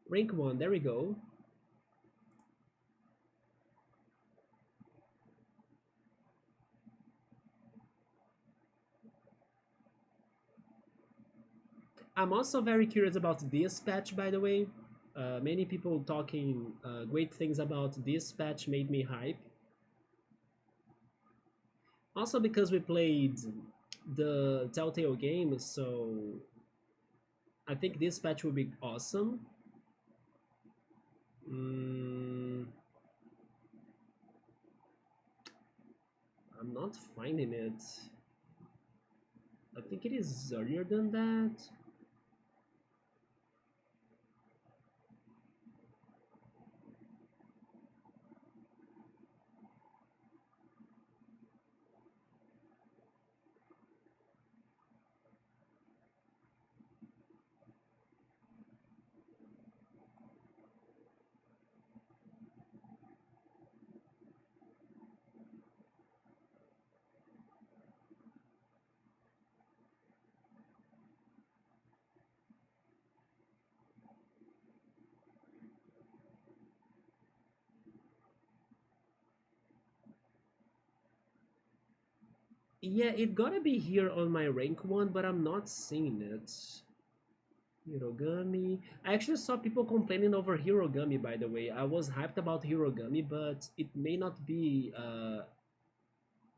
Speaker 1: Rank 1, there we go. I'm also very curious about this patch, by the way. Many people talking great things about this patch made me hype. Also because we played the Telltale game, so I think this patch will be awesome. I'm not finding it. I think it is earlier than that. Yeah, it gotta be here on my rank 1, but I'm not seeing it. Hirogami. I actually saw people complaining over Hirogami, by the way. I was hyped about Hirogami, but it may not be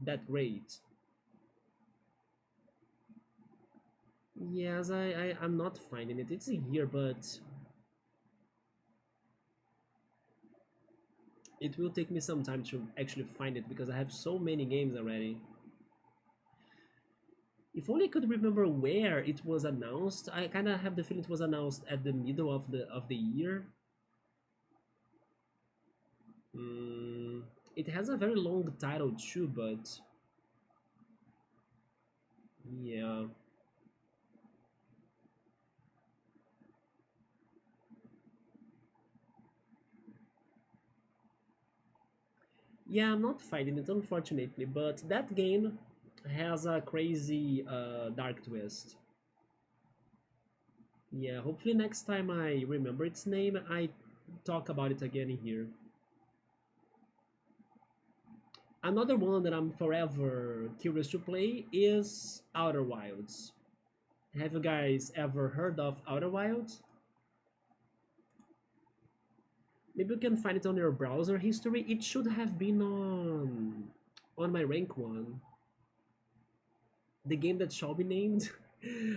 Speaker 1: that great. Yes, I'm not finding it. It's here, but it will take me some time to actually find it because I have so many games already. If only I could remember where it was announced. I kind of have the feeling it was announced at the middle of the year. It has a very long title too, but yeah. Yeah, I'm not finding it unfortunately, but that game has a crazy dark twist. Yeah, hopefully next time I remember its name, I talk about it again in here. Another one that I'm forever curious to play is Outer Wilds. Have you guys ever heard of Outer Wilds? Maybe you can find it on your browser history. It should have been on my rank 1. The game that shall be named.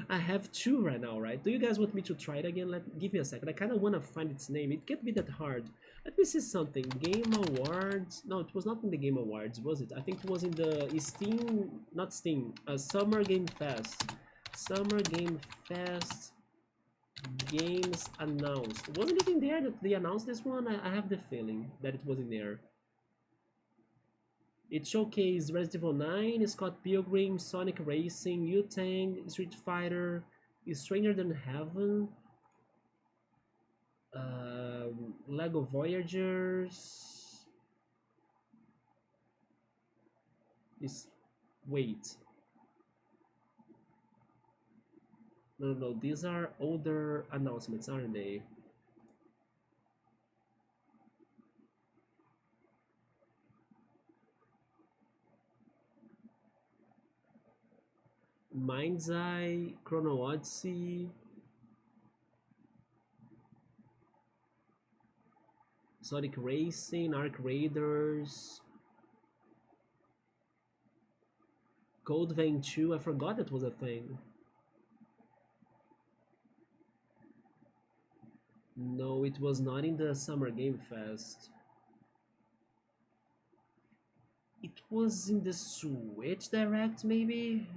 Speaker 1: I have 2 right now, right? Do you guys want me to try it again? Give me a second. I kind of want to find its name. It can't be that hard. Let me see something. Game Awards. No, it was not in the Game Awards, was it? I think it was in the Steam, not Steam, Summer Game Fest. Summer Game Fest games announced. Wasn't it in there that they announced this one? I have the feeling that it was in there. It showcased Resident Evil 9, Scott Pilgrim, Sonic Racing, Wu-Tang, Street Fighter, Stranger Than Heaven, Lego Voyagers. Is wait. No, these are older announcements, aren't they? Mind's Eye, Chrono Odyssey, Sonic Racing, Arc Raiders, Code Vein 2. I forgot that was a thing. No, it was not in the Summer Game Fest. It was in the Switch Direct, maybe?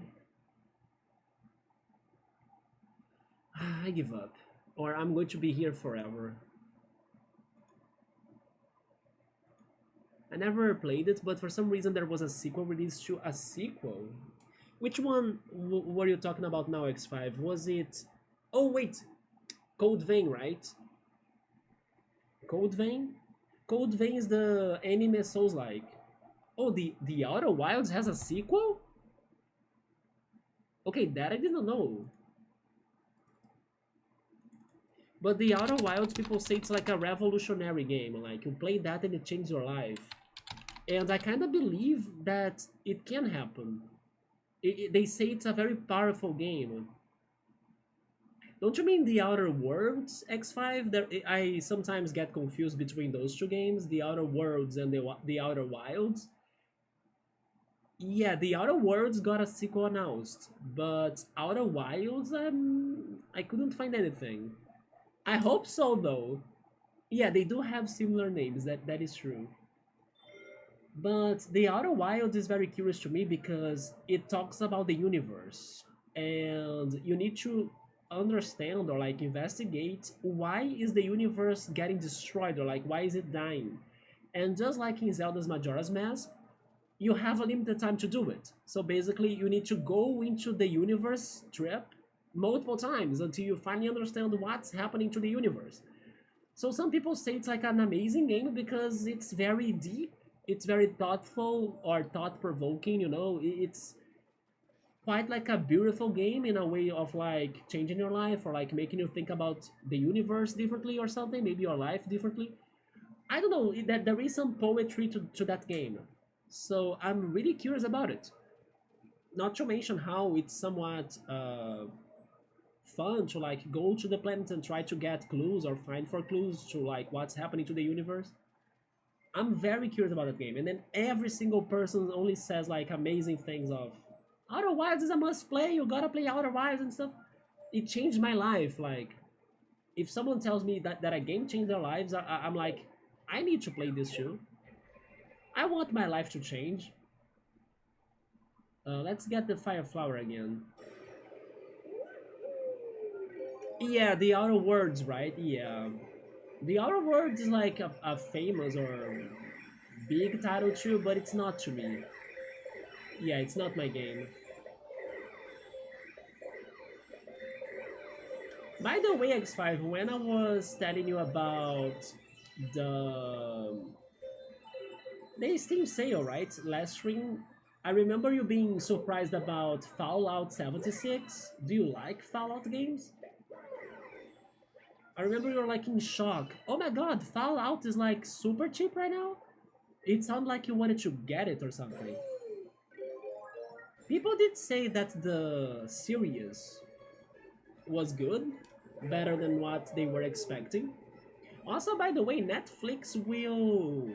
Speaker 1: I give up. Or I'm going to be here forever. I never played it, but for some reason there was a sequel released to a sequel. Which one were you talking about now, X5? Was it... Oh, wait! Code Vein, right? Code Vein? Code Vein is the anime Souls-like. Oh, the Outer Wilds has a sequel? Okay, that I didn't know. But the Outer Wilds, people say it's like a revolutionary game. Like, you play that and it changes your life. And I kind of believe that it can happen. They say it's a very powerful game. Don't you mean the Outer Worlds, X5? I sometimes get confused between those two games, the Outer Worlds and the Outer Wilds. Yeah, the Outer Worlds got a sequel announced, but Outer Wilds, I couldn't find anything. I hope so, though. Yeah, they do have similar names, that is true. But the Outer Wilds is very curious to me because it talks about the universe, and you need to understand or like investigate why is the universe getting destroyed or like why is it dying. And just like in Zelda's Majora's Mask, you have a limited time to do it. So basically, you need to go into the universe trip multiple times until you finally understand what's happening to the universe. So some people say it's like an amazing game because it's very deep, it's very thoughtful or thought-provoking, you know, it's quite like a beautiful game in a way of like changing your life or like making you think about the universe differently or something, maybe your life differently. I don't know, that there is some poetry to that game. So I'm really curious about it. Not to mention how it's somewhat fun to like go to the planet and try to get clues or find for clues to like what's happening to the universe. I'm very curious about that game. And then every single person only says like amazing things of Outer Wilds is a must play, you gotta play Outer Wilds and stuff. It changed my life. Like, if someone tells me that a game changed their lives, I'm like, I need to play this too. I want my life to change. Let's get the Fire Flower again. Yeah, the Outer Worlds, right? Yeah. The Outer Worlds is like a famous or big title too, but it's not to me. Yeah, it's not my game. By the way, X5, when I was telling you about the Steam sale, right? Last stream, I remember you being surprised about Fallout 76. Do you like Fallout games? I remember you were like in shock. Oh my god, Fallout is like super cheap right now? It sounded like you wanted to get it or something. People did say that the series was good, better than what they were expecting. Also, by the way, Netflix will...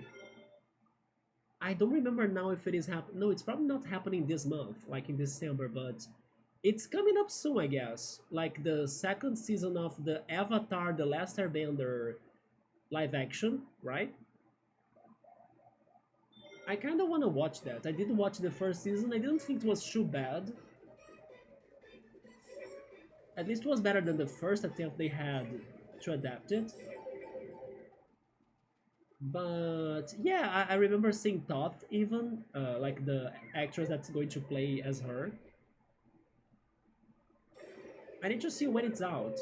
Speaker 1: I don't remember now if it is happening. No, it's probably not happening this month, like in December, but it's coming up soon, I guess. Like the second season of the Avatar: The Last Airbender live action, right? I kind of want to watch that. I did watch the first season. I didn't think it was too bad. At least it was better than the first attempt they had to adapt it. But yeah, I remember seeing Toth even, like the actress that's going to play as her. I need to see when it's out.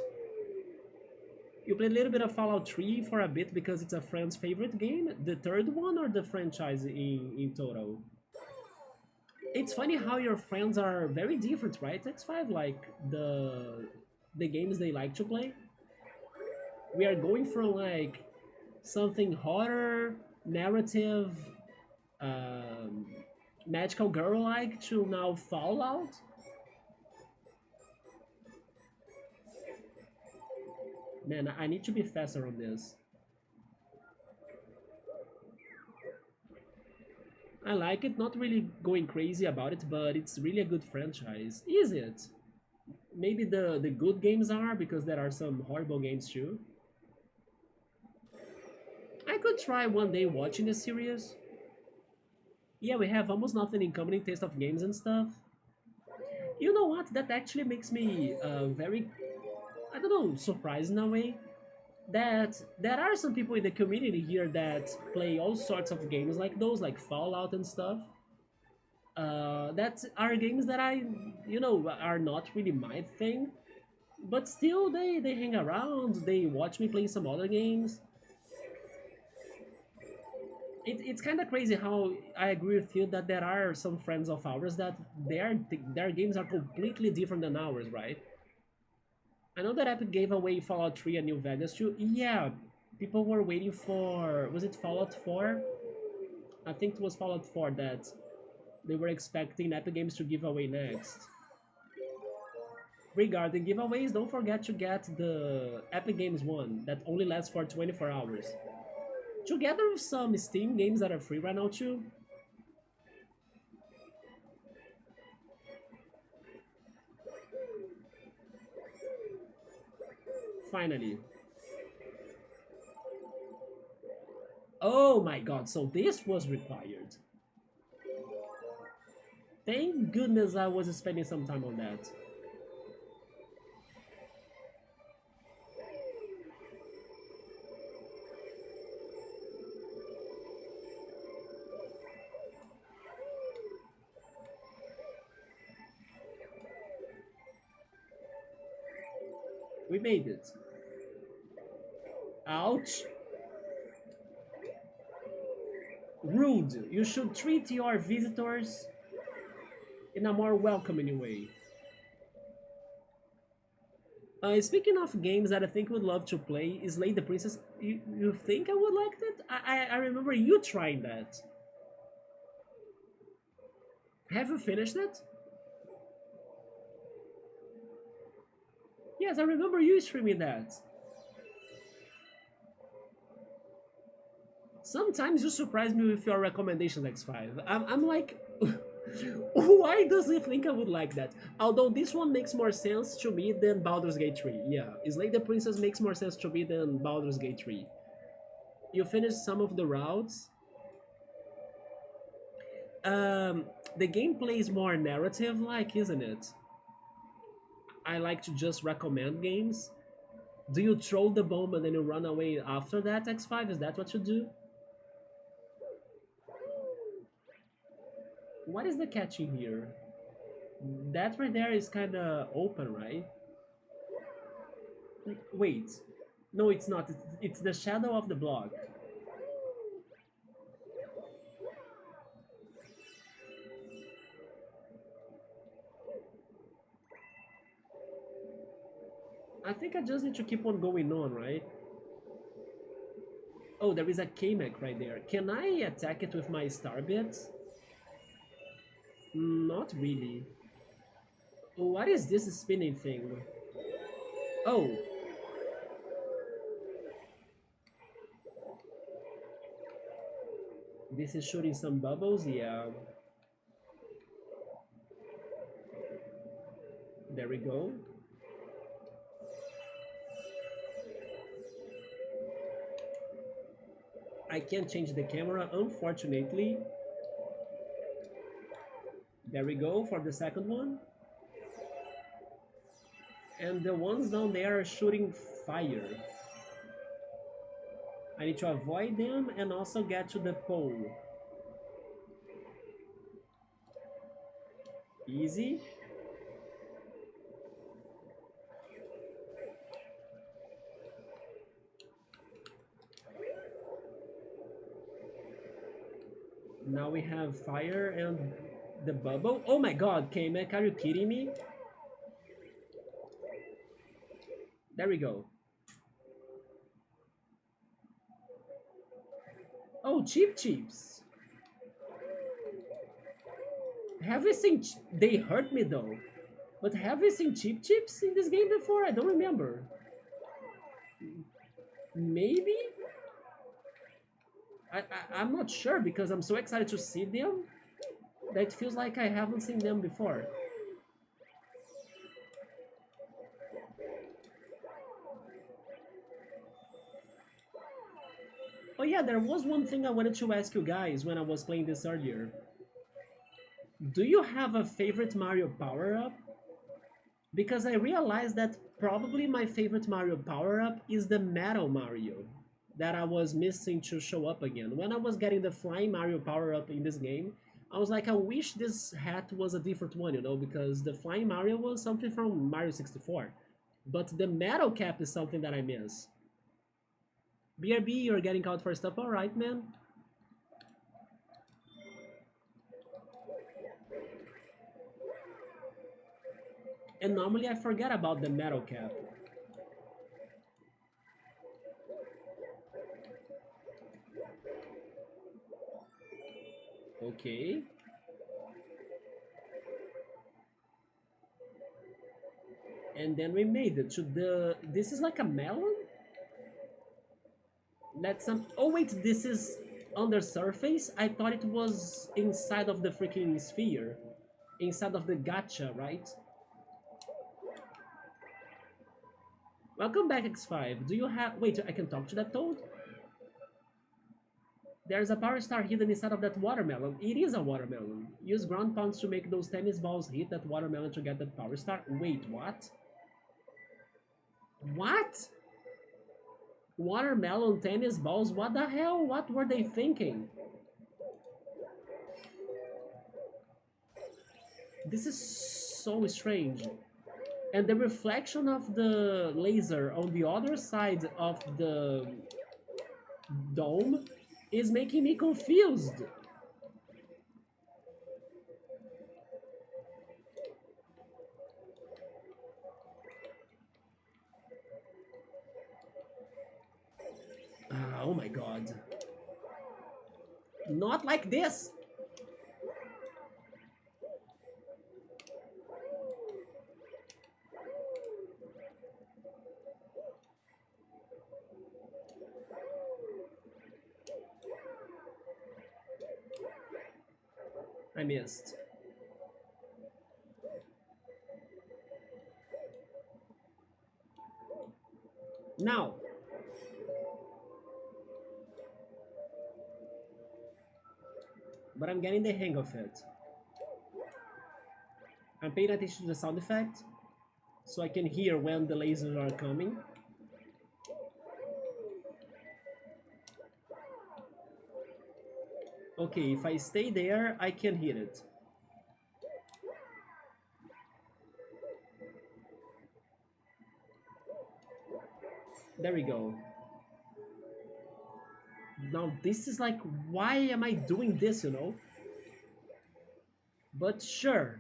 Speaker 1: You played a little bit of Fallout 3 for a bit because it's a friend's favorite game? The third one or the franchise in total? It's funny how your friends are very different, right? X5, like the games they like to play. We are going from like something horror, narrative, um, magical girl like to now Fallout. Man, I need to be faster on this. I like it, not really going crazy about it, but it's really a good franchise. Is it? Maybe the good games are, because there are some horrible games too. I could try one day watching the series. Yeah, we have almost nothing in common in taste of games and stuff. You know what? That actually makes me very, I don't know, surprised in a way. That there are some people in the community here that play all sorts of games like those, like Fallout and stuff. That are games that are not really my thing, but still they hang around, they watch me play some other games. It's kind of crazy how I agree with you that there are some friends of ours that their games are completely different than ours, right? I know that Epic gave away Fallout 3 and New Vegas too. Yeah, people were waiting for, was it Fallout 4? I think it was Fallout 4 that they were expecting Epic Games to give away next. Regarding giveaways, don't forget to get the Epic Games one that only lasts for 24 hours. Together with some Steam games that are free right now too. Finally. Oh my god, so this was required. Thank goodness I was spending some time on that. We made it. Ouch. Rude. You should treat your visitors in a more welcoming way. Speaking of games that I think would love to play, is Slay the Princess. You think I would like that? I remember you trying that. Have you finished it? Yes, I remember you streaming that. Sometimes you surprise me with your recommendations, X5. I'm like, why does he think I would like that? Although this one makes more sense to me than Baldur's Gate 3. Yeah, Slay the Princess makes more sense to me than Baldur's Gate 3. You finished some of the routes. Um, the gameplay is more narrative-like, isn't it? I like to just recommend games. Do you throw the bomb and then you run away after that, X5? Is that what you do? What is the catch in here? That right there is kind of open, right? Wait. No, it's not. It's the shadow of the block. I think I just need to keep on going on, right? Oh, there is a Kamek right there. Can I attack it with my star bits? Not really. What is this spinning thing? Oh. This is shooting some bubbles? Yeah. There we go. I can't change the camera, unfortunately. There we go for the second one. And the ones down there are shooting fire. I need to avoid them and also get to the pole. Easy. Now we have fire and the bubble. Oh my god, Kamek, are you kidding me? There we go. Oh, Cheap Cheeps. Have we seen... They hurt me though. But have we seen Cheap Cheeps in this game before? I don't remember. Maybe? I'm not sure because I'm so excited to see them that it feels like I haven't seen them before. Oh yeah, there was one thing I wanted to ask you guys when I was playing this earlier. Do you have a favorite Mario power-up? Because I realized that probably my favorite Mario power-up is the Metal Mario that I was missing to show up again. When I was getting the Flying Mario power-up in this game, I was like, I wish this hat was a different one, you know, because the Flying Mario was something from Mario 64. But the Metal Cap is something that I miss. BRB, you're getting caught for stuff, alright, man. And normally I forget about the Metal Cap. Okay. And then we made it to the... This is like a melon? That's some... Oh wait, this is under surface? I thought it was inside of the freaking sphere. Inside of the gacha, right? Welcome back, X5. Do you have... Wait, I can talk to that toad? There's a power star hidden inside of that watermelon. It is a watermelon. Use ground pounds to make those tennis balls hit that watermelon to get that power star. Wait, what? What? Watermelon tennis balls? What the hell? What were they thinking? This is so strange. And the reflection of the laser on the other side of the dome is making me confused. Oh my god. Not like this! I missed. Now. But I'm getting the hang of it. I'm paying attention to the sound effect, so I can hear when the lasers are coming. Okay, if I stay there, I can hit it. There we go. Now this is like, why am I doing this, you know? But sure,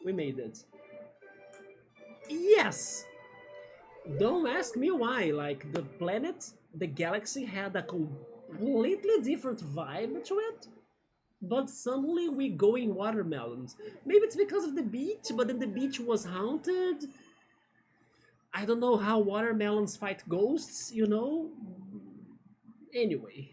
Speaker 1: we made it. Yes! Don't ask me why, like the planet, the galaxy had a completely different vibe to it. But suddenly we go in watermelons. Maybe it's because of the beach, but then the beach was haunted. I don't know how watermelons fight ghosts, you know? Anyway.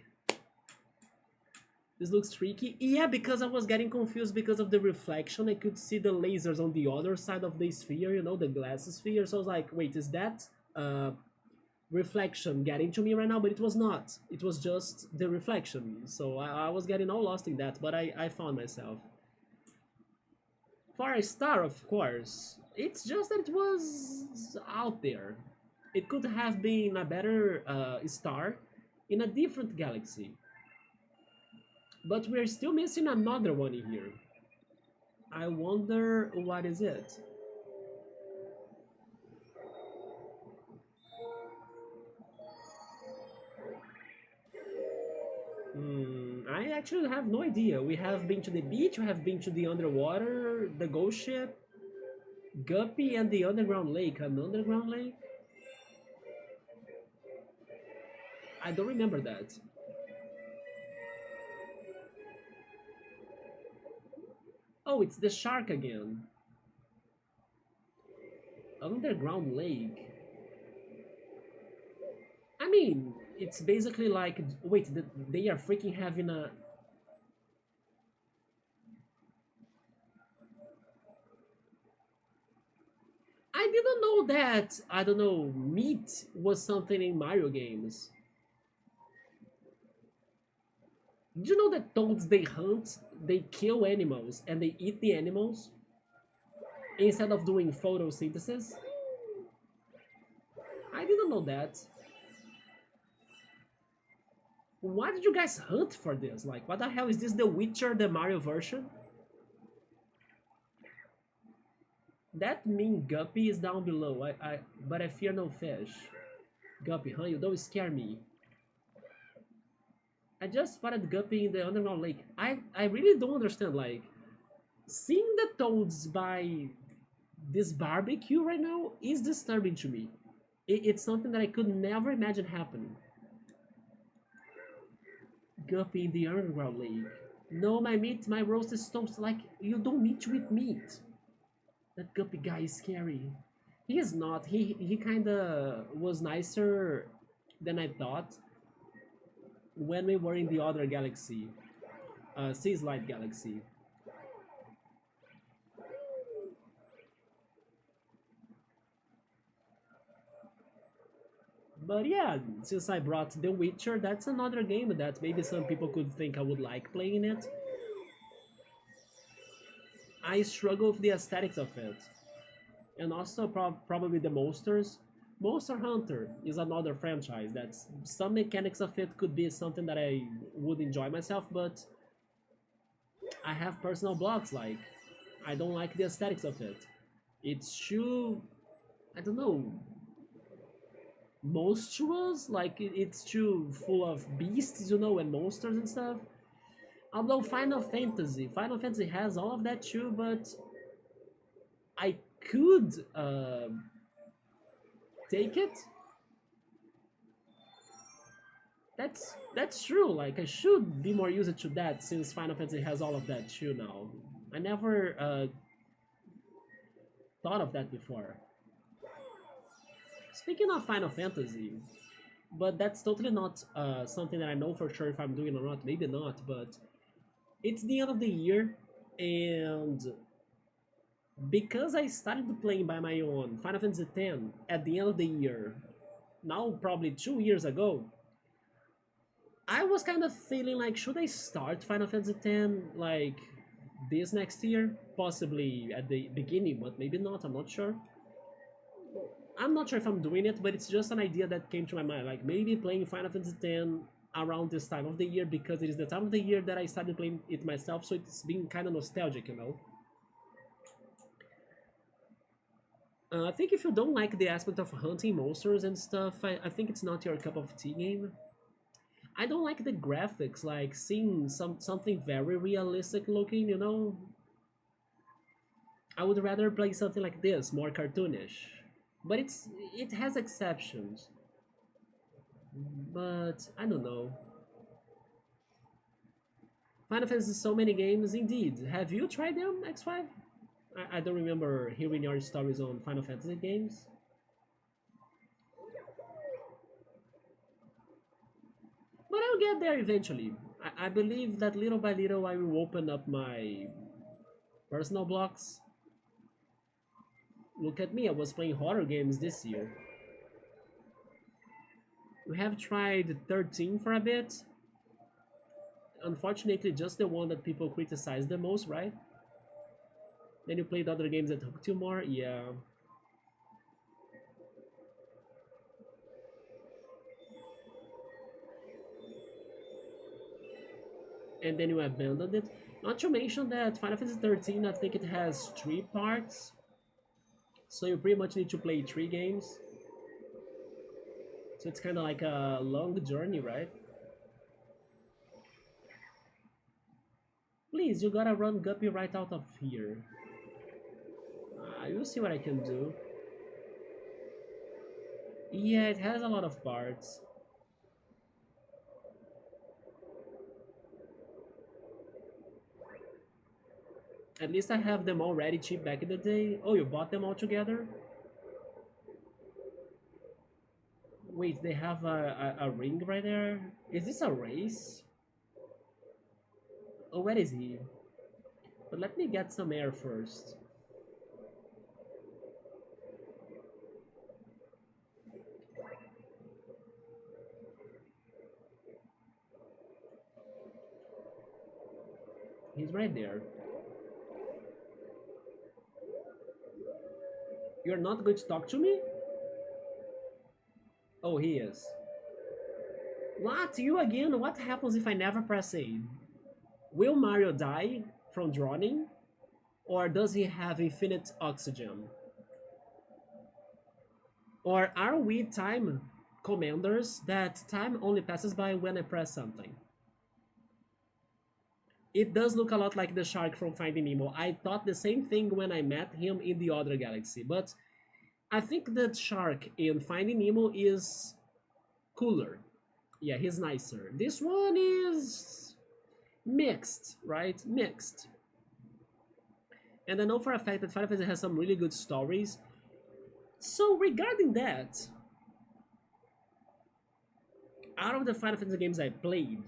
Speaker 1: This looks tricky. Yeah, because I was getting confused because of the reflection. I could see the lasers on the other side of the sphere, you know, the glass sphere. So I was like, wait, is that reflection getting to me right now? But it was not. It was just the reflection. So I was getting all lost in that, but I found myself. For a star, of course. It's just that it was out there. It could have been a better star in a different galaxy. But we're still missing another one in here. I wonder what is it? I actually have no idea. We have been to the beach, we have been to the underwater, the ghost ship, Guppy, and the underground lake. An underground lake? I don't remember that. Oh, it's the shark again. Underground lake. I mean, It's basically like, wait, they are freaking having a. I didn't know that, I don't know, meat was something in Mario games. Did you know that toads, they hunt, they kill animals, and they eat the animals instead of doing photosynthesis? I didn't know that. Why did you guys hunt for this? Like, what the hell is this, The Witcher, the Mario version? That mean Guppy is down below. But I fear no fish. Guppy, huh? You don't scare me. I just spotted Guppy in the underground lake. I really don't understand. Like, seeing the toads by this barbecue right now is disturbing to me. It's something that I could never imagine happening. Guppy in the underground lake. No, my meat, my roast is toast. Like, you don't need to eat meat. That Guppy guy is scary. He is not. He kinda was nicer than I thought when we were in the other galaxy, Sea Slide Galaxy. But yeah, since I brought The Witcher, that's another game that maybe some people could think I would like playing it. I struggle with the aesthetics of it, and also probably the monsters. Monster Hunter is another franchise that some mechanics of it could be something that I would enjoy myself, but I have personal blocks. Like, I don't like the aesthetics of it. It's too, I don't know, monstrous. Like, it's too full of beasts, and monsters and stuff. Although Final Fantasy has all of that too, but I could take it. That's true. Like, I should be more used to that since Final Fantasy has all of that too now. I never thought of that before. Speaking of Final Fantasy, but that's totally not something that I know for sure if I'm doing or not. Maybe not, but it's the end of the year, and because I started playing by my own Final Fantasy X at the end of the year, now probably 2 years ago, I was kind of feeling like, should I start Final Fantasy X like this next year? Possibly at the beginning, but maybe not. I'm not sure. I'm not sure if I'm doing it, but it's just an idea that came to my mind. Like, maybe playing Final Fantasy X around this time of the year, because it is the time of the year that I started playing it myself, so it's being kind of nostalgic. I think if you don't like the aspect of hunting monsters and stuff, I think it's not your cup of tea game. I don't like the graphics, like seeing something very realistic looking. I would rather play something like this, more cartoonish. But it has exceptions. But I don't know. Final Fantasy, so many games indeed. Have you tried them, X5? I don't remember hearing your stories on Final Fantasy games. But I'll get there eventually. I believe that little by little I will open up my personal blocks. Look at me, I was playing horror games this year. We have tried 13 for a bit. Unfortunately, just the one that people criticize the most, right? Then you played other games that hooked you more? Yeah. And then you abandoned it. Not to mention that Final Fantasy 13, I think it has 3 parts. So you pretty much need to play 3 games. So it's kind of like a long journey, right? Please, you gotta run Guppy right out of here. You'll see what I can do. Yeah, it has a lot of parts. At least I have them already cheap back in the day. Oh, you bought them all together? Wait, they have a ring right there? Is this a race? Oh, where is he? But let me get some air first. He's right there. You're not going to talk to me? Oh, he is. What? You again? What happens if I never press A? Will Mario die from drowning? Or does he have infinite oxygen? Or are we time commanders that time only passes by when I press something? It does look a lot like the shark from Finding Nemo. I thought the same thing when I met him in the other galaxy, but I think the shark in Finding Nemo is cooler. Yeah, he's nicer. This one is mixed, right? Mixed. And I know for a fact that Final Fantasy has some really good stories. So regarding that, out of the Final Fantasy games I played,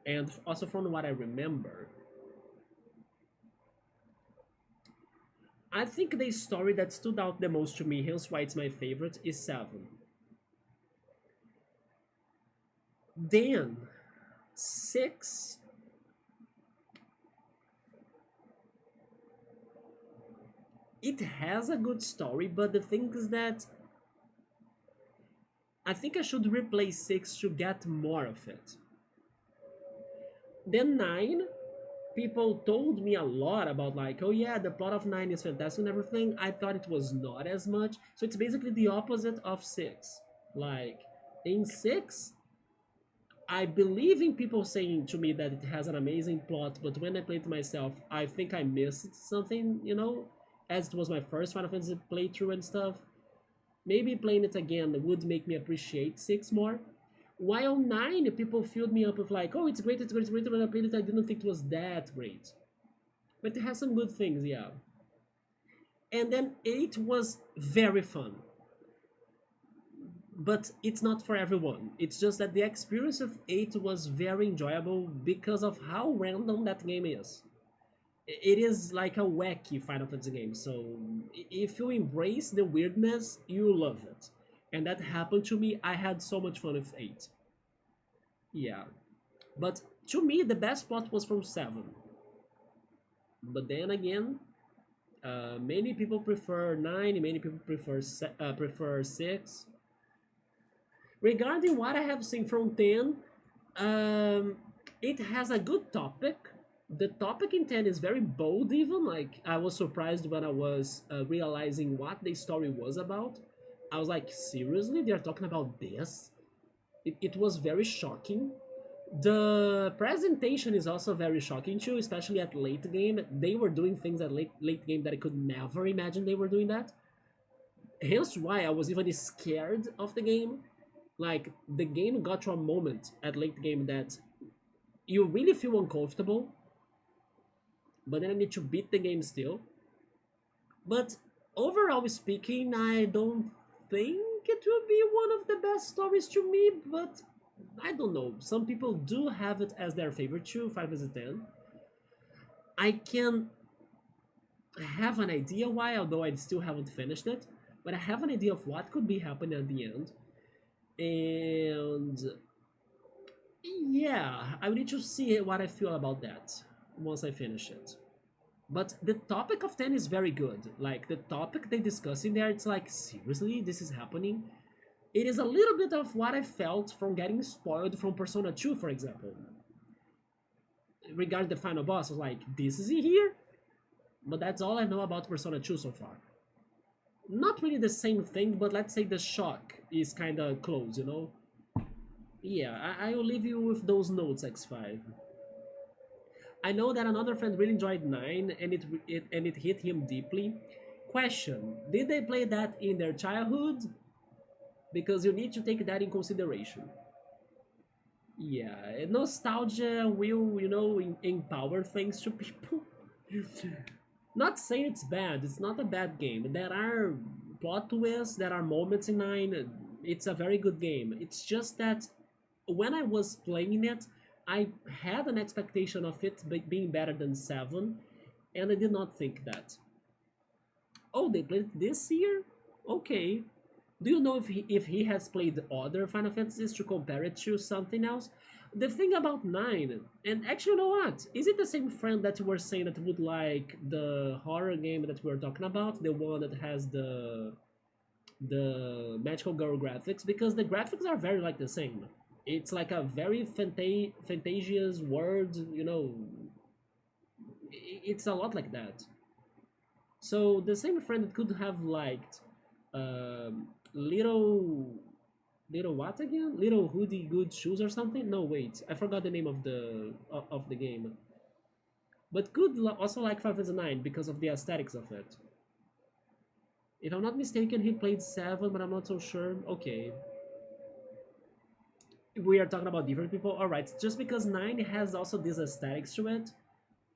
Speaker 1: and also from what I remember, I think the story that stood out the most to me, hence why it's my favorite, is 7. Then 6. It has a good story, but the thing is that I think I should replay 6 to get more of it. Then 9, people told me a lot about like, oh yeah, the plot of 9 is fantastic and everything. I thought it was not as much. So it's basically the opposite of 6. Like, in 6, I believe in people saying to me that it has an amazing plot, but when I played it myself, I think I missed something, you know? As it was my first Final Fantasy playthrough and stuff. Maybe playing it again would make me appreciate 6 more. While 9, people filled me up with like, oh, it's great, it's great, it's great. When I played it, I didn't think it was that great. But it has some good things, yeah. And then 8 was very fun. But it's not for everyone. It's just that the experience of 8 was very enjoyable because of how random that game is. It is like a wacky Final Fantasy game, so if you embrace the weirdness, you love it. And that happened to me. I had so much fun with 8. Yeah. But to me, the best plot was from 7. But then again, many people prefer 9, many people prefer 6. Regarding what I have seen from 10, it has a good topic. The topic in 10 is very bold even, like I was surprised when I was realizing what the story was about. I was like, seriously, they're talking about this? It was very shocking. The presentation is also very shocking too, especially at late game. They were doing things at late game that I could never imagine they were doing that. Hence why I was even scared of the game. Like, the game got to a moment at late game that you really feel uncomfortable, but then I need to beat the game still. But overall speaking, I don't think it will be one of the best stories to me, but I don't know. Some people do have it as their favorite too, 5 as a 10. I can have an idea why, although I still haven't finished it, but I have an idea of what could be happening at the end. And yeah, I will need to see what I feel about that once I finish it. But the topic of 10 is very good. Like, the topic they discuss in there, it's like, seriously, this is happening? It is a little bit of what I felt from getting spoiled from Persona 2, for example. Regarding the final boss, I was like, this is in here? But that's all I know about Persona 2 so far. Not really the same thing, but let's say the shock is kind of close, you know? Yeah, I will leave you with those notes, X5. I know that another friend really enjoyed 9 and it hit him deeply. Question, did they play that in their childhood? Because you need to take that in consideration. Yeah, nostalgia will, you know, empower things to people. Not saying it's bad, it's not a bad game. There are plot twists, there are moments in 9. It's a very good game. It's just that when I was playing it, I had an expectation of it being better than 7, and I did not think that. Oh, they played it this year? Okay. Do you know if he has played other Final Fantasies to compare it to something else? The thing about 9, and actually, you know what? Is it the same friend that you were saying that would like the horror game that we were talking about? The one that has the magical girl graphics? Because the graphics are very like the same. It's like a very fantasious world, you know. It's a lot like that. So the same friend that could have liked little what again? Little hoodie good shoes or something? No, wait, I forgot the name of the game. But could also like 5 9 because of the aesthetics of it. If I'm not mistaken, he played 7, but I'm not so sure. Okay. We are talking about different people. Alright, just because 9 has also these aesthetics to it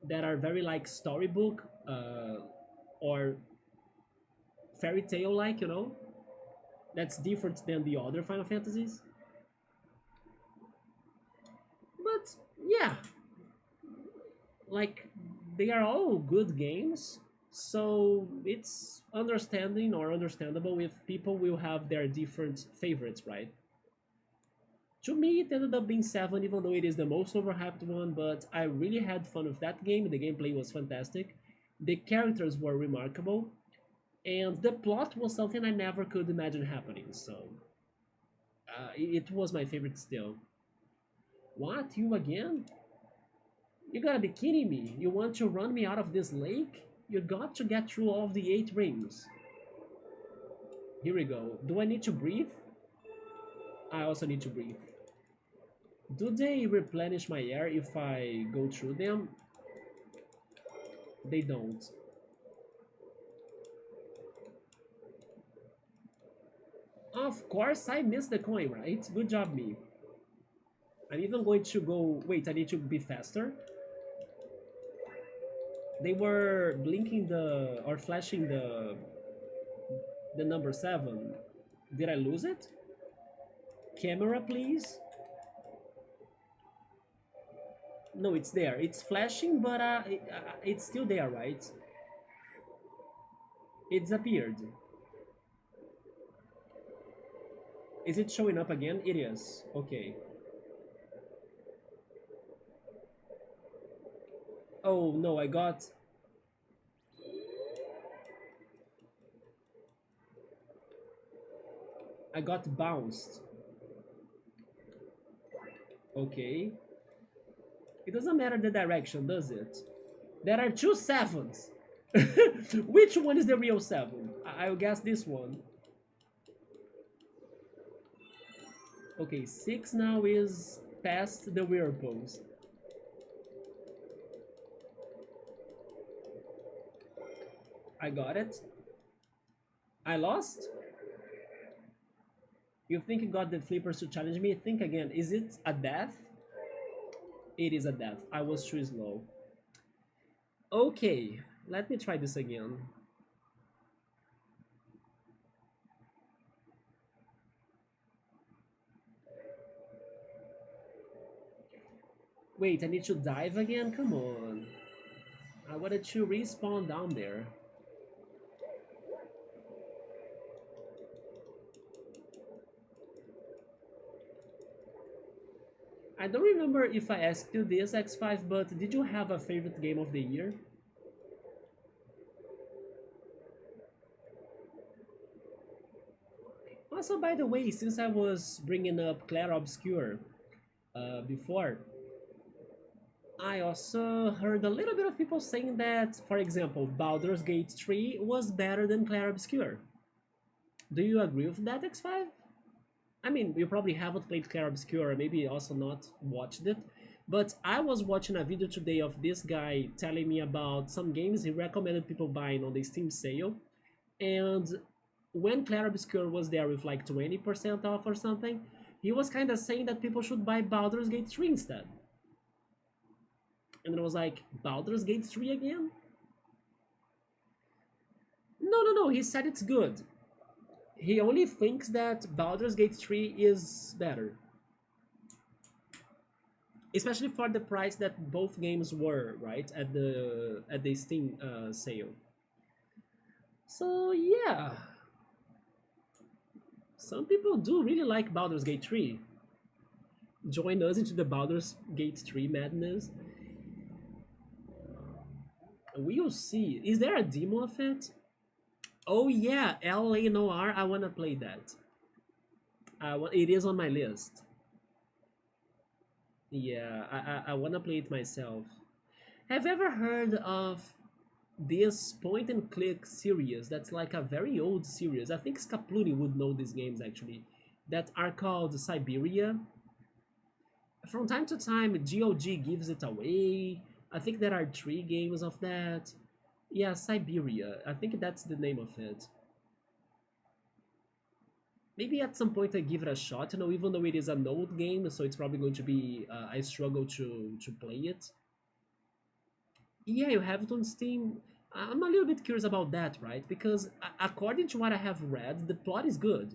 Speaker 1: that are very like storybook or fairy tale like, you know? That's different than the other Final Fantasies. But yeah, like they are all good games, so it's understanding or understandable if people will have their different favorites, right? To me, it ended up being 7, even though it is the most overhyped one, but I really had fun with that game. The gameplay was fantastic. The characters were remarkable, and the plot was something I never could imagine happening, so it was my favorite still. What? You again? You gotta be kidding me. You want to run me out of this lake? You got to get through all of the 8 rings. Here we go. Do I need to breathe? I also need to breathe. Do they replenish my air if I go through them? They don't. Of course, I missed the coin, right? Good job, me. I'm even going to go... Wait, I need to be faster. They were blinking the... or flashing the number 7. Did I lose it? Camera, please? No, it's there. It's flashing, but it's still there, right? It disappeared. Is it showing up again? It is. Okay. Oh, no, I got... bounced. Okay. It doesn't matter the direction, does it? There are 2 7s. Which one is the real 7? I'll guess this one. Okay, 6 now is past the whirlpools. I got it. I lost? You think you got the flippers to challenge me? Think again. Is it a death? It is a death. I was too slow. Okay, let me try this again. Wait, I need to dive again? Come on. I wanted to respawn down there. I don't remember if I asked you this, X5, but did you have a favorite game of the year? Also, by the way, since I was bringing up Clair Obscur before, I also heard a little bit of people saying that, for example, Baldur's Gate 3 was better than Clair Obscur. Do you agree with that, X5? I mean, you probably haven't played Clair Obscur, maybe also not watched it, but I was watching a video today of this guy telling me about some games he recommended people buying on the Steam sale, and when Clair Obscur was there with like 20% off or something, he was kind of saying that people should buy Baldur's Gate 3 instead. And it was like, Baldur's Gate 3 again? No, he said it's good. He only thinks that Baldur's Gate 3 is better. Especially for the price that both games were, right? At the Steam sale. So yeah, some people do really like Baldur's Gate 3. Join us into the Baldur's Gate 3 madness. We'll see. Is there a demo of it? Oh yeah, LA Noir. I wanna play that. It is on my list. Yeah, I wanna play it myself. Have you ever heard of this point and click series that's like a very old series? I think Scapluni would know these games actually. That are called Siberia. From time to time, GOG gives it away. I think there are 3 games of that. Yeah, Siberia. I think that's the name of it. Maybe at some point I give it a shot, even though it is an old game, so it's probably going to be I struggle to play it. Yeah, you have it on Steam. I'm a little bit curious about that, right? Because according to what I have read, the plot is good.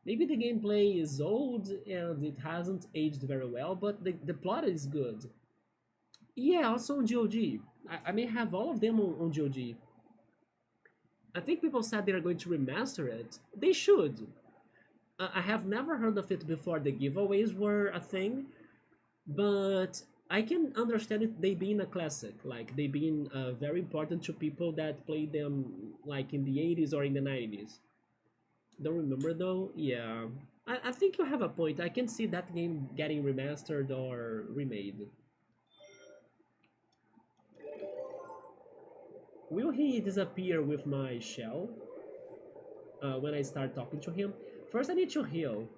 Speaker 1: Maybe the gameplay is old and it hasn't aged very well, but the plot is good. Yeah, also on GOG. I may have all of them on GOG. I think people said they are going to remaster it. They should. I have never heard of it before the giveaways were a thing, but I can understand it they being a classic, like they being very important to people that played them like in the 80s or in the 90s. Don't remember though. Yeah, I think you have a point. I can see that game getting remastered or remade. Will he disappear with my shell when I start talking to him? First, I need to heal.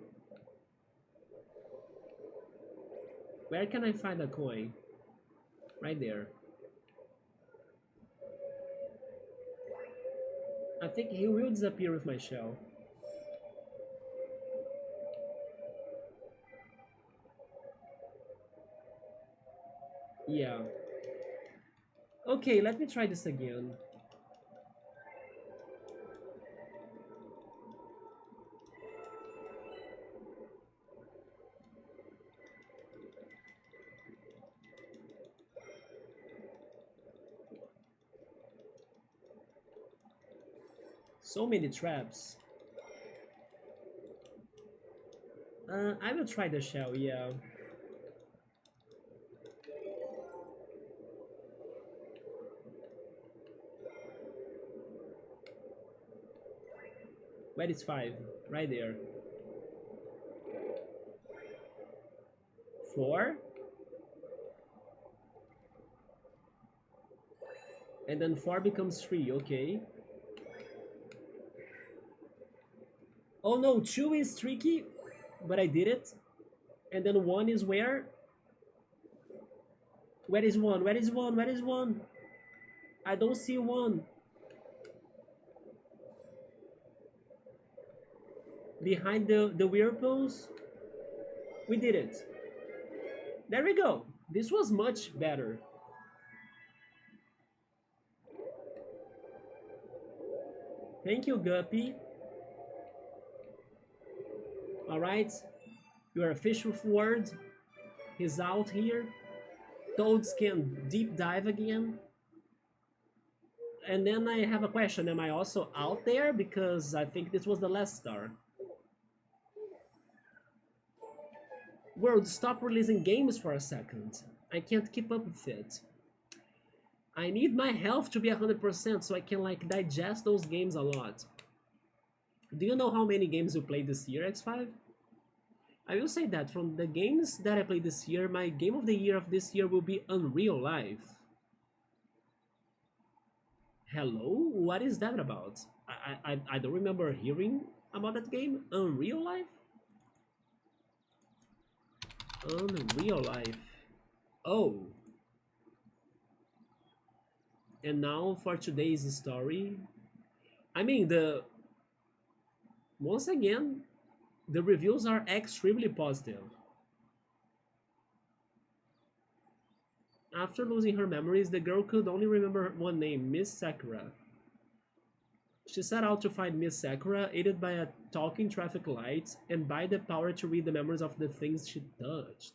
Speaker 1: Where can I find a coin? Right there. I think he will disappear with my shell. Yeah. Okay, let me try this again. So many traps. I will try the shell, yeah. Where is 5? Right there. 4? And then 4 becomes 3, okay. Oh no, 2 is tricky, but I did it. And then 1 is where? Where is 1? Where is 1? Where is 1? I don't see 1. Behind the whirlpools. We did it. There we go. This was much better. Thank you, Guppy. Alright. Your official word is out here. Toads can deep dive again. And then I have a question. Am I also out there? Because I think this was the last star. World, stop releasing games for a second. I can't keep up with it. I need my health to be 100% so I can like digest those games a lot. Do you know how many games you played this year, X5? I will say that from the games that I played this year, my game of the year of this year will be Unreal Life. Hello? What is that about? I don't remember hearing about that game. Unreal Life? Unreal Life. Oh. And now for today's story. I mean, once again, the reviews are extremely positive. After losing her memories, the girl could only remember one name, Miss Sakura. She set out to find Miss Sakura, aided by a talking traffic light and by the power to read the memories of the things she touched.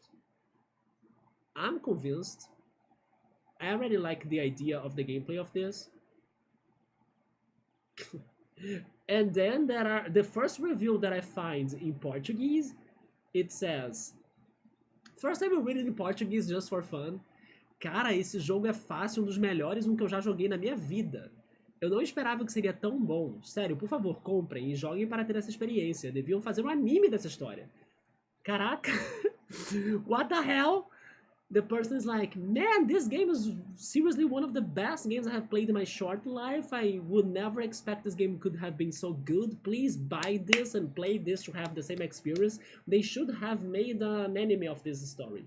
Speaker 1: I'm convinced. I already like the idea of the gameplay of this. And then there are the first review that I find in Portuguese. It says, first I will read it in Portuguese just for fun. Cara, esse jogo é fácil, um dos melhores um que eu já joguei na minha vida. Eu não esperava que seria tão bom. Sério, por favor, comprem e joguem para ter essa experiência. Deviam fazer um anime dessa história. Caraca! What the hell? The person is like, man, this game is seriously one of the best games I have played in my short life. I would never expect this game could have been so good. Please buy this and play this to have the same experience. They should have made an anime of this story.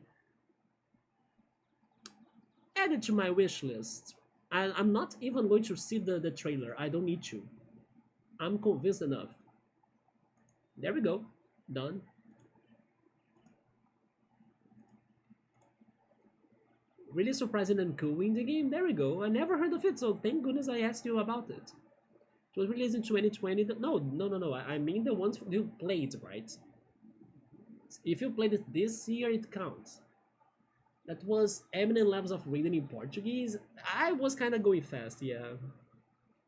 Speaker 1: Add it to my wish list. I'm not even going to see the trailer. I don't need to. I'm convinced enough. There we go. Done. Really surprising and cool indie game. There we go. I never heard of it, so thank goodness I asked you about it. It was released in 2020. No. I mean the ones you played, right? If you played it this year, it counts. That was eminent levels of reading in Portuguese. I was kind of going fast, yeah.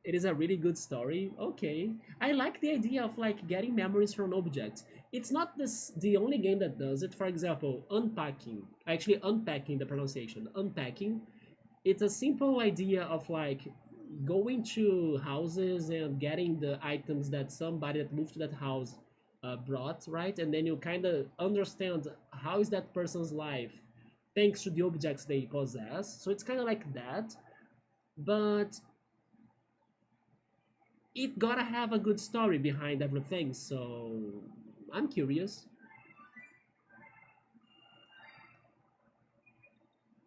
Speaker 1: It is a really good story. Okay. I like the idea of like getting memories from objects. It's not the only game that does it. For example, unpacking. Actually, unpacking the pronunciation. Unpacking. It's a simple idea of like going to houses and getting the items that somebody that moved to that house brought, right? And then you kind of understand how is that person's life thanks to the objects they possess. So it's kind of like that, but it gotta have a good story behind everything. So I'm curious.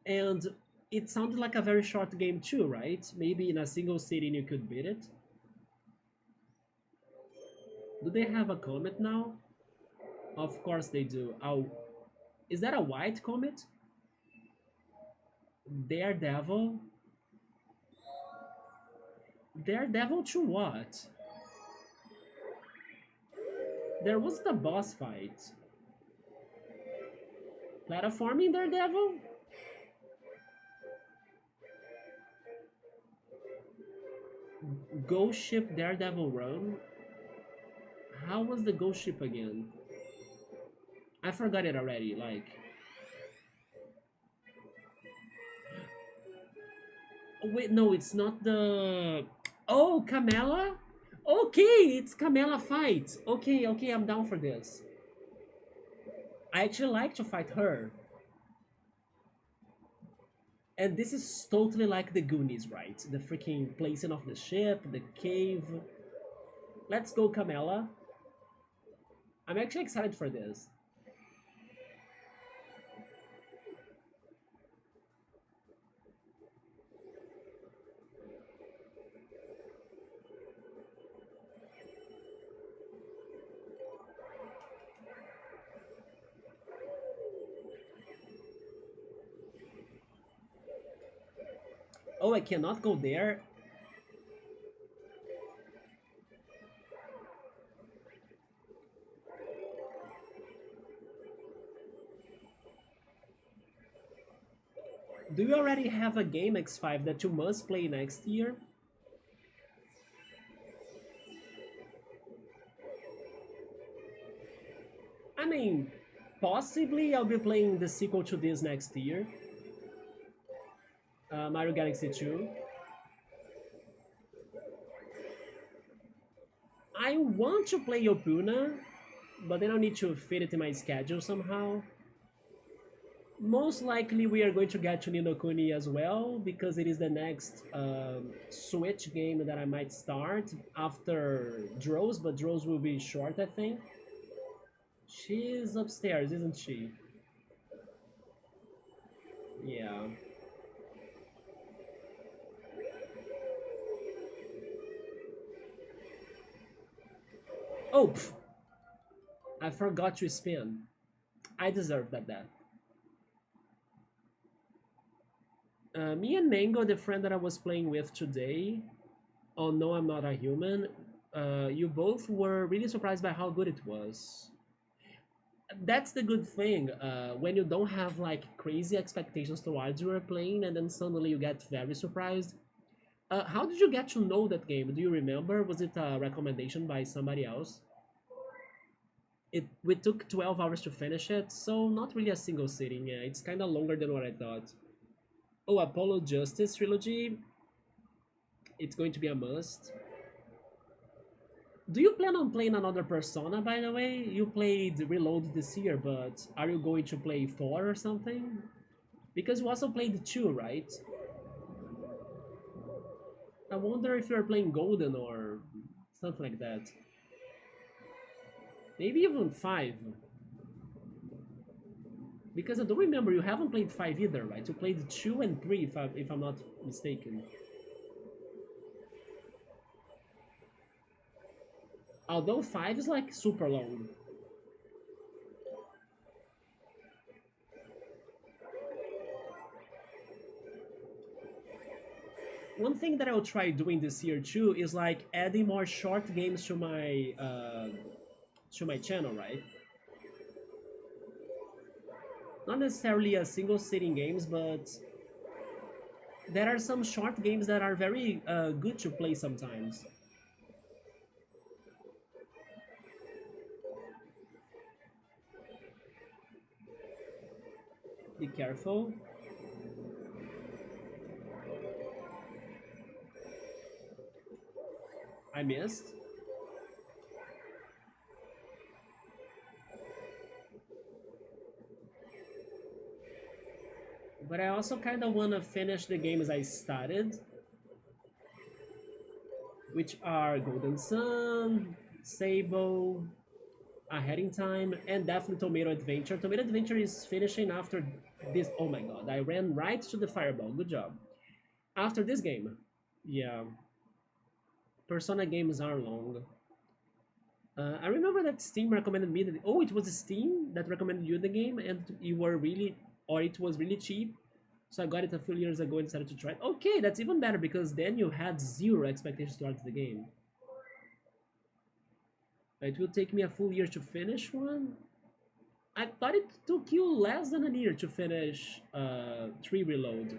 Speaker 1: And it sounded like a very short game too, right? Maybe in a single sitting you could beat it. Do they have a comet now? Of course they do. Oh, is that a white comet? Daredevil? Daredevil to what? There was the boss fight. Platforming Daredevil? Ghost Ship Daredevil Run? How was the ghost ship again? I forgot it already, like... Oh, wait, no, it's not the... Oh, Camela? Okay, it's Camela fight. Okay, I'm down for this. I actually like to fight her. And this is totally like the Goonies, right? The freaking placing of the ship, the cave. Let's go, Camela. I'm actually excited for this. Oh, I cannot go there. Do you already have a game X5 that you must play next year? I mean, possibly I'll be playing the sequel to this next year. Mario Galaxy 2. I want to play Yopuna, but then I need to fit it in my schedule somehow. Most likely we are going to get to Ni no Kuni as well, because it is the next Switch game that I might start after Drows, but Drows will be short, I think. She's upstairs, isn't she? Yeah. Oh, pff. I forgot to spin. I deserve that death. Me and Mango, the friend that I was playing with today, Oh no, I'm not a human. You both were really surprised by how good it was. That's the good thing. When you don't have like crazy expectations towards you are playing, and then suddenly you get very surprised. How did you get to know that game? Do you remember? Was it a recommendation by somebody else? It we took 12 hours to finish it, so not really a single sitting. Yeah, it's kind of longer than what I thought. Oh, Apollo Justice trilogy. It's going to be a must. Do you plan on playing another Persona, by the way? You played Reload this year, but are you going to play 4 or something? Because you also played 2, right? I wonder if you're playing Golden or something like that. Maybe even 5. Because I don't remember, you haven't played 5 either, right? You played 2 and 3, if I'm not mistaken. Although 5 is like super long. One thing that I'll try doing this year too is like adding more short games to my channel, right? Not necessarily a single sitting games, but there are some short games that are very good to play sometimes. Be careful. I missed. But I also kind of want to finish the games I started, which are Golden Sun, Sable, A Heading Time, and definitely Tomato Adventure. Tomato Adventure is finishing after this. Oh my god, I ran right to the fireball. Good job. After this game. Yeah, Persona games are long. I remember that Steam recommended me that. Oh, it was Steam that recommended you the game, and you were really, or it was really cheap. So I got it a few years ago and decided to try it. Okay, that's even better because then you had zero expectations towards the game. It will take me a full year to finish one. I thought it took you less than a year to finish 3 Reload.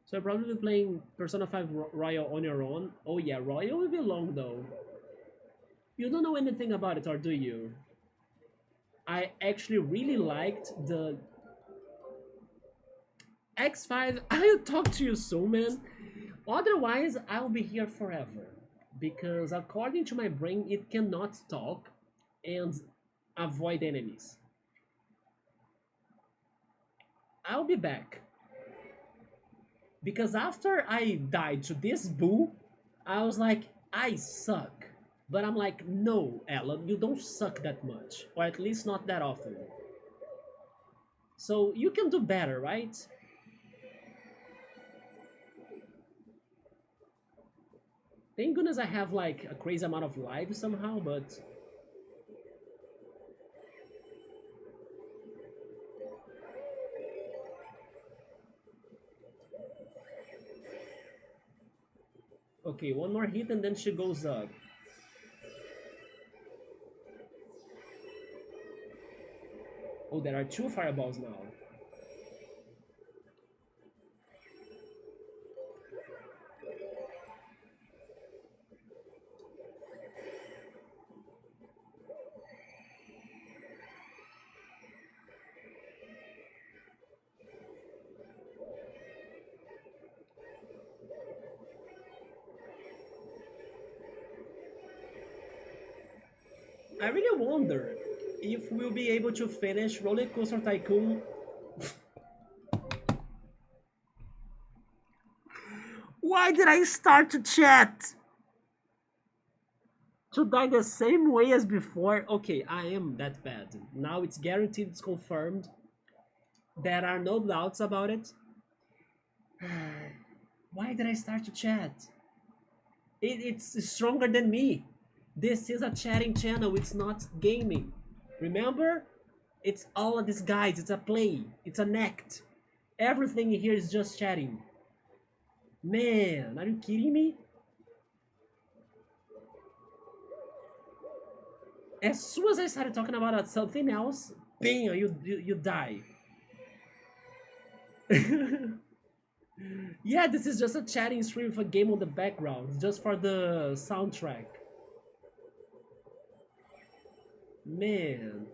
Speaker 1: So you're probably playing Persona 5 Royal on your own. Oh yeah, Royal will be long though. You don't know anything about it, or do you? I actually really liked the X5. I'll talk to you soon, man. Otherwise, I'll be here forever. Because according to my brain, it cannot talk and avoid enemies. I'll be back. Because after I died to this bull, I was like, I suck. But I'm like, no, Alan, you don't suck that much. Or at least not that often. So you can do better, right? Thank goodness I have like a crazy amount of lives somehow, but okay, one more hit and then she goes up. Oh, there are 2 fireballs now. I really wonder if we'll be able to finish Roller Coaster Tycoon. Why did I start to chat? To die the same way as before? Okay, I am that bad. Now it's guaranteed, it's confirmed. There are no doubts about it. Why did I start to chat? It's stronger than me. This is a chatting channel, it's not gaming. Remember? It's all a disguise, it's a play, it's an act. Everything here is just chatting. Man, are you kidding me? As soon as I started talking about something else, bam, you die. Yeah, this is just a chatting stream with a game on the background, just for the soundtrack. Man.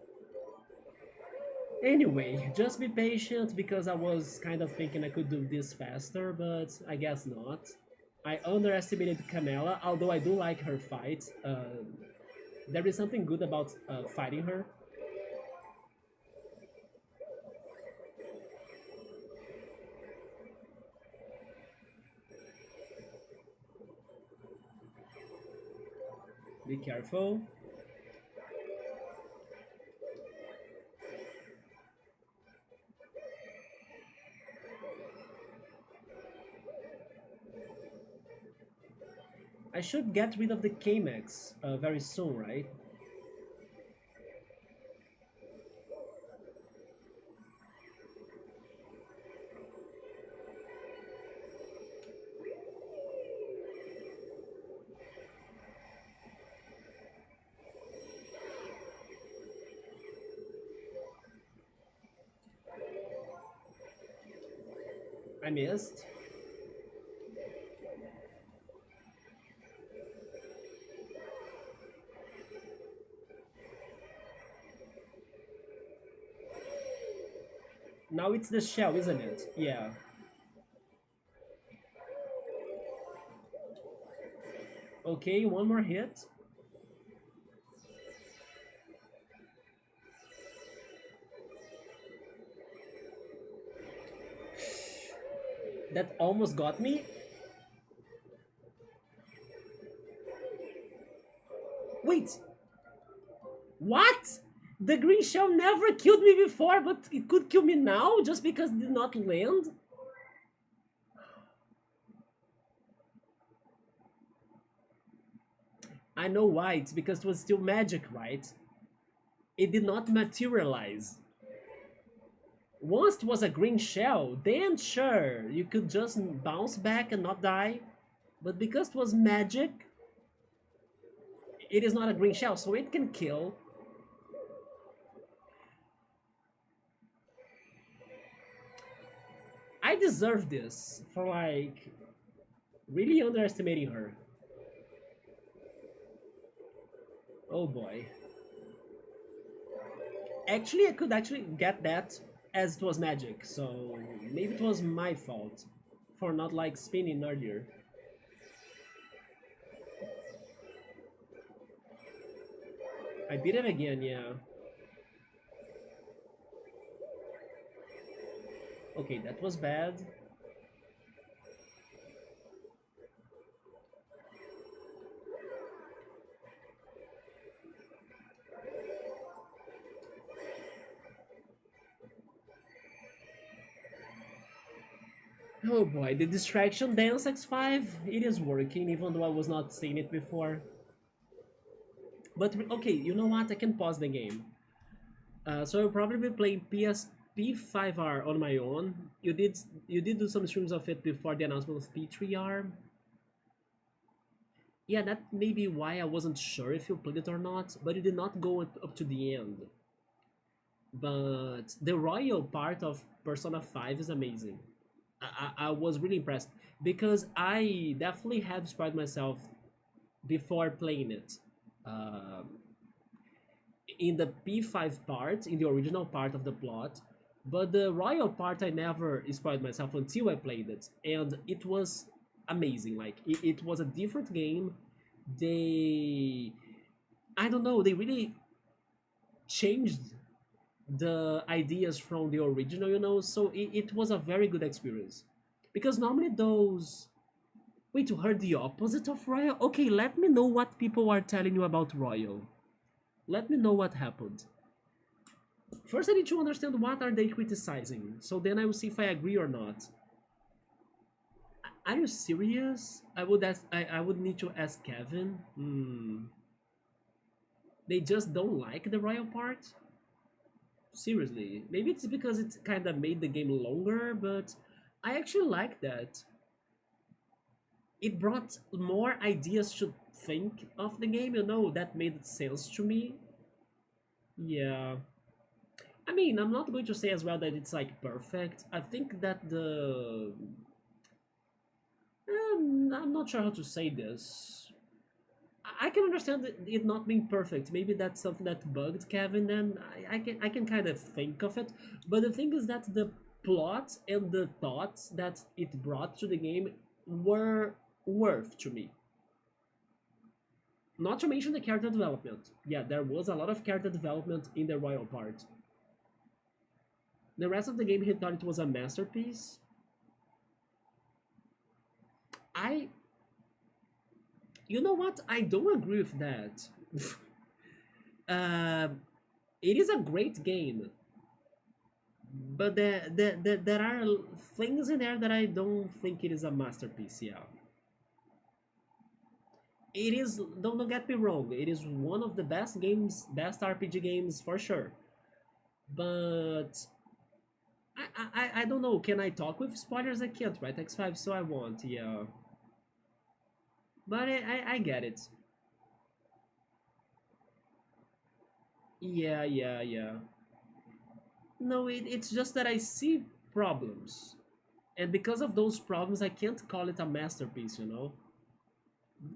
Speaker 1: Anyway, just be patient because I was kind of thinking I could do this faster, but I guess not. I underestimated Camilla, although I do like her fight. There is something good about fighting her. Be careful. I should get rid of the K-Max very soon, right? I missed. Now it's the shell, isn't it? Yeah. Okay, one more hit. That almost got me. Wait, what? The green shell never killed me before, but it could kill me now just because it did not land? I know why, it's because it was still magic, right? It did not materialize. Once it was a green shell, then sure, you could just bounce back and not die. But because it was magic, it is not a green shell, so it can kill. I deserve this for like really underestimating her. Oh boy. Actually, I could actually get that as it was magic, so maybe it was my fault for not like spinning earlier. I beat him again, yeah. Okay, that was bad. Oh boy, the distraction dance X5, it is working even though I was not seeing it before. But okay, you know what? I can pause the game. So I'll probably be playing P5R on my own. You did do some streams of it before the announcement of P3R. Yeah, that may be why I wasn't sure if you played it or not, but you did not go up to the end. But the royal part of Persona 5 is amazing. I was really impressed because I definitely had spoiled myself before playing it. Um, in the P5 part, in the original part of the plot, but the royal part I never spoiled myself until I played it, and it was amazing. Like it was a different game. They, I don't know, they really changed the ideas from the original, so it was a very good experience. Because normally those, wait, you heard the opposite of royal? Okay, let me know what people are telling you about royal. Let me know what happened. First, I need to understand what are they criticizing, so then I will see if I agree or not. Are you serious? I would need to ask Kevin. They just don't like the royal part? Seriously. Maybe it's because it kind of made the game longer, but I actually like that. It brought more ideas to think of the game, that made sense to me. Yeah. I mean, I'm not going to say as well that it's like perfect. I think that I'm not sure how to say this. I can understand it not being perfect. Maybe that's something that bugged Kevin. Then I can kind of think of it. But the thing is that the plot and the thoughts that it brought to the game were worth to me. Not to mention the character development. Yeah, there was a lot of character development in the royal part. The rest of the game, he thought it was a masterpiece. I, you know what? I don't agree with that. uh, it is a great game, but there are things in there that I don't think it is a masterpiece. Yeah, it is. Don't get me wrong. It is one of the best games, best RPG games for sure. But I don't know. Can I talk with spoilers? I can't, right? X5, so I won't. Yeah, but I get it. Yeah, yeah, yeah. No, it's just that I see problems. And because of those problems, I can't call it a masterpiece, you know?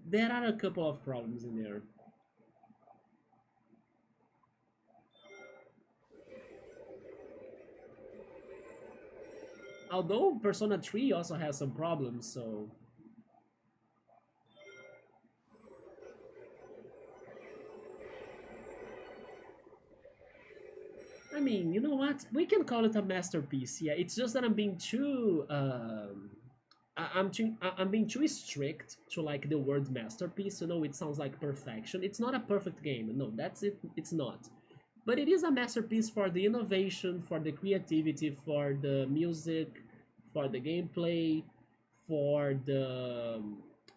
Speaker 1: There are a couple of problems in there. Although Persona 3 also has some problems, so. I mean, you know what? We can call it a masterpiece. Yeah, it's just that I'm being too. I'm being too strict to like the word masterpiece. You know, it sounds like perfection. It's not a perfect game. No, that's it. It's not. But it is a masterpiece for the innovation, for the creativity, for the music, for the gameplay, for the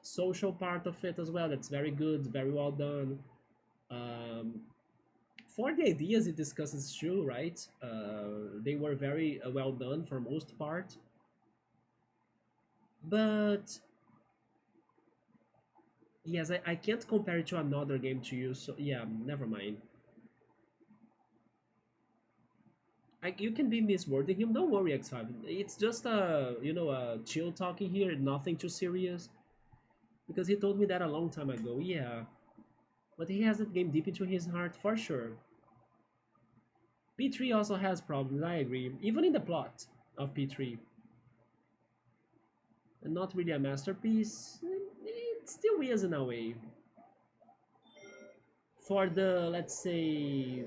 Speaker 1: social part of it as well. That's very good, very well done. Um, for the ideas it discusses too, right? They were very well done for most part. But yes, I can't compare it to another game to you. So yeah, never mind. You can be miswording him. Don't worry, X5. It's just a chill talking here, nothing too serious. Because he told me that a long time ago. Yeah, but he has that game deep into his heart for sure. P3 also has problems. I agree. Even in the plot of P3, and not really a masterpiece. It still is in a way. For the, let's say,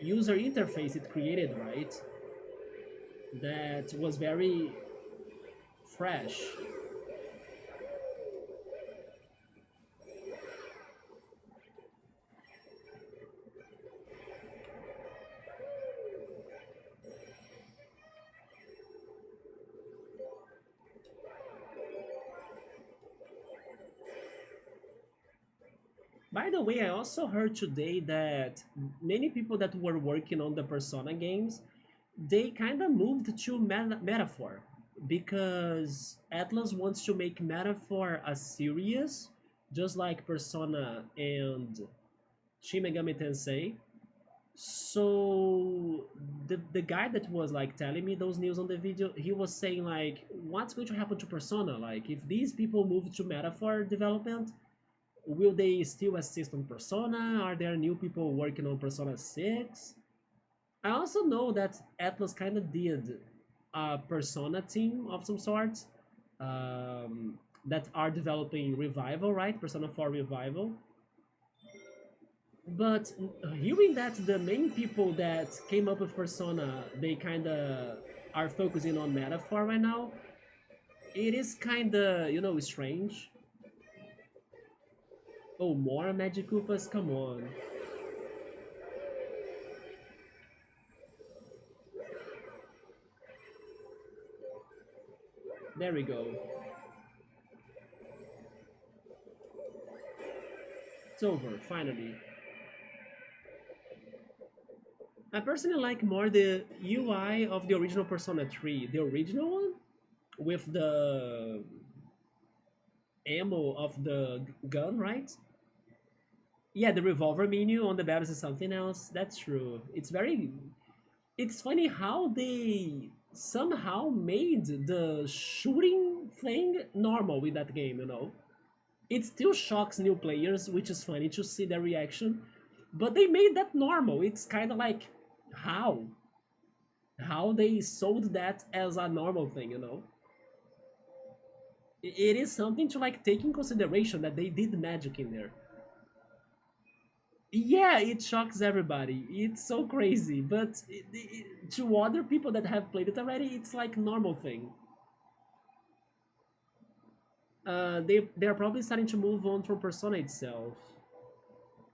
Speaker 1: user interface it created, right? That was very fresh. By the way, I also heard today that many people that were working on the Persona games, they kind of moved to Metaphor because Atlas wants to make Metaphor a series, just like Persona and Shin Megami Tensei. So the guy that was like telling me those news on the video, he was saying like, what's going to happen to Persona? Like, if these people move to Metaphor development, will they still assist on Persona? Are there new people working on Persona 6? I also know that Atlas kind of did a Persona team of some sort that are developing Revival, right? Persona 4 Revival. But hearing that the main people that came up with Persona, they kind of are focusing on Metaphor right now, it is kind of, strange. Oh, more Magic Koopas? Come on. There we go. It's over, finally. I personally like more the UI of the original Persona 3. The original one? With the ammo of the gun, right? Yeah, the revolver menu on the battles is something else. That's true. It's funny how they somehow made the shooting thing normal with that game, you know? It still shocks new players, which is funny to see their reaction, but they made that normal. It's kind of like how? How they sold that as a normal thing, you know? It is something to like take in consideration that they did magic in there. Yeah, it shocks everybody. It's so crazy, but to other people that have played it already, it's like normal thing. They're probably starting to move on from Persona itself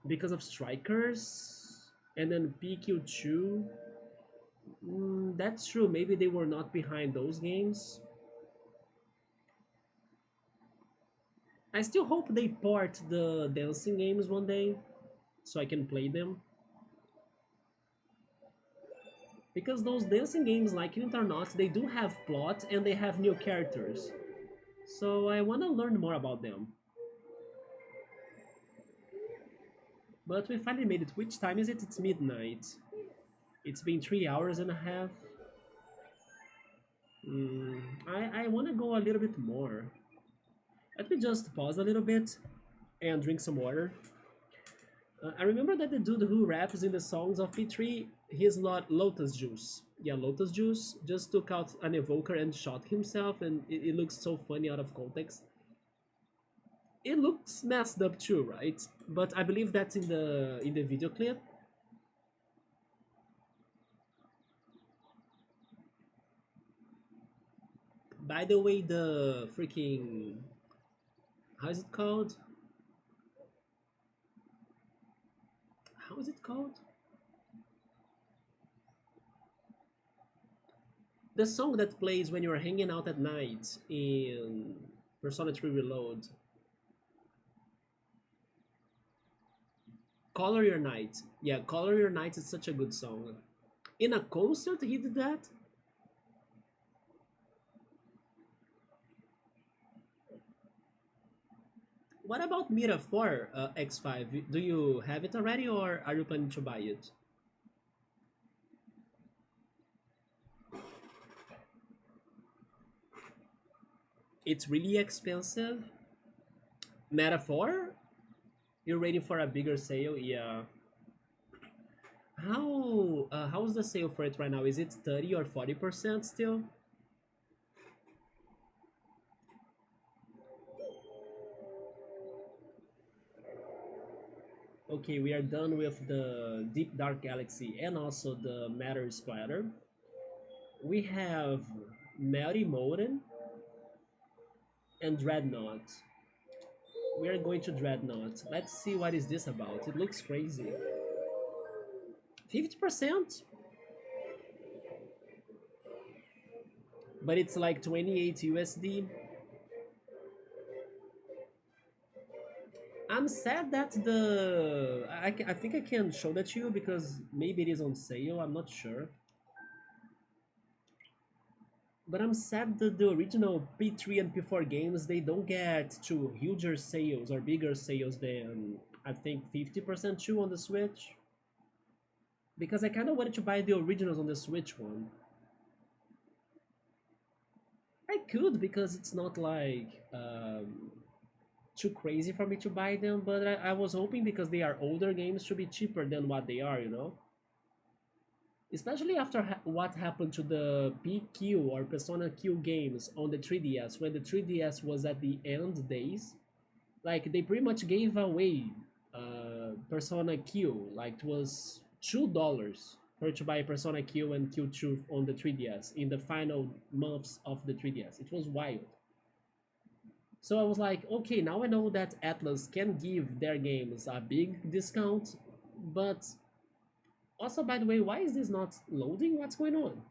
Speaker 1: because of strikers and then PQ2. That's true. Maybe they were not behind those games. I still hope they port the dancing games one day so I can play them. Because those dancing games, like it or not, they do have plot and they have new characters. So I want to learn more about them. But we finally made it. Which time is it? It's midnight. It's been 3 hours and a half. I want to go a little bit more. Let me just pause a little bit and drink some water. I remember that the dude who raps in the songs of P3, he's not Lotus Juice. Yeah, Lotus Juice just took out an evoker and shot himself, and it looks so funny out of context. It looks messed up too, right? But I believe that's in the video clip. By the way, the freaking how is it called? How is it called? The song that plays when you're hanging out at night in Persona 3 Reload. Color Your Night. Yeah, Color Your Night is such a good song. In a concert, he did that? What about Mira 4 X5? Do you have it already or are you planning to buy it? It's really expensive. Metaphor? You're waiting for a bigger sale? Yeah. How's the sale for it right now? Is it 30 or 40% still? Okay, we are done with the Deep Dark Galaxy and also the Matter Splatter. We have Melody Moden and Dreadnought. We are going to Dreadnought. Let's see what is this about. It looks crazy. 50%? But it's like 28 USD. I'm sad that I think I can show that to you because maybe it is on sale. I'm not sure. But I'm sad that the original P3 and P4 games they don't get to huger sales or bigger sales than I think 50% too on the Switch. Because I kind of wanted to buy the originals on the Switch one. I could because it's not like too crazy for me to buy them, but I was hoping because they are older games to be cheaper than what they are, you know? Especially after what happened to the PQ or Persona Q games on the 3DS when the 3DS was at the end days. Like they pretty much gave away Persona Q. Like it was $2 for you to buy Persona Q and Q2 on the 3DS in the final months of the 3DS. It was wild. So I was like, okay, now I know that Atlas can give their games a big discount, but also, by the way, why is this not loading? What's going on?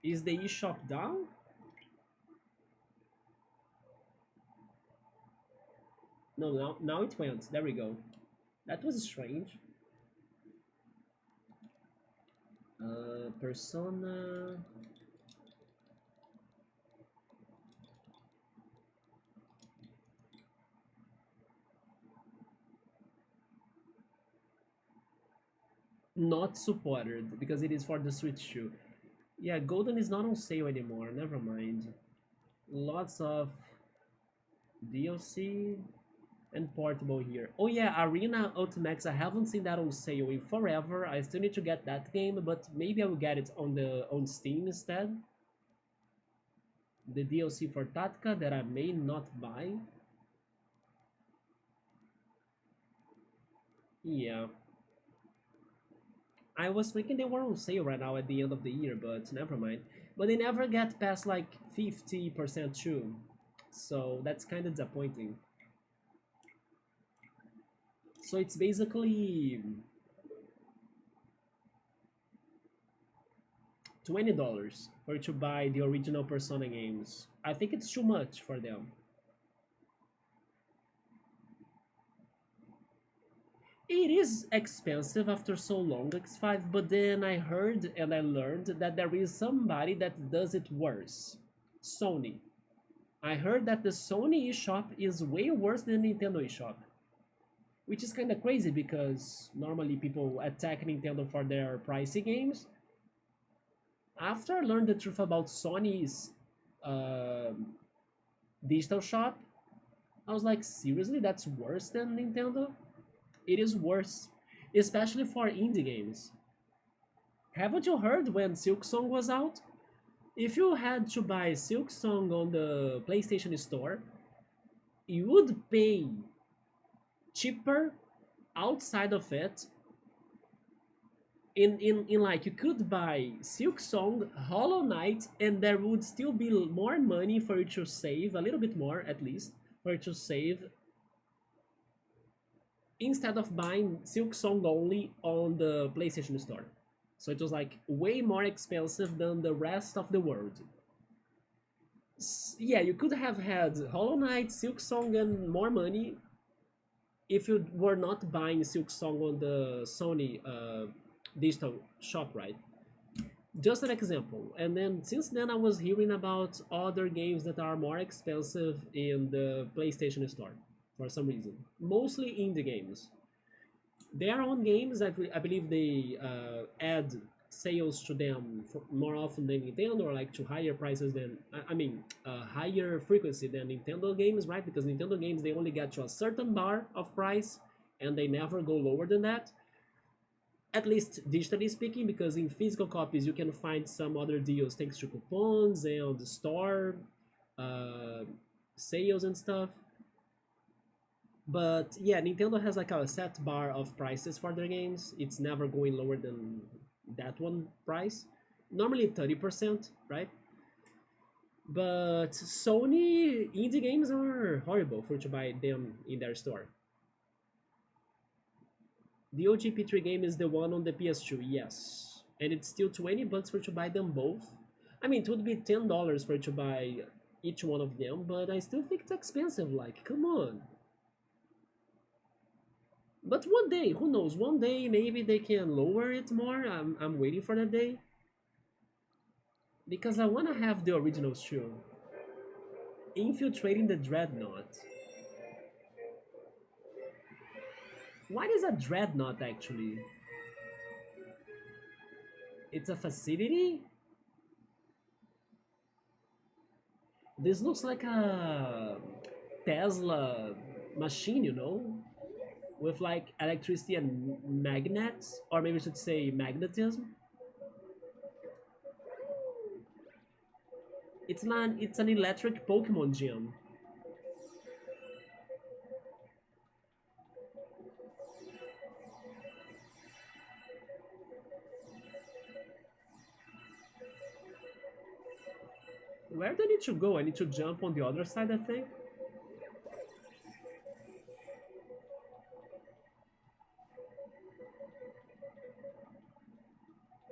Speaker 1: Is the eShop down? No, now it went. There we go. That was strange. Persona. Not supported because it is for the Switch too. Yeah, Golden is not on sale anymore. Never mind. Lots of DLC and portable here. Oh yeah, Arena Ultimax. I haven't seen that on sale in forever. I still need to get that game, but maybe I will get it on Steam instead. The DLC for Tatka that I may not buy. Yeah. I was thinking they were on sale right now at the end of the year, but never mind. But they never get past like 50% too. So that's kind of disappointing. So it's basically $20 for you to buy the original Persona games. I think it's too much for them. It is expensive after so long, X5, but then I heard and I learned that there is somebody that does it worse. Sony. I heard that the Sony eShop is way worse than Nintendo eShop. Which is kind of crazy because normally people attack Nintendo for their pricey games. After I learned the truth about Sony's uh, digital shop, I was like, seriously, that's worse than Nintendo? It is worse, especially for indie games. Haven't you heard when Silk Song was out? If you had to buy Silk Song on the PlayStation Store, you would pay cheaper outside of it. In like you could buy Silk Song, Hollow Knight, and there would still be more money for you to save, a little bit more at least, for you to save instead of buying Silk Song only on the PlayStation Store. So it was like way more expensive than the rest of the world. Yeah, you could have had Hollow Knight, Silk Song, and more money if you were not buying Silk Song on the Sony digital shop, right? Just an example. And then since then, I was hearing about other games that are more expensive in the PlayStation Store for some reason. Mostly indie games. Their own games, I believe they add sales to them more often than Nintendo, or like to higher prices than I mean higher frequency than Nintendo games, right? Because Nintendo games they only get to a certain bar of price and they never go lower than that. At least digitally speaking, because in physical copies you can find some other deals thanks to coupons and store uh, sales and stuff. But yeah, Nintendo has like a set bar of prices for their games. It's never going lower than that one price. Normally 30%, right? But Sony indie games are horrible for you to buy them in their store. The OGP3 game is the one on the PS2, yes. And it's still $20 for you to buy them both. I mean, it would be $10 for you to buy each one of them, but I still think it's expensive. Like, come on. But one day, who knows? One day maybe they can lower it more. I'm waiting for that day. Because I want to have the originals too. Infiltrating the Dreadnought. What is a Dreadnought actually? It's a facility? This looks like a Tesla machine, you know? With like electricity and magnets, or maybe I should say magnetism. It's an electric Pokemon gym. Where do I need to go? I need to jump on the other side, I think.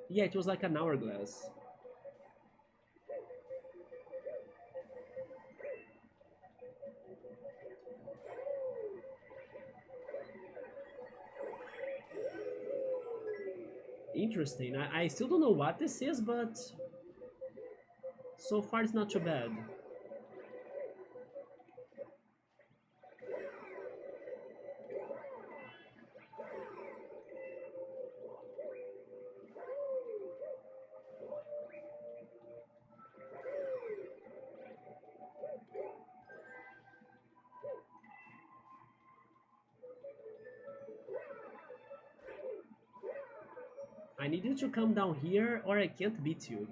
Speaker 1: Yeah, it was like an hourglass. Interesting. I still don't know what this is, but so far it's not too bad. I need you to come down here or I can't beat you.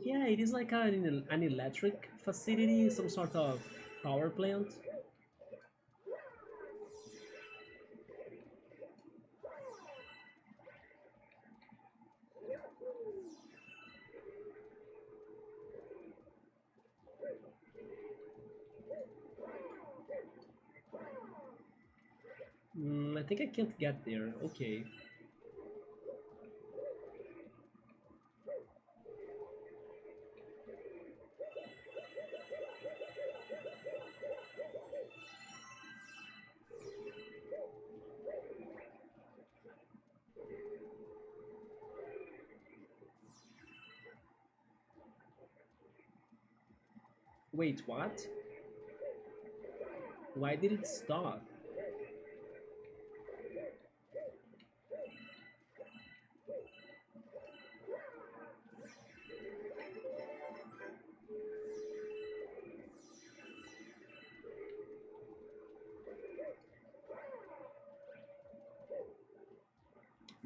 Speaker 1: Yeah, it is like an electric facility, some sort of power plant. I think I can't get there. Okay. Wait, what? Why did it stop?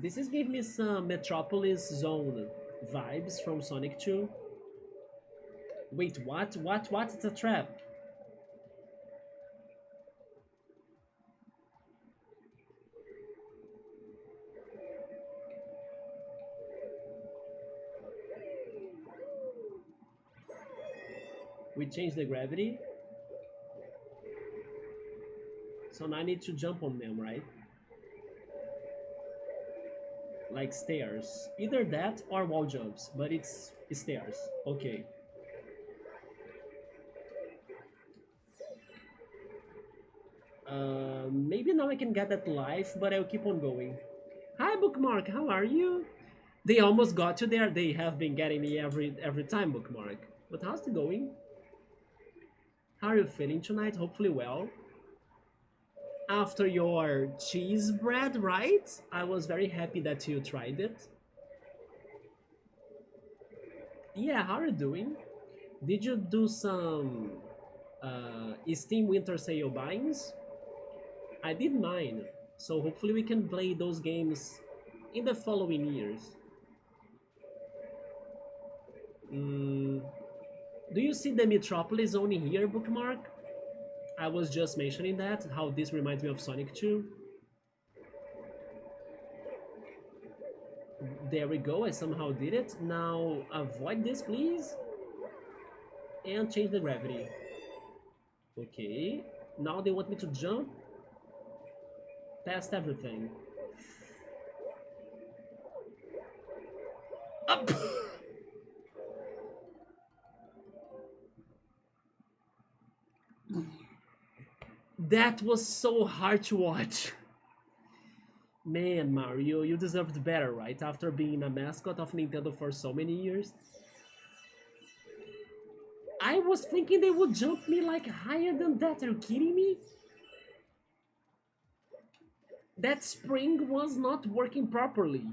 Speaker 1: This is giving me some Metropolis Zone vibes from Sonic 2. Wait, what? What? It's a trap. We changed the gravity. So now I need to jump on them, right? Like stairs. Either that or wall jumps, but it's stairs. Okay. Maybe now I can get that life, but I'll keep on going. Hi, Bookmark. How are you? They almost got you there. They have been getting me every time, Bookmark. But how's it going? How are you feeling tonight? Hopefully well. After your cheese bread, right? I was very happy that you tried it. Yeah, how are you doing? Did you do some Steam Winter Sale buyings? I did mine, so hopefully we can play those games in the following years. Do you see the Metropolis Zone in here, Bookmark? I was just mentioning that, how this reminds me of Sonic 2. There we go, I somehow did it. Now avoid this, please. And change the gravity. Okay, now they want me to jump past everything. Up! That was so hard to watch. Man, Mario, you deserved better, right? After being a mascot of Nintendo for so many years. I was thinking they would jump me like higher than that. Are you kidding me? That spring was not working properly.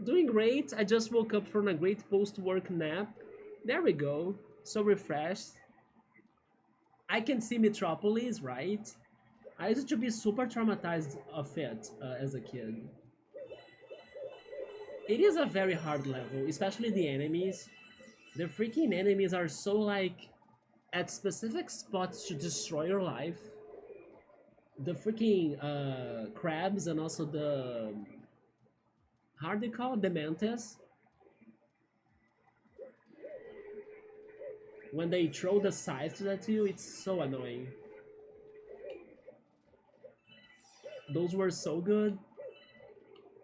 Speaker 1: Doing great. I just woke up from a great post-work nap. There we go. So refreshed. I can see Metropolis, right? I used to be super traumatized of it as a kid. It is a very hard level, especially the enemies. The freaking enemies are so like at specific spots to destroy your life. The freaking crabs and also the how are they called? The mantis. When they throw the scythes at you, it's so annoying. Those were so good.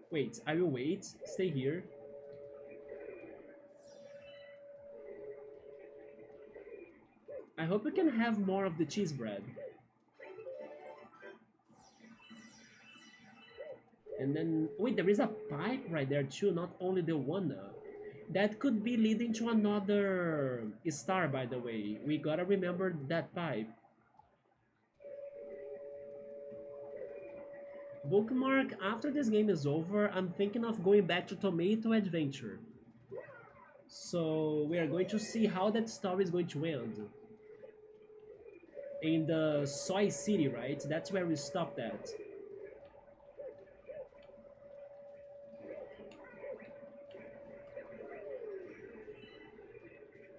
Speaker 1: Wait, I will wait. Stay here. I hope we can have more of the cheese bread. And then, wait, there is a pipe right there too, not only the one. That could be leading to another star, by the way. We gotta remember that pipe. Bookmark, after this game is over, I'm thinking of going back to Tomato Adventure. So we are going to see how that story is going to end. In the Soy City, right? That's where we stopped at.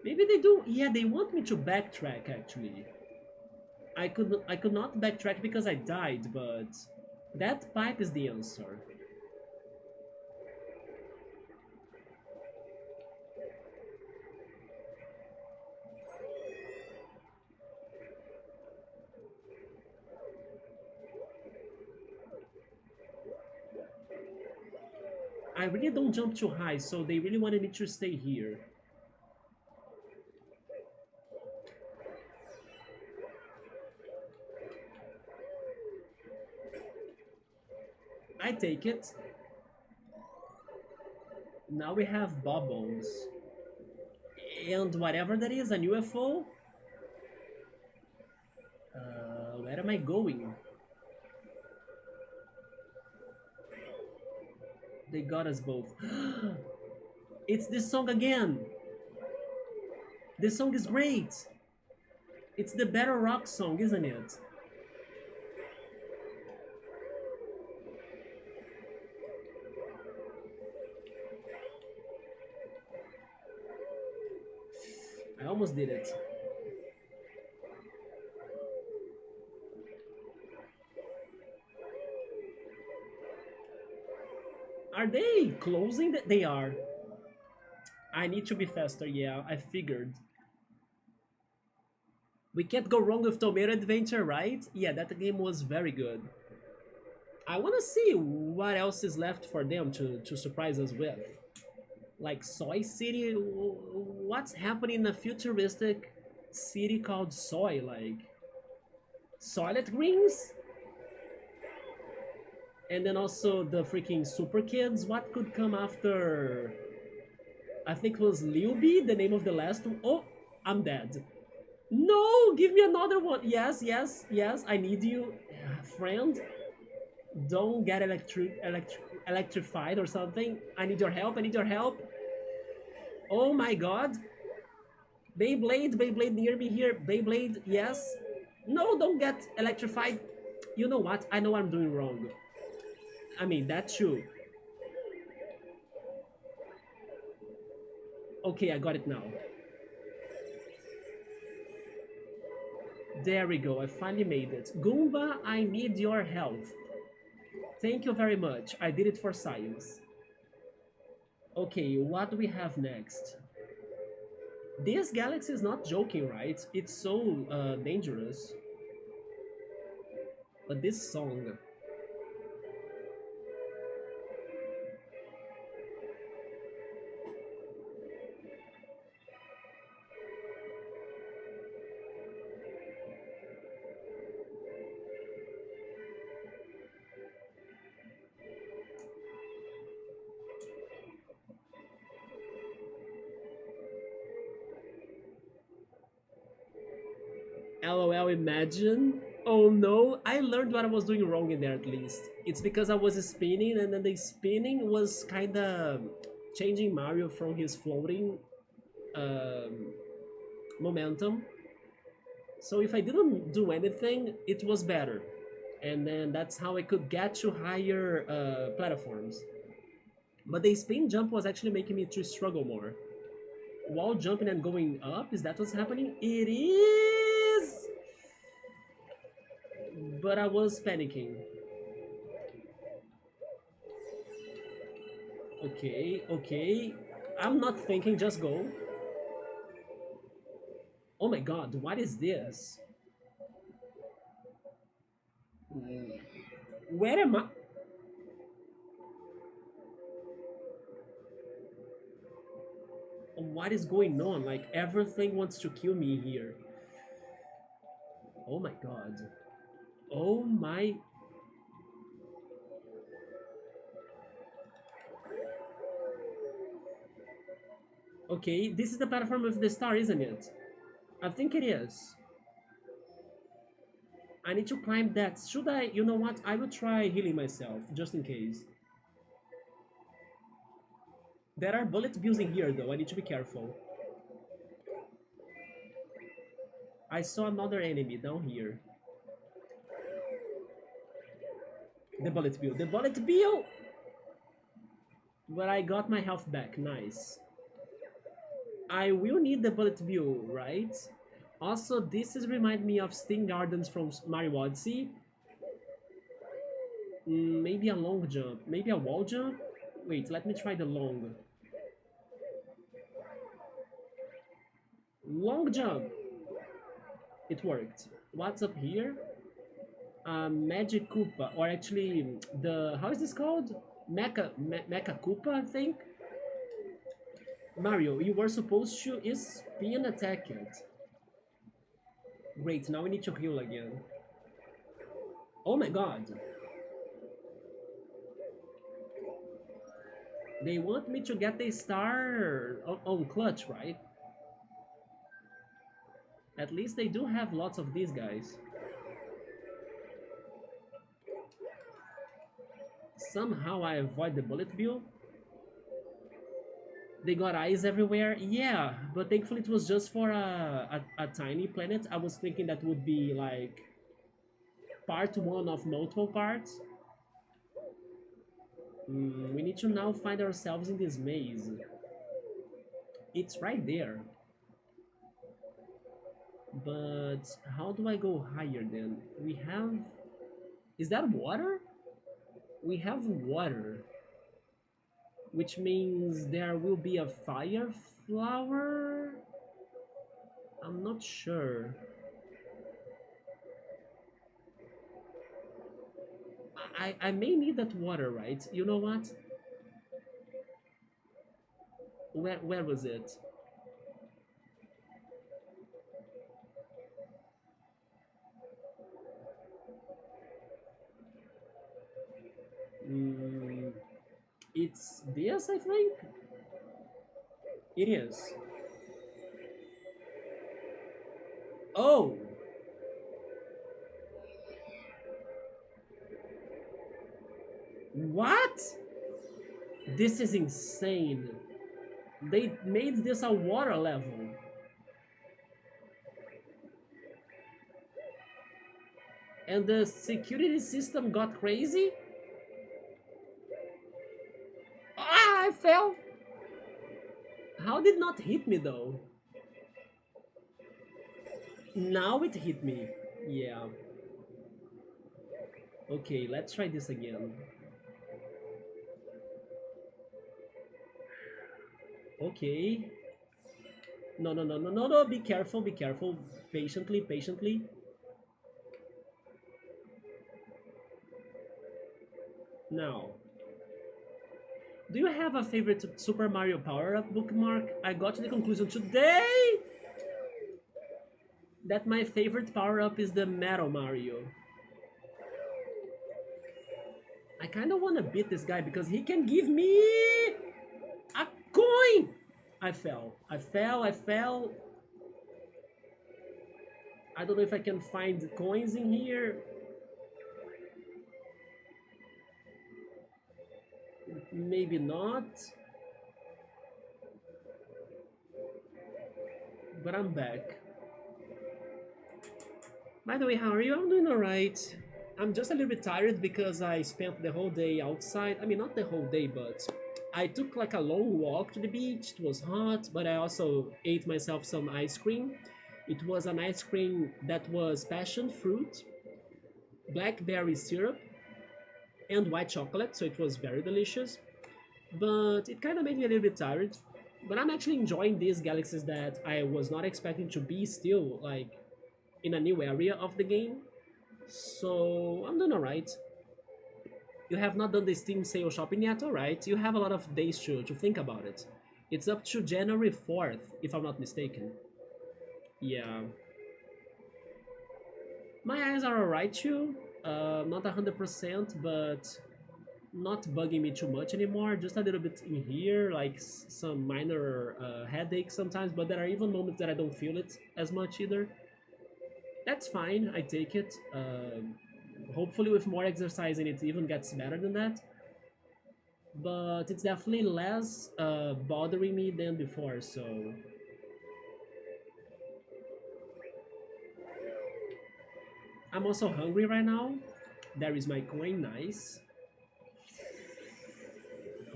Speaker 1: Maybe they do. Yeah, they want me to backtrack actually. I could not backtrack because I died, but that pipe is the answer. I really don't jump too high, so they really wanted me to stay here. I take it. Now we have bubbles. And whatever that is, an UFO? Where am I going? They got us both. It's this song again! This song is great! It's the Better Rock song, isn't it? I almost did it. Are they closing? They are. I need to be faster, yeah, I figured. We can't go wrong with Tomato Adventure, right? Yeah, that game was very good. I wanna see what else is left for them to surprise us with. Like Soy City? What's happening in a futuristic city called Soy? Like, Soylent Greens? And then also the freaking Super Kids? What could come after? I think it was Lil B, the name of the last one. Oh, I'm dead. No, give me another one. Yes, yes, yes, I need you, friend. Don't get electrified or something. I need your help, I need your help. Oh my god. Beyblade, Beyblade near me here. Beyblade, yes. No, don't get electrified. You know what? I know what I'm doing wrong. I mean, that too. Okay, I got it now. There we go, I finally made it. Goomba, I need your help. Thank you very much. I did it for science. Okay, what do we have next? This galaxy is not joking, right? It's so dangerous. But this song... LOL, imagine. Oh no, I learned what I was doing wrong in there at least. It's because I was spinning and then the spinning was kinda changing Mario from his floating momentum. So if I didn't do anything, it was better. And then that's how I could get to higher platforms. But the spin jump was actually making me to struggle more. While jumping and going up, is that what's happening? It is! But I was panicking. Okay, okay. I'm not thinking, just go. Oh my god, what is this? Where am I? What is going on? Like, everything wants to kill me here. Oh my god. Oh my... Okay, this is the platform with the star, isn't it? I think it is. I need to climb that. Should I? You know what? I will try healing myself, just in case. There are bullet bills in here, though. I need to be careful. I saw another enemy down here. The bullet bill. The bullet bill! But I got my health back. Nice. I will need the bullet bill, right? Also, this is remind me of Sting Gardens from Mario Odyssey. Maybe a long jump. Maybe a wall jump? Wait, let me try the long. Long jump! It worked. What's up here? Magic Koopa, or actually the, how is this called? Mecha Koopa, I think? Mario, you were supposed to spin attack it. Great, now we need to heal again. Oh my god. They want me to get a star on clutch, right? At least they do have lots of these guys. Somehow I avoid the bullet bill. They got eyes everywhere. Yeah, but thankfully it was just for a tiny planet. I was thinking that would be like part one of multiple parts. We need to now find ourselves in this maze. It's right there. But how do I go higher then? We have... Is that water? We have water. Which means there will be a fire flower? I'm not sure. I may need that water, right? You know what? Where was it? It's this, I think? It is. Oh! What? This is insane. They made this a water level. And the security system got crazy? Ah, I fell! How did it not hit me though? Now it hit me. Yeah. Okay, let's try this again. Okay. No, no, no, no, no, no. Be careful, be careful. Patiently, patiently. Now. Do you have a favorite Super Mario power-up bookmark? I got to the conclusion today that my favorite power-up is the Metal Mario. I kind of want to beat this guy because he can give me a coin! I fell. I fell. I fell. I don't know if I can find coins in here. Maybe not. But I'm back. By the way, how are you? I'm doing alright. I'm just a little bit tired because I spent the whole day outside. I mean, not the whole day, but I took like a long walk to the beach. It was hot, but I also ate myself some ice cream. It was an ice cream that was passion fruit, blackberry syrup, and white chocolate, so it was very delicious. But it kind of made me a little bit tired. But I'm actually enjoying these galaxies that I was not expecting to be still, like, in a new area of the game. So I'm doing alright. You have not done the Steam sale shopping yet, alright? You have a lot of days to think about it. It's up to January 4th, if I'm not mistaken. Yeah. My eyes are alright too. Not 100%, but not bugging me too much anymore. Just a little bit in here, like some minor headaches sometimes, but there are even moments that I don't feel it as much either. That's fine, I take it. Hopefully with more exercising it even gets better than that. But it's definitely less bothering me than before, so... I'm also hungry right now. There is my coin, nice.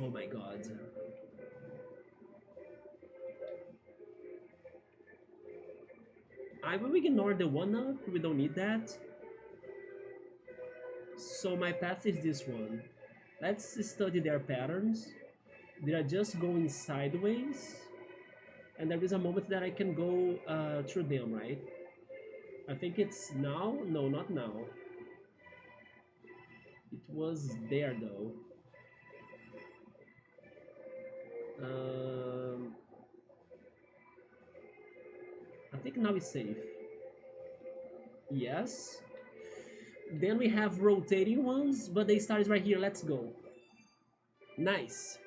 Speaker 1: Oh my god. I will ignore the 1-up, we don't need that. So my path is this one. Let's study their patterns. They are just going sideways. And there is a moment that I can go through them, right? I think it's now? No, not now. It was there though. I think now it's safe. Yes. Then we have rotating ones, but they started right here. Let's go. Nice.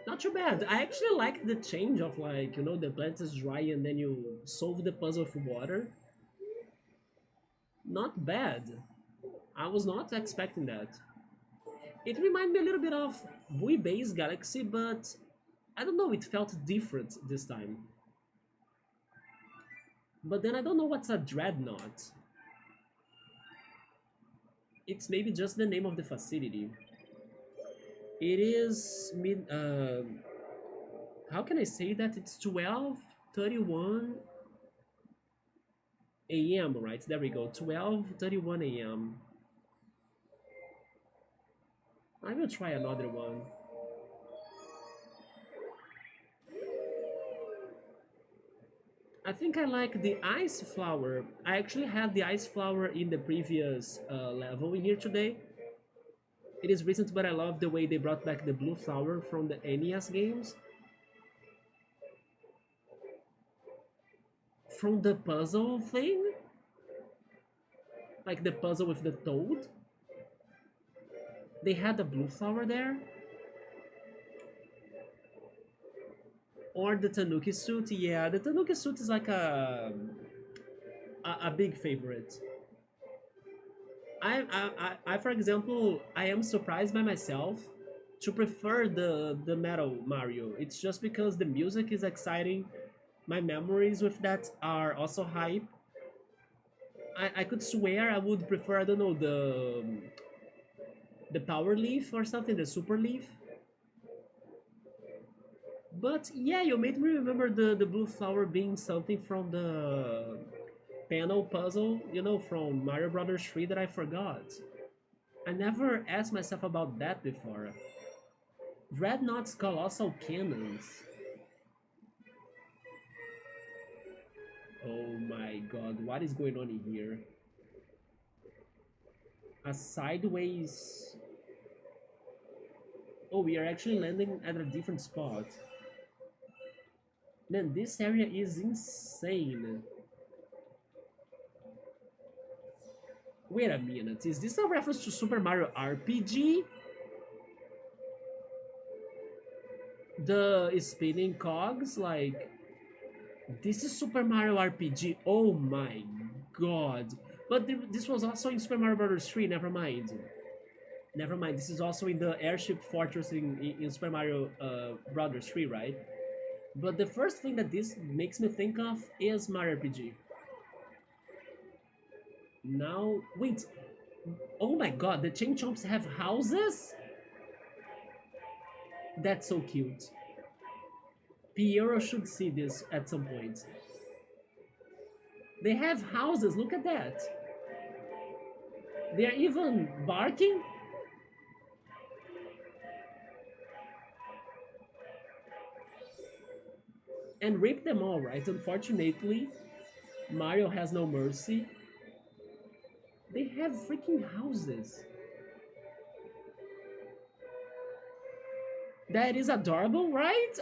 Speaker 1: Not too bad. I actually like the change of, like, you know, the plant is dry and then you solve the puzzle with water. Not bad. I was not expecting that. It reminded me a little bit of Base Galaxy, but I don't know, it felt different this time. But then I don't know what's a Dreadnought. It's maybe just the name of the facility. It is how can I say that? It's 12:31 a.m. right? There we go. 12:31 a.m. I will try another one. I think I like the ice flower. I actually had the ice flower in the previous level in here today. It is recent, but I love the way they brought back the blue flower from the NES games. From the puzzle thing? Like the puzzle with the toad? They had the blue flower there? Or the Tanuki suit? Yeah, the Tanuki suit is like a big favorite. I, for example, I am surprised by myself to prefer the Metal Mario. It's just because the music is exciting. My memories with that are also hype. I could swear I would prefer, I don't know, the Power Leaf or something, the Super Leaf. But yeah, you made me remember the blue flower being something from the panel puzzle, you know, from Mario Brothers 3 that I forgot. I never asked myself about that before. Dreadnought's colossal cannons. Oh my god, what is going on in here? A sideways... Oh, we are actually landing at a different spot. Man, this area is insane. Wait a minute, is this a reference to Super Mario RPG? The spinning cogs, like... This is Super Mario RPG, oh my god. But this was also in Super Mario Bros. 3, never mind. Never mind, this is also in the airship fortress in Super Mario Bros. 3, right? But the first thing that this makes me think of is Mario RPG. Now, wait. Oh my god, the Chain Chomps have houses? That's so cute. Piero should see this at some point. They have houses, look at that. They're even barking? And rape them all, right? Unfortunately, Mario has no mercy. They have freaking houses. That is adorable, right?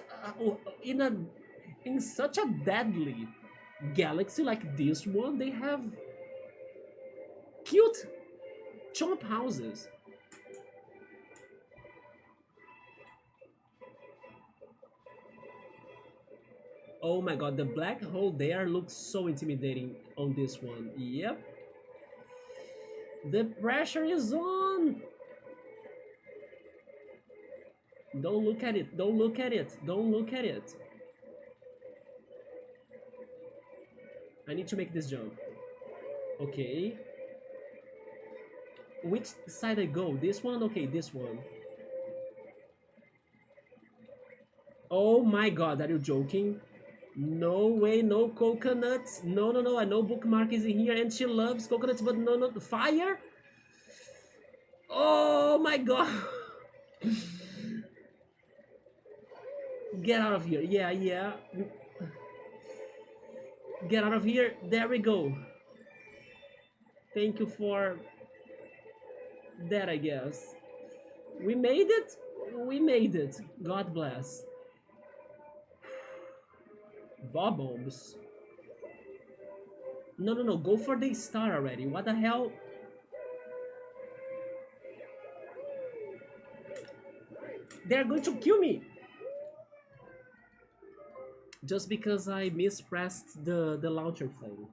Speaker 1: In such a deadly galaxy like this one, they have cute chomp houses. Oh my god, the black hole there looks so intimidating on this one. Yep. The pressure is on! Don't look at it, don't look at it, don't look at it. I need to make this jump. Okay. Which side I go? This one? Okay, this one. Oh my god, are you joking? No way, no coconuts. No, no, no, I know Bookmark is in here and she loves coconuts, but no, no, fire? Oh my god. Get out of here. Yeah, yeah. Get out of here. There we go. Thank you for that, I guess. We made it. We made it. God bless. Bob bombs. No, no, no. Go for the star already. What the hell? They're going to kill me. Just because I mispressed the launcher thing.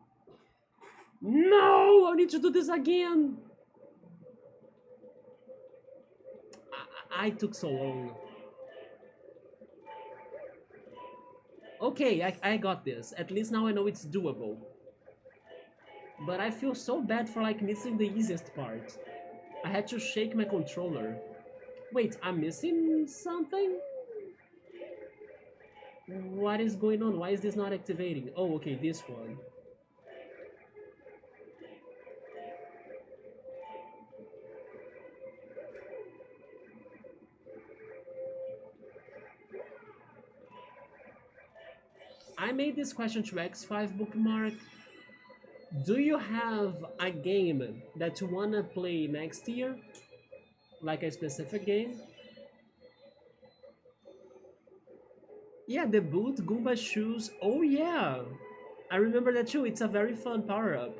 Speaker 1: No! I need to do this again. I took so long. Okay, I got this. At least now I know it's doable. But I feel so bad for like missing the easiest part. I had to shake my controller. Wait, I'm missing something? What is going on? Why is this not activating? Oh, okay, this one. I made this question to X5 Bookmark. Do you have a game that you wanna play next year? Like a specific game? Yeah, the boot Goomba shoes. Oh yeah, I remember that too. It's a very fun power-up.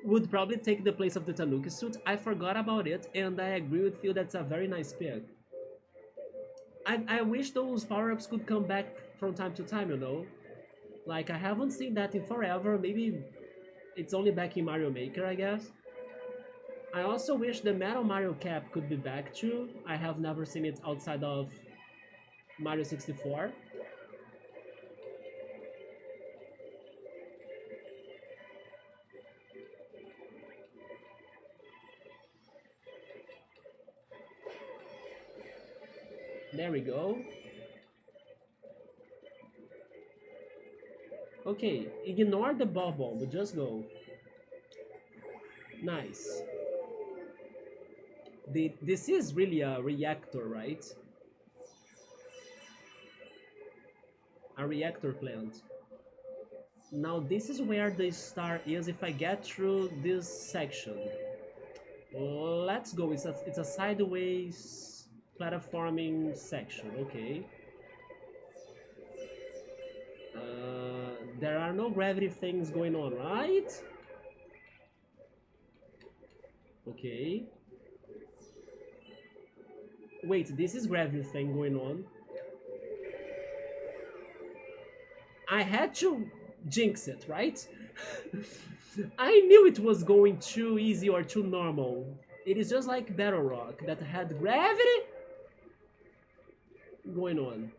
Speaker 1: Would probably take the place of the Tanuki suit. I forgot about it, and I agree with you. That's a very nice pick. I wish those power-ups could come back from time to time, you know? Like, I haven't seen that in forever. Maybe it's only back in Mario Maker, I guess. I also wish the Metal Mario cap could be back too. I have never seen it outside of Mario 64. There we go. Okay, ignore the ball bomb, just go. Nice. This is really a reactor, right? A reactor plant. Now this is where the star is if I get through this section. Let's go. It's a sideways platforming section. Okay. There are no gravity things going on, right? Okay. Wait, this is gravity thing going on. I had to jinx it, right? I knew it was going too easy or too normal. It is just like Battle Rock that had gravity going on.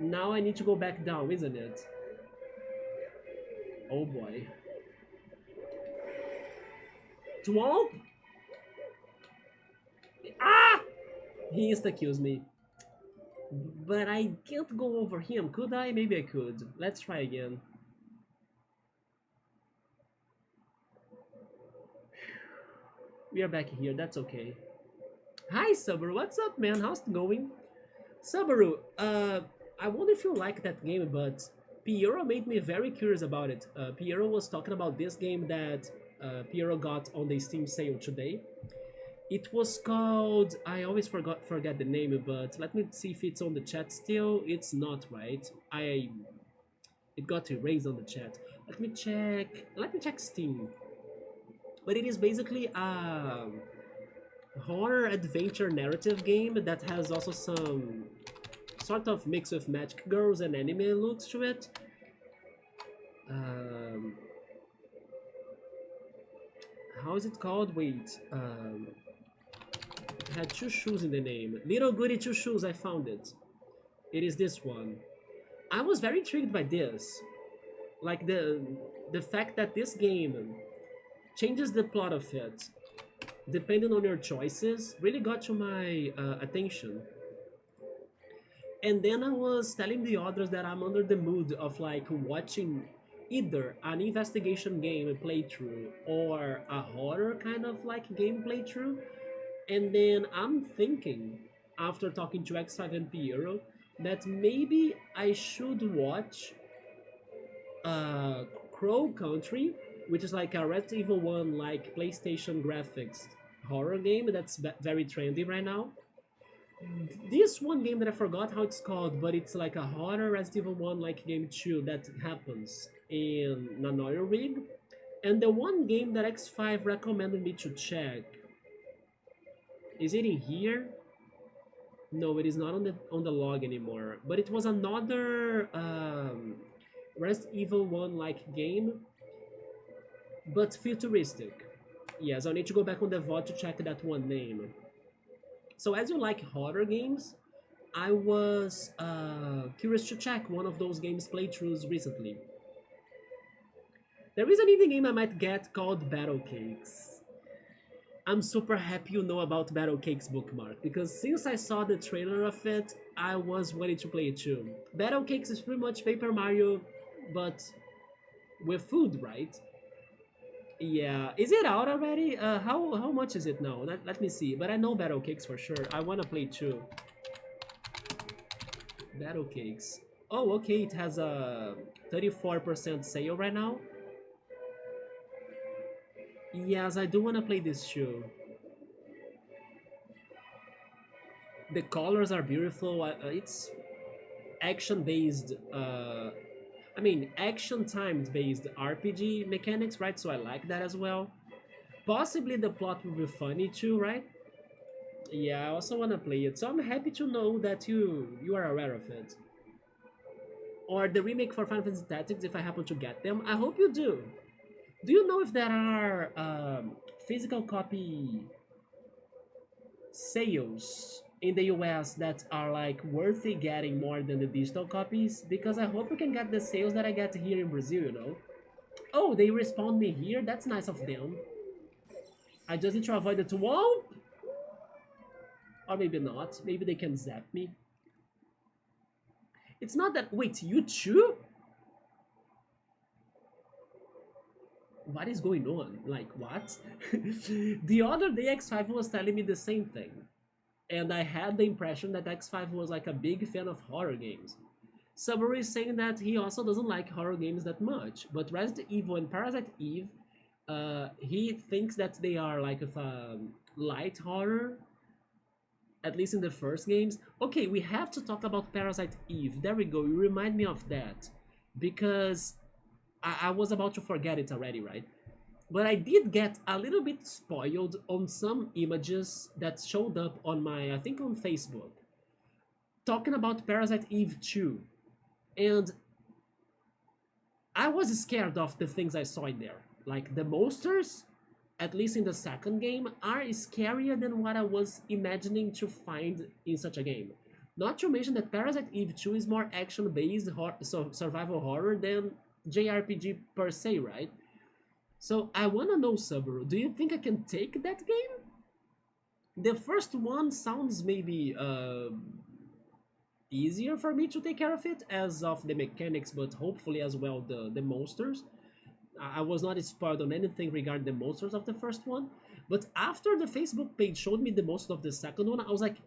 Speaker 1: Now I need to go back down, isn't it? Oh boy. Twomp! Ah! He insta-kills me. But I can't go over him, could I? Maybe I could. Let's try again. We are back here, that's okay. Hi Subaru, what's up man? How's it going? Subaru, I wonder if you like that game, but Piero made me very curious about it. Piero was talking about this game that Piero got on the Steam sale today. It was called, I always forget the name, but let me see if it's on the chat still. It's not, right? It got erased on the chat. Let me check Steam. But it is basically a horror adventure narrative game that has also some sort of mix with magic girls and anime looks to it. How is it called? Wait, it had two shoes in the name. Little Goody Two Shoes, I found it. It is this one. I was very intrigued by this. Like the fact that this game changes the plot of it depending on your choices really got to my attention. And then I was telling the others that I'm under the mood of like watching either an investigation game playthrough or a horror kind of like game playthrough. And then I'm thinking, after talking to X5 and Piero, that maybe I should watch Crow Country, which is like a Resident Evil 1 like PlayStation graphics horror game that's very trendy right now. This one game that I forgot how it's called, but it's like a horror Resident Evil 1 like game too that happens in an oil rig. And the one game that X5 recommended me to check, is it in here? No, it is not on the log anymore. But it was another Resident Evil 1 like game, but futuristic. Yes, I'll need to go back on the VOD to check that one name. So as you like horror games, I was curious to check one of those games playthroughs recently. There is an indie game I might get called Battle Cakes. I'm super happy you know about Battle Cakes bookmark, because since I saw the trailer of it, I was ready to play it too. Battle Cakes is pretty much Paper Mario, but with food, right? Yeah, is it out already? How much is it now? Let me see. But I know Battle Cakes for sure. I wanna play too. Battle Cakes. Oh, okay. It has a 34% sale right now. Yes, I do wanna play this too. The colors are beautiful. It's action-based. I mean, action timed based RPG mechanics, right? So I like that as well. Possibly the plot will be funny too, right? Yeah, I also wanna play it. So I'm happy to know that you are aware of it. Or the remake for Final Fantasy Tactics if I happen to get them. I hope you do. Do you know if there are physical copy sales in the US that are like worthy getting more than the digital copies? Because I hope we can get the sales that I get here in Brazil, you know? Oh, they respawned me here? That's nice of them. I just need to avoid the wall? Or maybe not. Maybe they can zap me. It's not that... Wait, you too? What is going on? Like, what? The other day X5 was telling me the same thing. And I had the impression that X5 was like a big fan of horror games. Subaru is saying that he also doesn't like horror games that much, but Resident Evil and Parasite Eve, he thinks that they are like a light horror, at least in the first games. Okay, we have to talk about Parasite Eve. There we go, you remind me of that. Because I was about to forget it already, right? But I did get a little bit spoiled on some images that showed up on my, I think on Facebook, talking about Parasite Eve 2. And I was scared of the things I saw in there. Like the monsters, at least in the second game, are scarier than what I was imagining to find in such a game. Not to mention that Parasite Eve 2 is more action-based survival horror than JRPG per se, right? So I wanna know, Subaru, do you think I can take that game? The first one sounds maybe easier for me to take care of it as of the mechanics, but hopefully as well the monsters. I was not spoiled on anything regarding the monsters of the first one, but after the Facebook page showed me the monsters of the second one, I was like,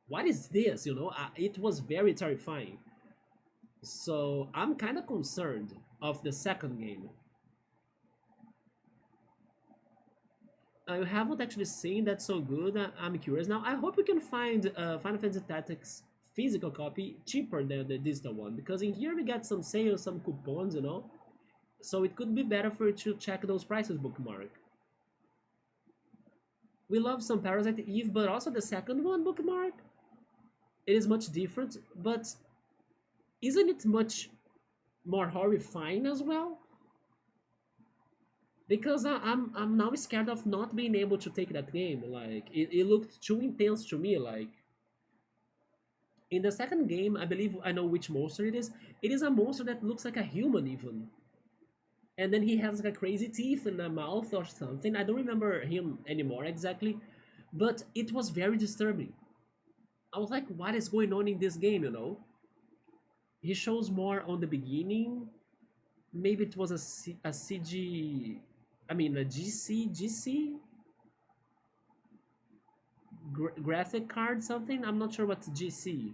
Speaker 1: what is this, you know? It was very terrifying. So I'm kind of concerned of the second game. I haven't actually seen that so good. I'm curious now. I hope we can find Final Fantasy Tactics physical copy cheaper than the digital one, because in here we got some sales, some coupons, you know. So it could be better for you to check those prices, bookmark. We love some Parasite Eve, but also the second one, Bookmark. It is much different, but isn't it much more horrifying as well? Because I'm now scared of not being able to take that game. Like it looked too intense to me. Like in the second game, I believe I know which monster it is. It is a monster that looks like a human even, and then he has like a crazy teeth in the mouth or something. I don't remember him anymore exactly, but it was very disturbing. I was like, what is going on in this game? You know, he shows more on the beginning. Maybe it was a CG, I mean a GC graphic card something. I'm not sure what's GC.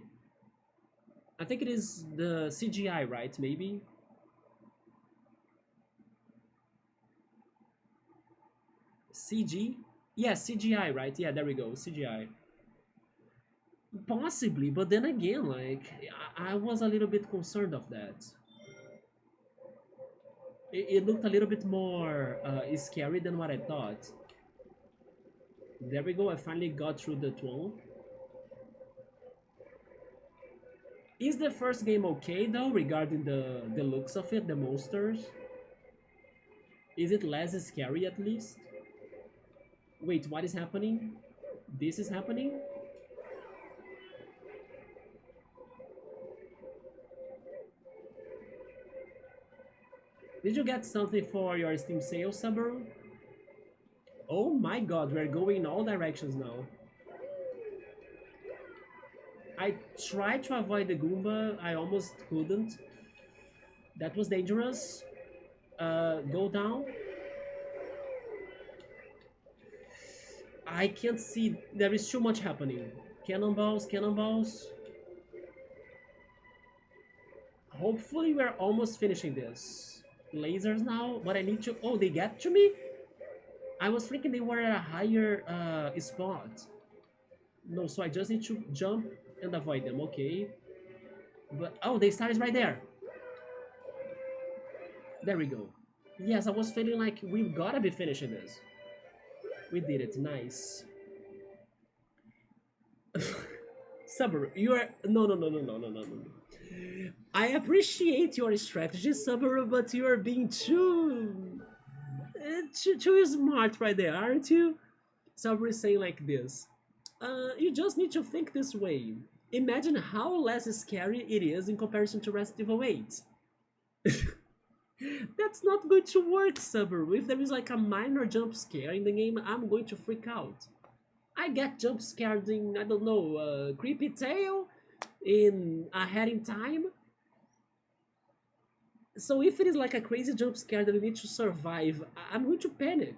Speaker 1: I think it is the CGI, right? Maybe. CG? Yeah, CGI, right? Yeah, there we go. CGI. Possibly, but then again, like I was a little bit concerned of that. It looked a little bit more scary than what I thought. There we go. I finally got through the 12. Is the first game okay though, regarding the looks of it, the monsters? Is it less scary at least? Wait, what is happening? This is happening? Did you get something for your Steam sale, Subaru? Oh my god, we're going in all directions now. I tried to avoid the Goomba, I almost couldn't. That was dangerous. Go down. I can't see, there is too much happening. Cannonballs, cannonballs. Hopefully we're almost finishing this. Lasers now, but I need to, oh, they get to me? I was thinking they were at a higher spot. No, so I just need to jump and avoid them, okay. But, oh, they started right there. There we go. Yes, I was feeling like we've gotta be finishing this. We did it, nice. Subaru, you are, no. I appreciate your strategy, Subaru, but you are being too smart right there, aren't you? Subaru is saying like this. You just need to think this way. Imagine how less scary it is in comparison to Resident Evil 8. That's not going to work, Subaru. If there is like a minor jump scare in the game, I'm going to freak out. I get jump scared in, I don't know, Creepy Tale, in Ahead in Time. So if it is like a crazy jump scare that I need to survive, I'm going to panic.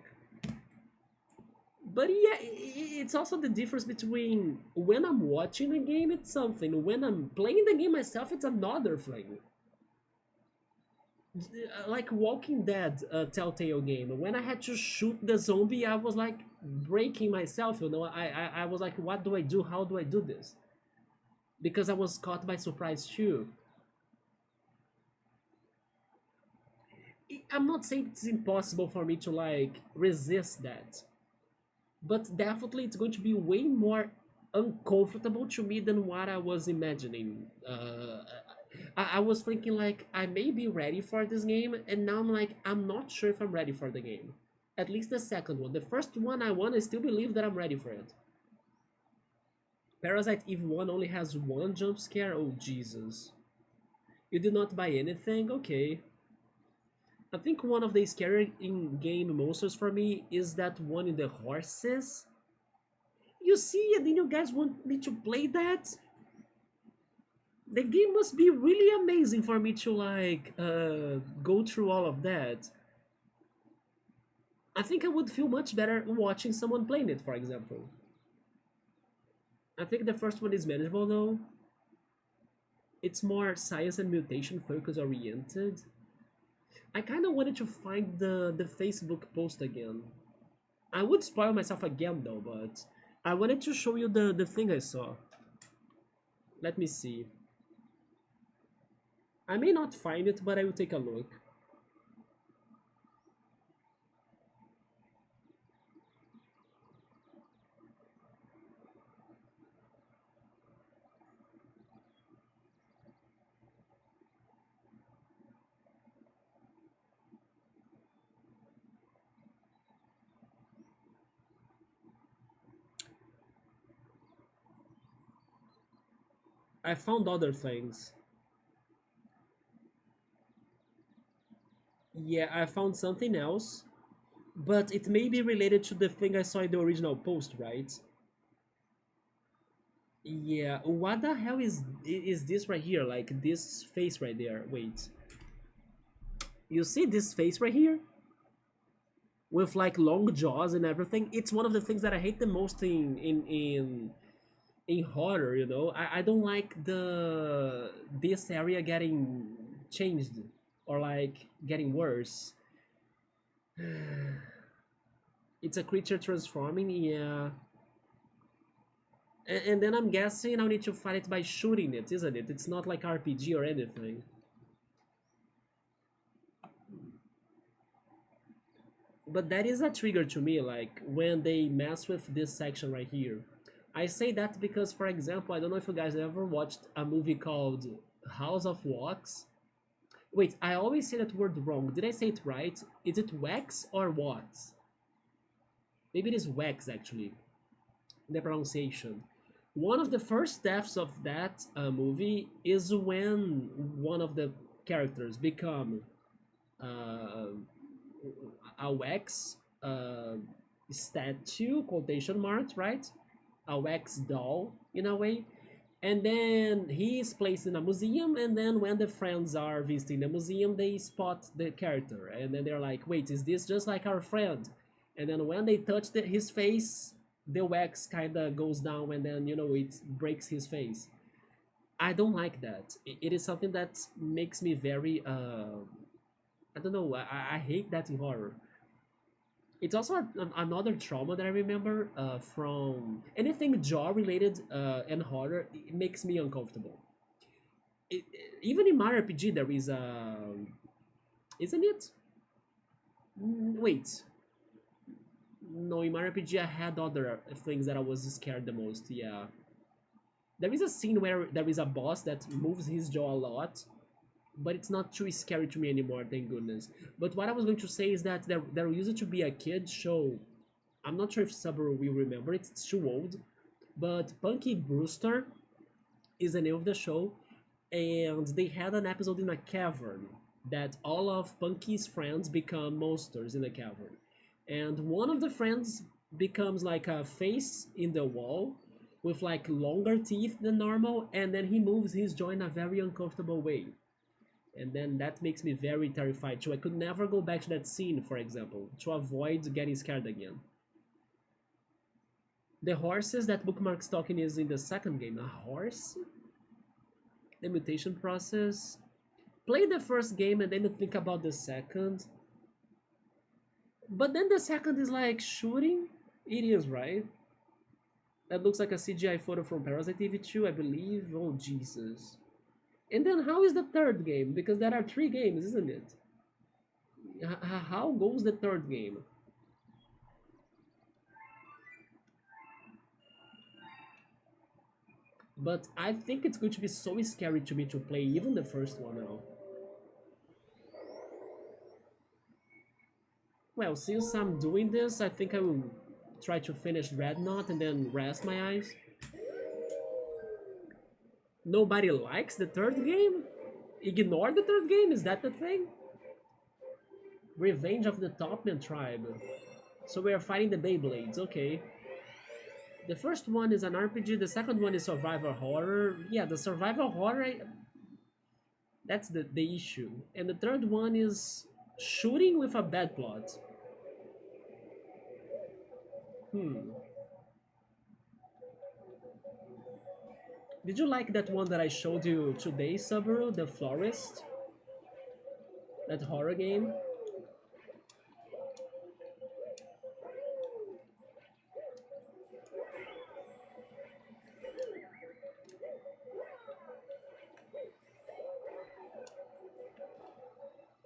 Speaker 1: But yeah, it's also the difference between when I'm watching a game, it's something. When I'm playing the game myself, it's another thing. Like Walking Dead, Telltale game. When I had to shoot the zombie, I was like breaking myself. You know, I was like, what do I do? How do I do this? Because I was caught by surprise too. I'm not saying it's impossible for me to like resist that, but definitely it's going to be way more uncomfortable to me than what I was imagining. I was thinking like I may be ready for this game, and now I'm like I'm not sure if I'm ready for the game. At least the second one. The first one I won, I still believe that I'm ready for it. Parasite Eve 1 only has one jump scare? Oh Jesus. You did not buy anything? Okay. I think one of the scary in-game monsters for me is that one in the horses. You see, and then you guys want me to play that? The game must be really amazing for me to like go through all of that. I think I would feel much better watching someone playing it, for example. I think the first one is manageable though. It's more science and mutation focus oriented. I kind of wanted to find the Facebook post again. I would spoil myself again though, but I wanted to show you the thing I saw. Let me see. I may not find it, but I will take a look. I found other things. Yeah, I found something else, but it may be related to the thing I saw in the original post, right? Yeah, what the hell is this right here? Like this face right there. Wait. You see this face right here? With like long jaws and everything. It's one of the things that I hate the most in horror, you know. I don't like this area getting changed or like getting worse. It's a creature transforming, yeah. And then I'm guessing I'll need to fight it by shooting it, isn't it? It's not like RPG or anything. But that is a trigger to me, like when they mess with this section right here. I say that because, for example, I don't know if you guys ever watched a movie called House of Wax. Wait, I always say that word wrong. Did I say it right? Is it wax or wax? Maybe it is wax actually, the pronunciation. One of the first deaths of that movie is when one of the characters become uh, a wax statue, quotation marks, right? A wax doll in a way. And then he is placed in a museum, and then when the friends are visiting the museum, they spot the character, and then they're like, "Wait, is this just like our friend?" And then when they touch his face, the wax kind of goes down, and then it breaks his face. I don't like that. It is something that makes me very I don't know. I hate that in horror. It's also another trauma that I remember from anything jaw related and horror. It makes me uncomfortable. It, even in my RPG, there is a, isn't it? Wait, no. In my RPG, I had other things that I was scared the most. Yeah, there is a scene where there is a boss that moves his jaw a lot, but it's not too scary to me anymore, thank goodness. But what I was going to say is that there used to be a kid show. I'm not sure if Subaru will remember, it's too old, but Punky Brewster is the name of the show, and they had an episode in a cavern that all of Punky's friends become monsters in the cavern. And one of the friends becomes like a face in the wall with like longer teeth than normal, and then he moves his jaw in a very uncomfortable way. And then that makes me very terrified too. I could never go back to that scene, for example, to avoid getting scared again. The horses that Bookmark's talking is in the second game. A horse? The mutation process. Play the first game and then think about the second. But then the second is like shooting. It is, right? That looks like a CGI photo from Parasite TV2, I believe. Oh, Jesus. And then how is the third game? Because there are three games, isn't it? How goes the third game? But I think it's going to be so scary to me to play even the first one now. Well, since I'm doing this, I think I will try to finish Dreadnought and then rest my eyes. Nobody likes the third game? Ignore the third game? Is that the thing? Revenge of the Topman Tribe. So we are fighting the Beyblades, okay. The first one is an RPG, the second one is survival horror. Yeah, the survival horror, that's the issue. And the third one is shooting with a bad plot. Hmm. Did you like that one that I showed you today, Subaru? The Florist? That horror game?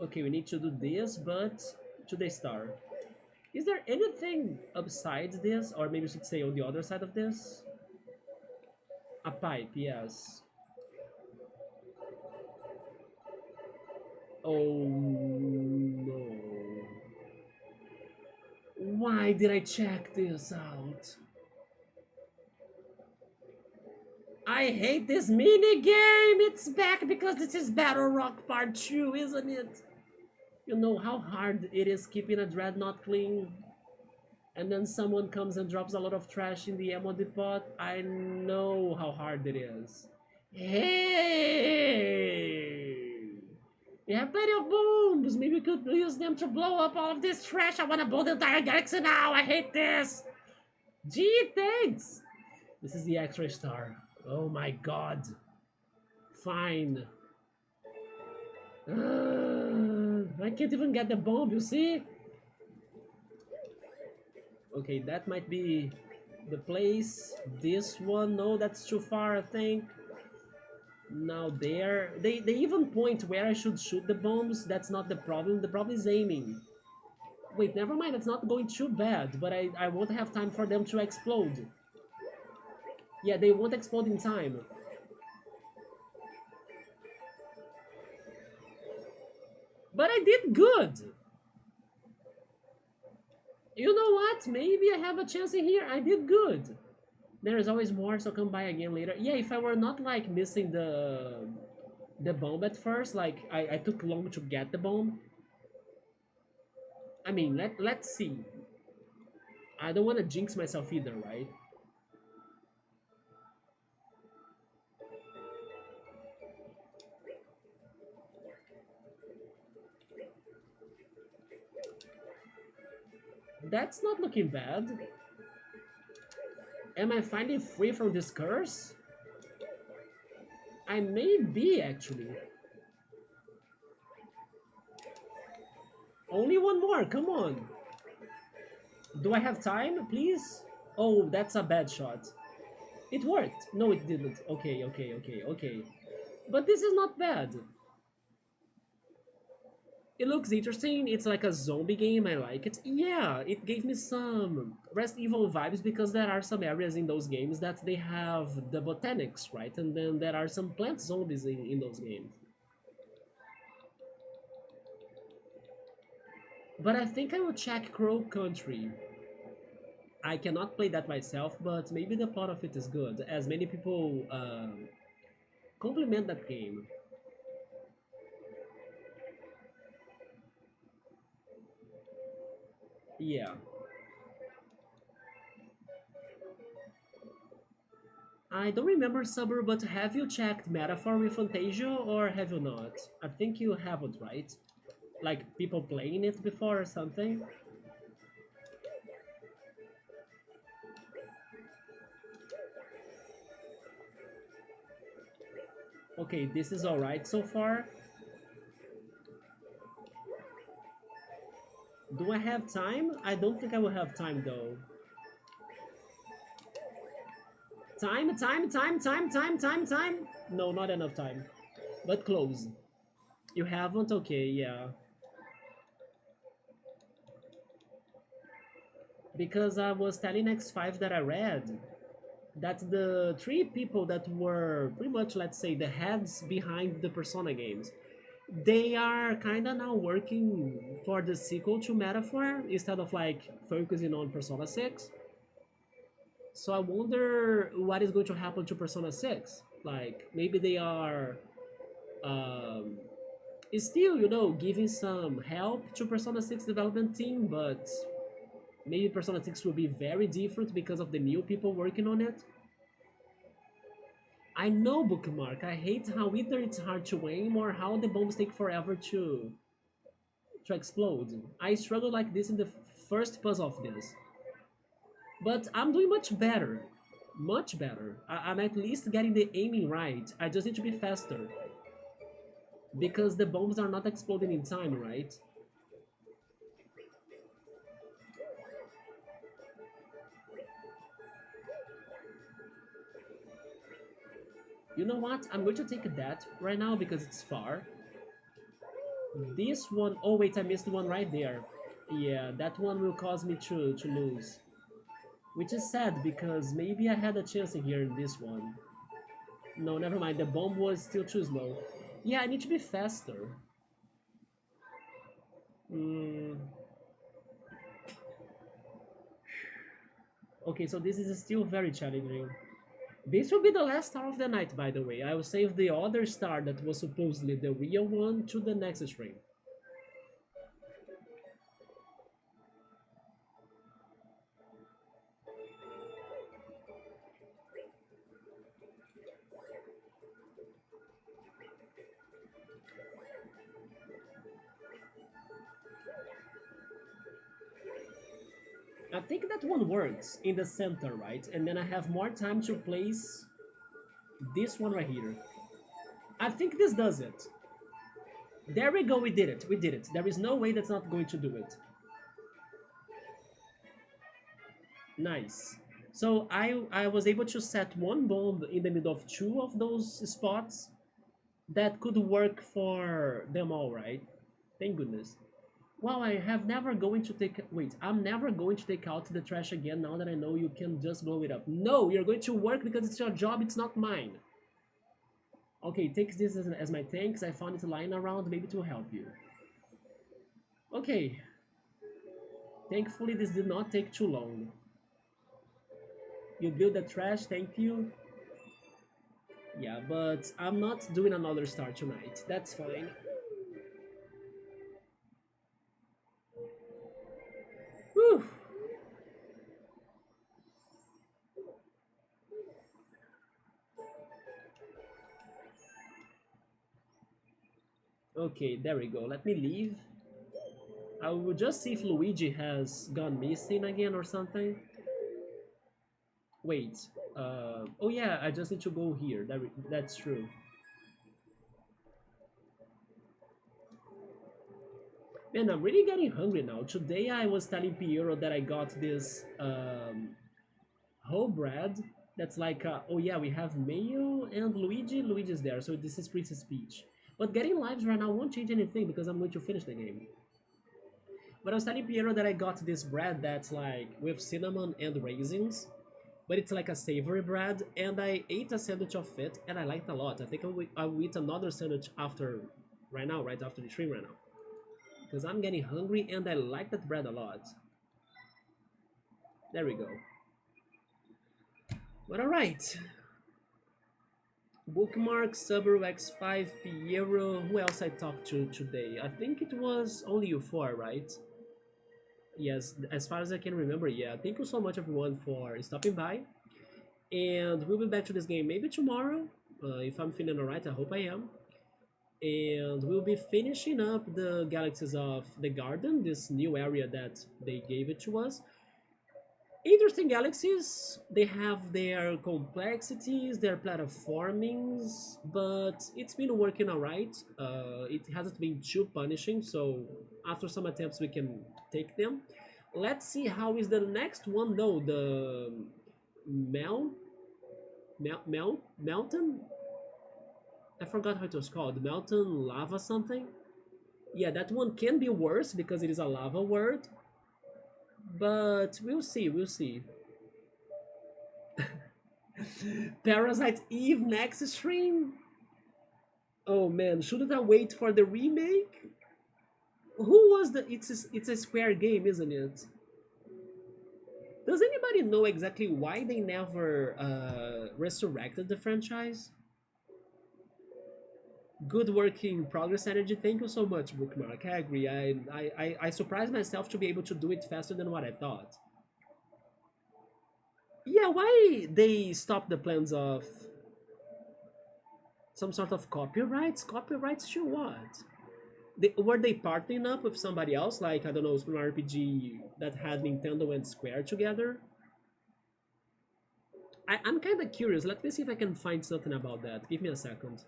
Speaker 1: Okay, we need to do this, but to the star. Is there anything upside this, or maybe we should say on the other side of this? A pipe, yes. Oh no. Why did I check this out? I hate this mini game. It's back because this is Battle Rock Part 2, isn't it? You know how hard it is keeping a Dreadnought clean, and then someone comes and drops a lot of trash in the ammo depot. I know how hard it is. Hey! We have plenty of bombs. Maybe we could use them to blow up all of this trash. I want to blow the entire galaxy now. I hate this. Gee, thanks. This is the X-ray star. Oh my god. Fine. I can't even get the bomb, you see? Okay, that might be the place. This one, no, that's too far, I think. Now there, they even point where I should shoot the bombs. That's not the problem. The problem is aiming. Wait, never mind, it's not going too bad, but I won't have time for them to explode. Yeah, they won't explode in time. But I did good! You know what? Maybe I have a chance in here. I did good. There is always more, so come by again later. Yeah, if I were not like missing the bomb at first, like I took long to get the bomb. I mean, let's see. I don't want to jinx myself either, right? That's not looking bad. Am I finally free from this curse? I may be, actually. Only one more, come on. Do I have time, please? Oh, that's a bad shot. It worked. No, it didn't. Okay. But this is not bad. It looks interesting. It's like a zombie game. I like it. Yeah, it gave me some Resident Evil vibes because there are some areas in those games that they have the botanics, right? And then there are some plant zombies in those games. But I think I will check Crow Country. I cannot play that myself, but maybe the plot of it is good, as many people compliment that game. Yeah. I don't remember Suburb, but have you checked Metaphor with Fantasia, or have you not? I think you haven't, right? Like, people playing it before or something? Okay, this is alright so far. Do I have time? I don't think I will have time, though. Time. No, not enough time. But close. You haven't? Okay, yeah. Because I was telling X5 that I read that the three people that were pretty much, let's say, the heads behind the Persona games, they are kind of now working for the sequel to Metaphor instead of like focusing on Persona 6. So I wonder what is going to happen to Persona 6. Like, maybe they are um, still, giving some help to Persona 6 development team, but maybe Persona 6 will be very different because of the new people working on it. I know, Bookmark. I hate how either it's hard to aim or how the bombs take forever to explode. I struggled like this in the first puzzle of this. But I'm doing much better. Much better. I'm at least getting the aiming right. I just need to be faster. Because the bombs are not exploding in time, right? You know what? I'm going to take that right now because it's far. This one... Oh, wait, I missed one right there. Yeah, that one will cause me to lose. Which is sad because maybe I had a chance in here in this one. No, never mind. The bomb was still too slow. Yeah, I need to be faster. Okay, so this is still very challenging. This will be the last star of the night, by the way. I will save the other star that was supposedly the real one to the next stream. I think that one works in the center, right? And then I have more time to place this one right here. I think this does it. There we go, we did it. We did it. There is no way that's not going to do it. Nice. So I was able to set one bomb in the middle of two of those spots that could work for them all, right? Thank goodness. Well, I have never going to take... Wait, I'm never going to take out the trash again now that I know you can just blow it up. No, you're going to work because it's your job, it's not mine. Okay, take this as my tanks. I found it lying around, maybe to help you. Okay. Thankfully, this did not take too long. You build the trash, thank you. Yeah, but I'm not doing another star tonight. That's fine. Whew. Okay, there we go. Let me leave. I will just see if Luigi has gone missing again or something. Wait. Oh yeah, I just need to go here. That's true. Man, I'm really getting hungry now. Today I was telling Piero that I got this whole bread. That's like, oh yeah, we have Mayo and Luigi. Luigi's there, so this is Princess Peach. But getting lives right now won't change anything because I'm going to finish the game. But I was telling Piero that I got this bread that's like with cinnamon and raisins. But it's like a savory bread, and I ate a sandwich of it, and I liked it a lot. I think I will eat another sandwich after, right now, right after the stream right now. Because I'm getting hungry, and I like that bread a lot. There we go. But alright. Bookmark, Subaru X5, Piero. Who else I talked to today? I think it was only you four, right? Yes, as far as I can remember, yeah. Thank you so much, everyone, for stopping by. And we'll be back to this game maybe tomorrow. If I'm feeling alright, I hope I am. And we'll be finishing up the Galaxies of the Garden, this new area that they gave it to us. Interesting galaxies, they have their complexities, their platformings, but it's been working alright. It hasn't been too punishing, so after some attempts we can take them. Let's see how is the next one though, the Mountain? I forgot how it was called, Mountain Lava something? Yeah, that one can be worse because it is a lava world. But we'll see, we'll see. Parasite Eve next stream? Oh man, shouldn't I wait for the remake? Who was the... It's a Square game, isn't it? Does anybody know exactly why they never resurrected the franchise? Good working progress energy. Thank you so much, Bookmark. I agree. I surprised myself to be able to do it faster than what I thought. Yeah, why they stopped the plans of some sort of copyrights? Copyrights to what? Were they partnering up with somebody else, like, I don't know, Super RPG that had Nintendo and Square together? I'm kind of curious. Let me see if I can find something about that. Give me a second.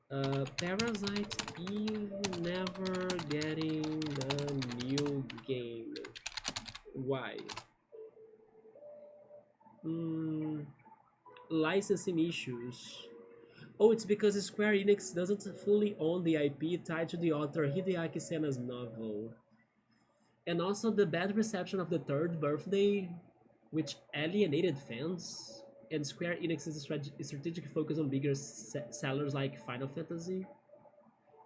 Speaker 1: Parasite Eve never getting the new game. Why? Licensing issues. Oh, it's because Square Enix doesn't fully own the IP tied to the author Hideaki Senna's novel. And also the bad reception of the third birthday, which alienated fans, and Square Enix's strategic focus on bigger sellers like Final Fantasy.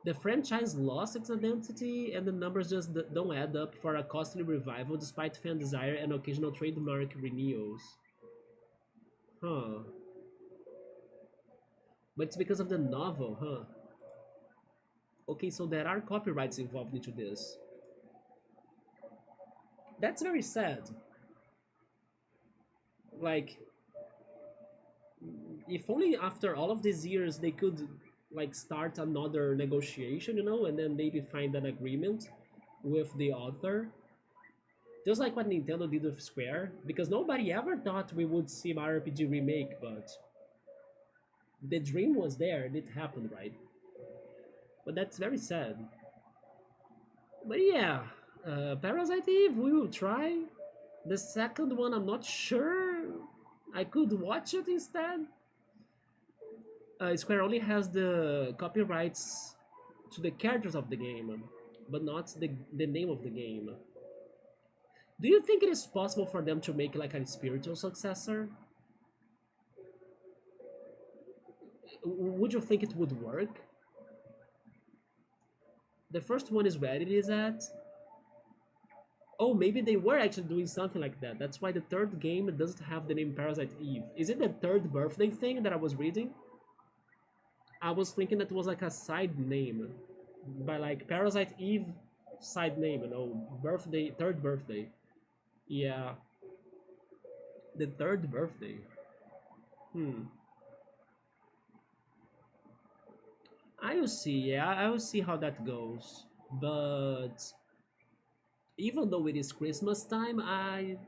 Speaker 1: The franchise lost its identity, and the numbers just don't add up for a costly revival despite fan desire and occasional trademark renewals. Huh. But it's because of the novel, huh? Okay, so there are copyrights involved into this. That's very sad. Like, if only after all of these years they could like start another negotiation, you know, and then maybe find an agreement with the author. Just like what Nintendo did with Square, because nobody ever thought we would see Mario RPG remake, but the dream was there and it happened, right? But that's very sad. But yeah, Parasite Eve, we will try. The second one, I'm not sure. I could watch it instead. Square only has the copyrights to the characters of the game, but not the name of the game. Do you think it is possible for them to make like a spiritual successor? Would you think it would work? The first one is where it is at. Oh, maybe they were actually doing something like that. That's why the third game doesn't have the name Parasite Eve. Is it the third birthday thing that I was reading? I was thinking that was like a side name. By like Parasite Eve side name, you know, birthday, third birthday. Yeah. The third birthday. Hmm. I will see, yeah, I will see how that goes. But even though it is Christmas time, I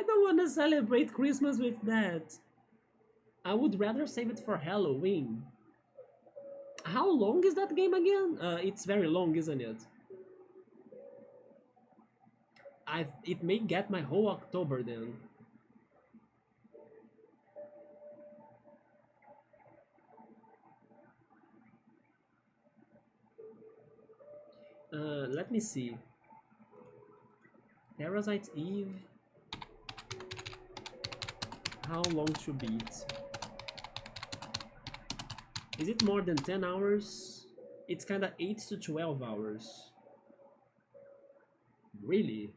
Speaker 1: don't want to celebrate Christmas with that. I would rather save it for Halloween. How long is that game again? It's very long, isn't it? It may get my whole October then. Let me see. Parasite Eve. How long to beat? Is it more than 10 hours? It's kinda 8 to 12 hours. Really?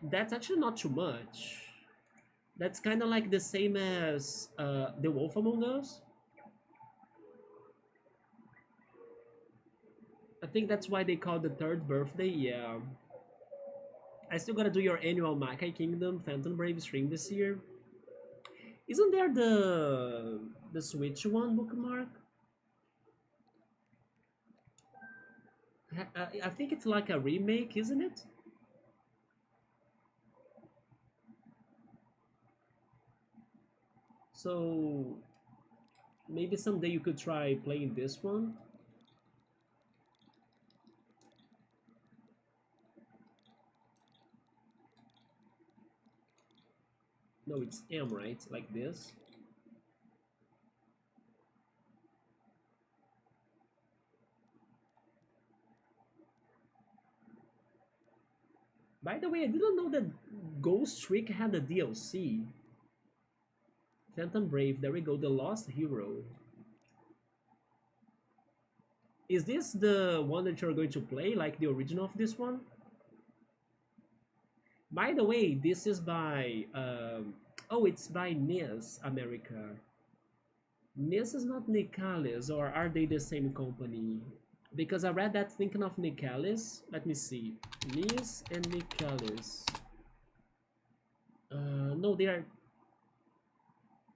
Speaker 1: That's actually not too much. That's kinda like the same as The Wolf Among Us. I think that's why they call the third birthday, yeah. I still gotta do your annual Makai Kingdom Phantom Brave stream this year. Isn't there the Switch one bookmark? I think it's like a remake, isn't it? So maybe someday you could try playing this one. No, it's M, right? Like this. By the way, I didn't know that Ghost Trick had a DLC. Phantom Brave, there we go, the Lost Hero. Is this the one that you're going to play, like the original of this one? By the way, this is by, oh, it's by NIS America. NIS is not Nicalis, or are they the same company? Because I read that thinking of Nicalis. Let me see. NIS and Nicalis. No, they are...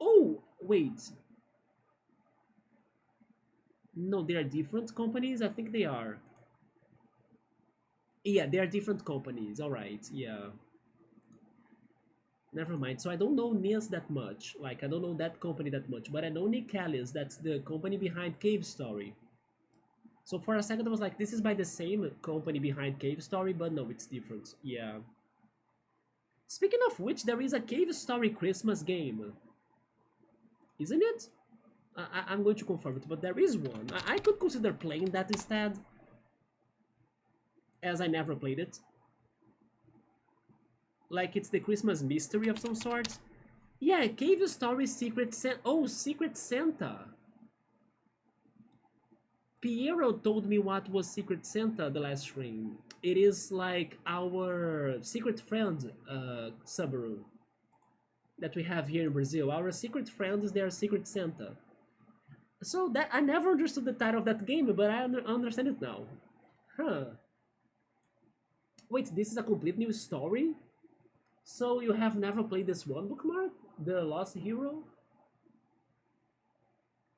Speaker 1: Oh, wait. No, they are different companies? I think they are. Yeah, they are different companies. Alright, yeah. Never mind. So I don't know NIS that much. Like, I don't know that company that much. But I know Nicalis. That's the company behind Cave Story. So for a second I was like, this is by the same company behind Cave Story, but no, it's different. Yeah. Speaking of which, there is a Cave Story Christmas game. Isn't it? I'm going to confirm it, but there is one. I could consider playing that instead. As I never played it. Like it's the Christmas mystery of some sort. Yeah, Cave Story Secret Santa. Oh, Secret Santa. Piero told me what was Secret Santa the last stream. it is like our secret friend, Subaru, that we have here in Brazil. Our secret friend is their secret Santa. So that I never understood the title of that game, but I understand it now. Huh. Wait, this is a complete new story? So you have never played this one, Bookmark? The Lost Hero?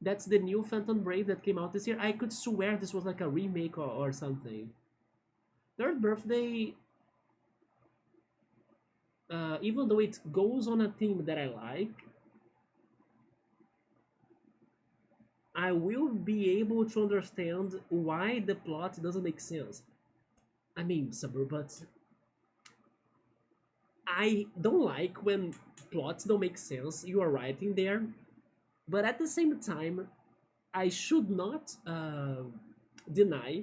Speaker 1: That's the new Phantom Brave that came out this year. I could swear this was like a remake or something. Third Birthday, even though it goes on a theme that I like, I will be able to understand why the plot doesn't make sense. I mean, Suburb, but I don't like when plots don't make sense. You are writing there, but at the same time, I should not deny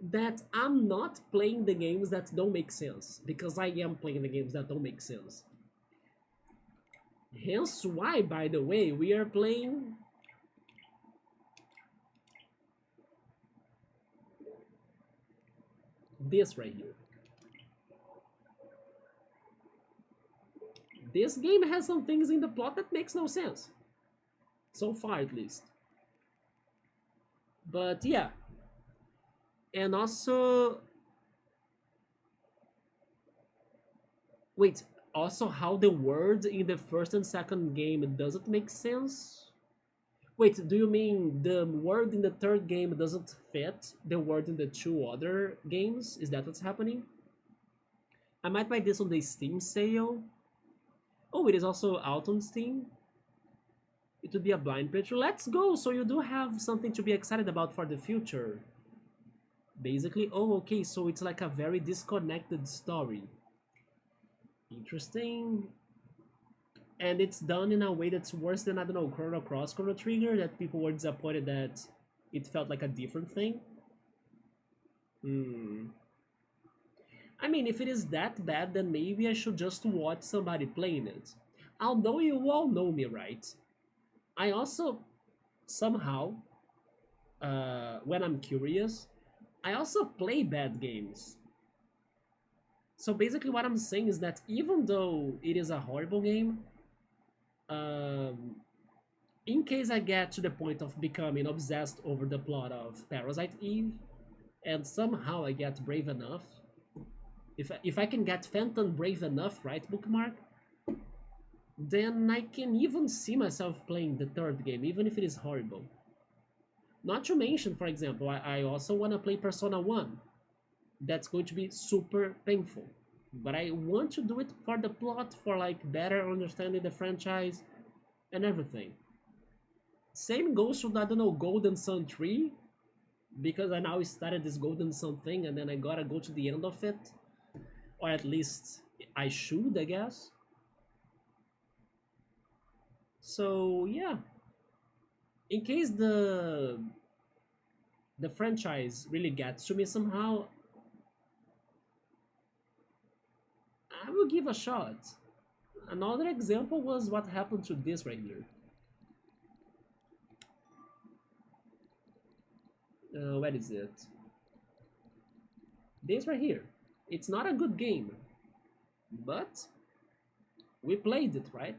Speaker 1: that I'm not playing the games that don't make sense, because I am playing the games that don't make sense. Hence why, by the way, we are playing this right here. This game has some things in the plot that makes no sense. So far, at least. But yeah. And also... Wait, also how the word in the first and second game doesn't make sense? Wait, do you mean the word in the third game doesn't fit the word in the two other games? Is that what's happening? I might buy this on the Steam sale. Oh, it is also out on Steam. It would be a blind picture. Let's go! So you do have something to be excited about for the future. Basically, oh, okay, so it's like a very disconnected story. Interesting. And it's done in a way that's worse than, I don't know, Chrono Cross, Chrono Trigger, that people were disappointed that it felt like a different thing. I mean, if it is that bad, then maybe I should just watch somebody playing it. Although you all know me, right? I also, somehow, when I'm curious, I also play bad games. So basically what I'm saying is that even though it is a horrible game, in case I get to the point of becoming obsessed over the plot of Parasite Eve, and somehow I get brave enough, if I can get Phantom brave enough, right, Bookmark, then I can even see myself playing the third game, even if it is horrible. Not to mention, for example, I also want to play Persona 1. That's going to be super painful. But I want to do it for the plot, for like better understanding the franchise and everything. Same goes to, I don't know, Golden Sun 3, because I now started this Golden Sun thing and then I gotta go to the end of it. Or at least I should, I guess. So yeah. In case the franchise really gets to me somehow, I will give a shot. Another example was what happened to this right here. Where is it? This right here. It's not a good game, but we played it, right?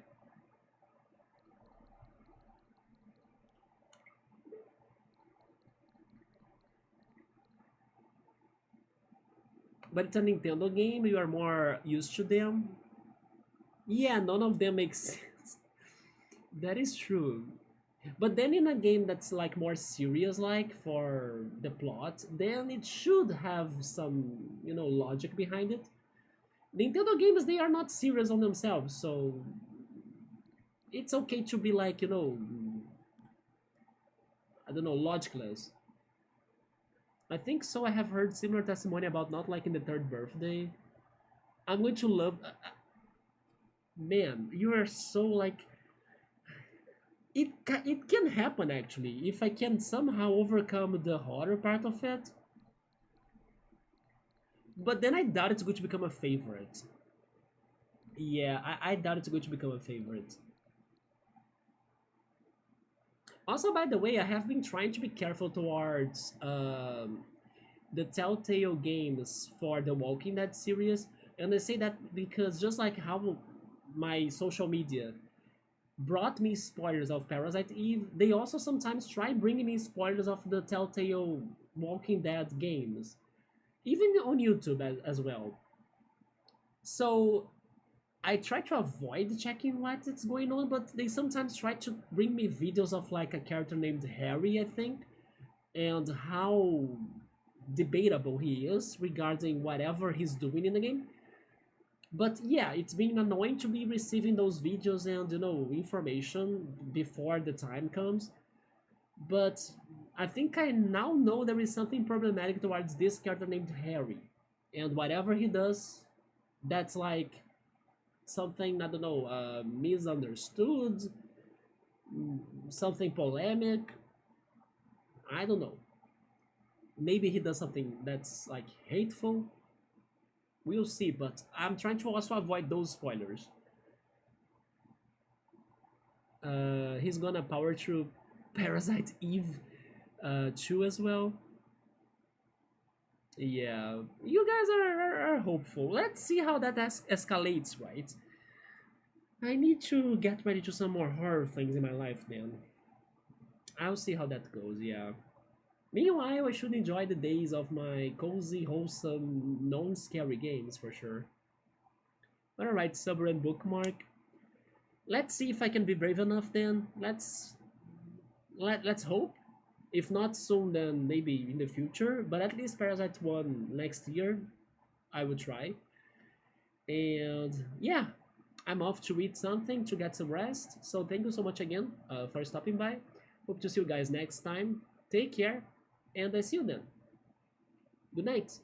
Speaker 1: But it's a Nintendo game, you are more used to them. Yeah, none of them makes sense. That is true. But then in a game that's like more serious, like for the plot, then it should have some, logic behind it. Nintendo games, they are not serious on themselves, so it's okay to be like, I don't know, logicless. I think so. I have heard similar testimony about not liking the third birthday. I'm going to love. Man, you are so like. It can happen actually if I can somehow overcome the horror part of it. But then I doubt it's going to become a favorite. Yeah, I doubt it's going to become a favorite. Also, by the way, I have been trying to be careful towards the Telltale games for the Walking Dead series, and I say that because just like how my social media brought me spoilers of Parasite Eve, they also sometimes try bringing me spoilers of the Telltale Walking Dead games, even on YouTube as well. So I try to avoid checking what is going on, but they sometimes try to bring me videos of like a character named Harry, I think, and how debatable he is regarding whatever he's doing in the game. But yeah, it's been annoying to be receiving those videos and information before the time comes. But I think I now know there is something problematic towards this character named Harry, and whatever he does, that's like something I don't know, misunderstood, something polemic. I don't know. Maybe he does something that's like hateful. We'll see, but I'm trying to also avoid those spoilers. He's gonna power through Parasite Eve 2 as well. Yeah, you guys are hopeful. Let's see how that escalates, right? I need to get ready to some more horror things in my life then. I'll see how that goes, yeah. Meanwhile, I should enjoy the days of my cozy, wholesome, non-scary games for sure. Alright, sub and bookmark. Let's see if I can be brave enough then. Let's hope. If not soon, then maybe in the future. But at least Parasite 1 next year, I will try. And yeah, I'm off to eat something to get some rest. So thank you so much again for stopping by. Hope to see you guys next time. Take care, and I see you then. Good night.